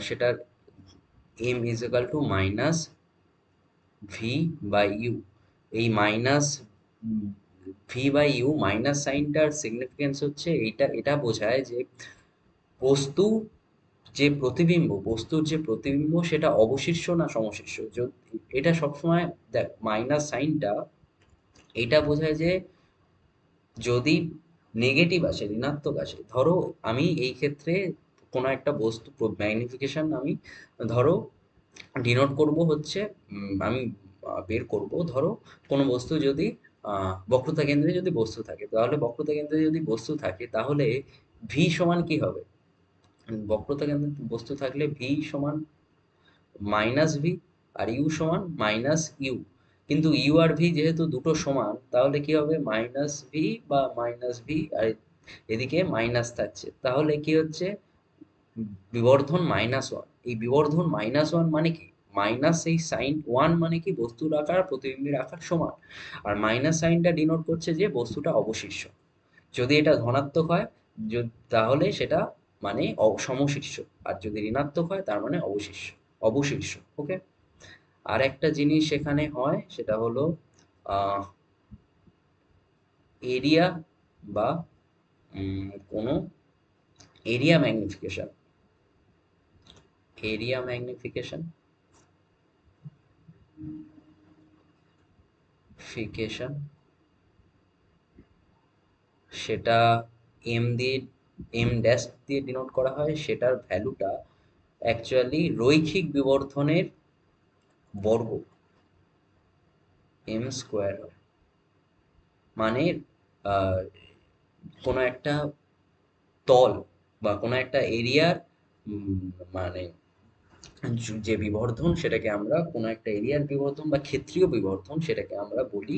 A: সেটার M is equal to minus V by U. এই minus V by U minus সাইনটার সিগনিফিকেন্স হচ্ছে এইটা, এটা বোঝায় যে বস্তু যে প্রতিবিম্ব, বস্তুর যে প্রতিবিম্ব সেটা অবশিষ্ট না সমশিষ্ট। এটা সবসময় দেখ, মাইনাস সাইনটা এটা বোঝায় যে যদি নেগেটিভ আসে, ঋণাত্মক আসে, ধরো আমি এই ক্ষেত্রে কোনো একটা বস্তু ম্যাগনিফিকেশন আমি ধরো ডিনোট করব হচ্ছে আমি বের করব, ধরো কোনো বস্তু যদি বক্রতা কেন্দ্রে যদি বস্তু থাকে, তাহলে বক্রতা কেন্দ্রে যদি বস্তু থাকে তাহলে ভি সমান কি হবে? বক্রতা কেন্দ্রে বস্তু থাকলে ভি সমান মাইনাস ভি, আর ইউ সমান মাইনাস ইউ। কিন্তু ইউ আর ভি যেহেতু দুটো সমান, তাহলে কি হবে? মাইনাস ভি বা মাইনাস ভি, আর এদিকে মাইনাস থাকছে, তাহলে কি হচ্ছে? বিবর্ধন -1। এই বিবর্ধন -1 মানে কি? মাইনাস এই সাইন ওয়ান মানে কি? বস্তুর আকার প্রতিবিম্বের আকার সমান। আর মাইনাস সাইনটা ডিনোট করছে যে বস্তুটা অবশিষ্ট। যদি এটা ধনাত্মক হয়, তাহলে সেটা মানে সমশীর্ষ। আর যদি ঋণাত্মক হয় তার মানে অবশিষ্ট, অবশীর্ষ। ওকে। আর একটা জিনিস এখানে হয় সেটা হলো এরিয়া বা কোনো এরিয়া ম্যাগনিফিকেশন। এরিয়া ম্যাগনিফিকেশন ফিকেশন সেটা এম দিয়ে, এম ড্যাশ দিয়ে ডিনোট করা হয়। সেটার ভ্যালুটা অ্যাকচুয়ালি রৈখিক বিবর্ধনের বর্গ, এম স্কোয়ার হয়। মানে আহ, কোনো একটা তল বা কোনো একটা এরিয়ার মানে যে বিবর্ধন সেটাকে আমরা, কোনো একটা এরিয়ার বিবর্ধন বা ক্ষেত্রীয় বিবর্ধন সেটাকে আমরা বলি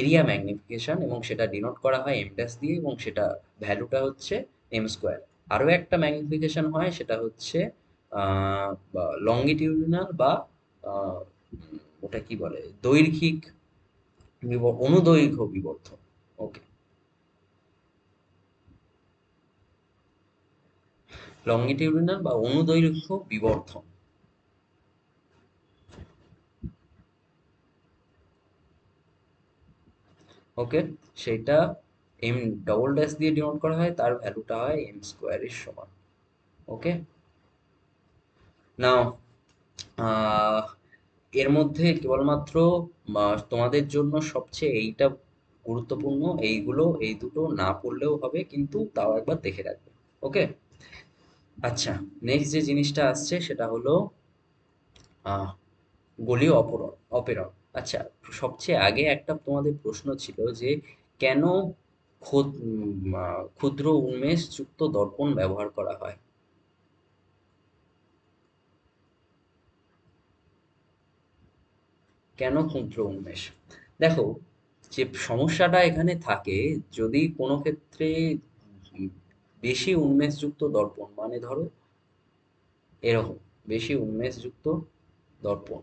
A: এরিয়া ম্যাগনিফিকেশন, এবং সেটা ডিনোট করা হয় এম ড্যাশ দিয়ে, এবং সেটা ভ্যালুটা হচ্ছে এম স্কোয়ার। আরও একটা ম্যাগনিফিকেশন হয় সেটা হচ্ছে লঙ্গিটিউডিনাল বা ওটা কি বলে, দৈর্ঘিক অনুদৈর্ঘ্য বিবর্ধন। ওকে। লঙ্গিটিউডিনাল বা অনুদৈর্ঘ্য বিবর্ধন। ওকে। সেটা এম ডবল ড্যাশ দিয়ে ডিনোট করা হয়, তার ভ্যালুটা হয় এম স্কোয়ারের সমান। ওকে। নাও এর মধ্যে কেবলমাত্র তোমাদের জন্য সবচেয়ে এইটা গুরুত্বপূর্ণ, এইগুলো এই দুটো না পড়লেও হবে, কিন্তু তাও একবার দেখে রাখবে। ওকে। আচ্ছা, নেক্সট যে জিনিসটা আসছে সেটা হলো আহ গোলীয় অপেরণ। আচ্ছা, সবচেয়ে আগে একটা তোমাদের প্রশ্ন ছিল যে কেন ক্ষুদ্র উন্মেষযুক্ত দর্পণ ব্যবহার করা হয়? কেন ক্ষুদ্র উন্মেষ? দেখো, যে সমস্যাটা এখানে থাকে, যদি কোনো ক্ষেত্রে উম, বেশি উন্মেষযুক্ত দর্পণ, মানে ধরো এরকম বেশি উন্মেষযুক্ত দর্পণ,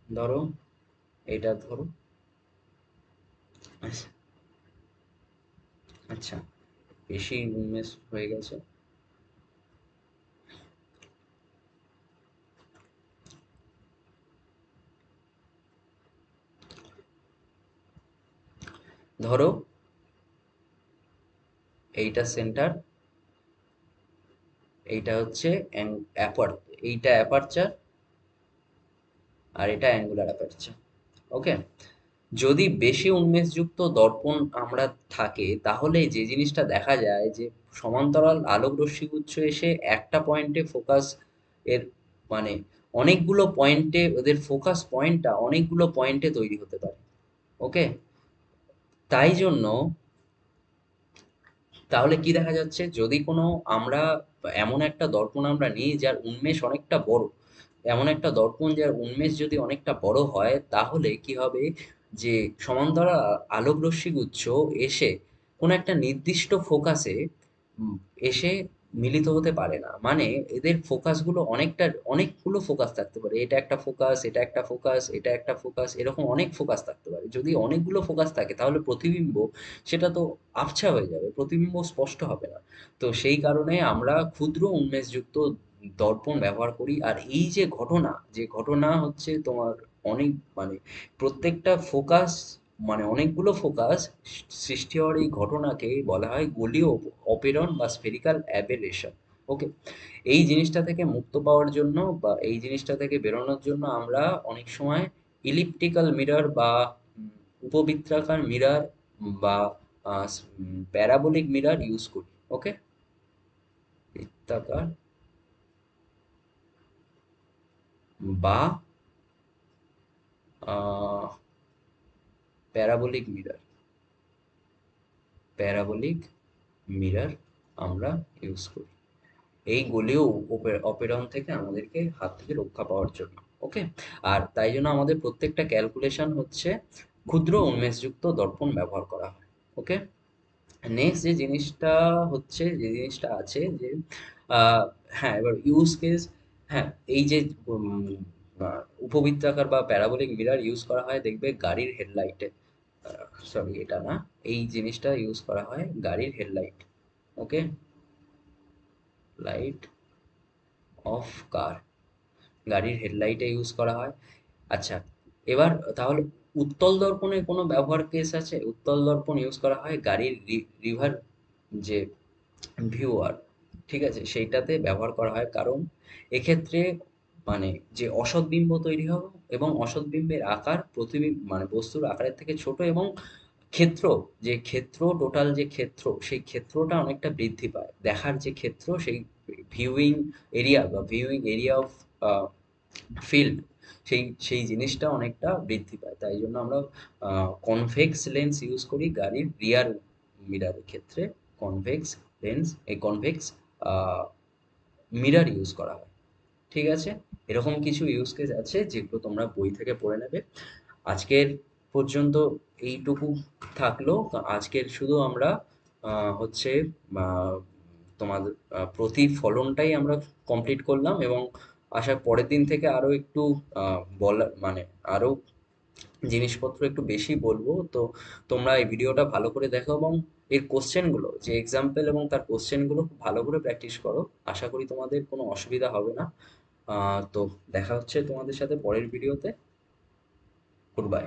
A: ধরো এটা ধরো। আচ্ছা, আচ্ছা, বেশি উন্মেষ হয়ে গেছে। ধরো এইটা সেন্টার, এইটা হচ্ছে অ্যাপার, এইটা অ্যাপারচার, আর এটা অ্যাঙ্গুলার অ্যাপারচার। ওকে। যদি বেশি উন্মেষযুক্ত দর্পণ আমরা থাকে, তাহলে যে জিনিসটা দেখা যায় যে সমান্তরাল আলোক রশ্মিগুচ্ছ এসে একটা পয়েন্টে ফোকাস এর মানে অনেকগুলো পয়েন্টে, ওদের ফোকাস পয়েন্টটা অনেকগুলো পয়েন্টে তৈরি হতে পারে। ওকে। তাই জন্য তাহলে কি দেখা যাচ্ছে, যদি কোনো আমরা এমন একটা দর্পণ আমরা নিই যার উন্মেষ অনেকটা বড়, এমন একটা দর্পণ যার উন্মেষ যদি অনেকটা বড় হয়, তাহলে কি হবে যে সমান্তরাল আলোক রশ্মিগুচ্ছ এসে কোনো একটা নির্দিষ্ট ফোকাসে এসে মিলিত হতে পারে না। মানে এদের ফোকাসগুলো অনেকগুলো ফোকাস থাকতে পারে। এটা একটা ফোকাস, এটা একটা ফোকাস, এটা একটা ফোকাস, এরকম অনেক ফোকাস থাকতে পারে। যদি অনেকগুলো ফোকাস থাকে তাহলে প্রতিবিম্ব সেটা তো আবছা হয়ে যাবে, প্রতিবিম্ব স্পষ্ট হবে না। তো সেই কারণে আমরা ক্ষুদ্র উন্মেষযুক্ত দর্পণ ব্যবহার করি। আর এই যে ঘটনা হচ্ছে তোমার অনেক মানে প্রত্যেকটা ফোকাস মানে অনেকগুলো ফোকাস সৃষ্টি হওয়ার এই ঘটনাকে বলা হয় গোলীয় অপেরণ বা স্ফেরিক্যাল অ্যাবেরেশন। ওকে, এই জিনিসটা থেকে মুক্ত পাওয়ার জন্য বা এই জিনিসটা থেকে বেরোনোর জন্য আমরা অনেক সময় ইলিপ্টিক্যাল মিরর বা উপবৃত্তাকার মিরর বা প্যারাবোলিক মিরর ইউজ করি। ওকে, বৃত্তাকার বা প্যারাবোলিক মিরর, প্যারাবোলিক মিরর আমরা ইউজ করি এই গোলীয় অপেরণ থেকে আমাদেরকে হাত থেকে রক্ষা পাওয়ার জন্য। ওকে, আর তাই জন্য আমাদের প্রত্যেকটা ক্যালকুলেশন হচ্ছে ক্ষুদ্র উন্মেষযুক্ত দর্পণ ব্যবহার করা হয়। ওকে, নেক্সট যে জিনিসটা আছে যে আহ, হ্যাঁ, এবার ইউজ কেস। হ্যাঁ, এই যে উপবৃত্তাকার বা প্যারাবোলিক মিরর ইউজ করা হয় দেখবে গাড়ির হেডলাইটে। সরি, এটা না, এই জিনিসটা ইউজ করা হয় গাড়ির হেডলাইট। ওকে, লাইট অফ কার, গাড়ির হেডলাইটে ইউজ করা হয়। আচ্ছা, এবার তাহলে উত্তল দর্পণের কোনো ব্যবহার কেস আছে? উত্তল দর্পণ ইউজ করা হয় গাড়ির রিভার যে ভিউয়ার, ঠিক আছে, সেইটাতে ব্যবহার করা হয়। কারণ এক্ষেত্রে মানে যে অসৎ বিম্ব তৈরি হবে এবং অসৎ বিম্বের আকার প্রতিবিম্ব মানে বস্তুর আকারের থেকে ছোট এবং ক্ষেত্র, টোটাল যে ক্ষেত্র সেই ক্ষেত্রটা অনেকটা বৃদ্ধি পায়। দেখার যে ক্ষেত্র সেই viewing viewing area of field, সেই জিনিসটা অনেকটা বৃদ্ধি পায়। তাই জন্য আমরা কনভেক্স লেন্স ইউজ করি গাড়ির রিয়ার মিরারের ক্ষেত্রে। কনভেক্স কনভেক্স মিরার ইউজ করা হয়। ঠিক আছে, এরকম কিছু ইউজ কেস আছে যেগুলো তোমরা বই থেকে পড়ে নেবে। আজকের পর্যন্ত এইটুকু থাকলো। আজকের শুধু আমরা হচ্ছে আহ, তোমাদের প্রতিফলনটাই আমরা কমপ্লিট করলাম এবং আশা পরের দিন থেকে আরো একটু বলা মানে আরো জিনিসপত্র একটু বেশি বলবো। তো তোমরা এই ভিডিওটা ভালো করে দেখো এবং এর কোশ্চেনগুলো যে এক্সাম্পল এবং তার কোশ্চেনগুলো খুব ভালো করে প্র্যাকটিস করো। আশা করি তোমাদের কোনো অসুবিধা হবে না। তো দেখা হচ্ছে তোমাদের সাথে পরের ভিডিওতে। Good bye.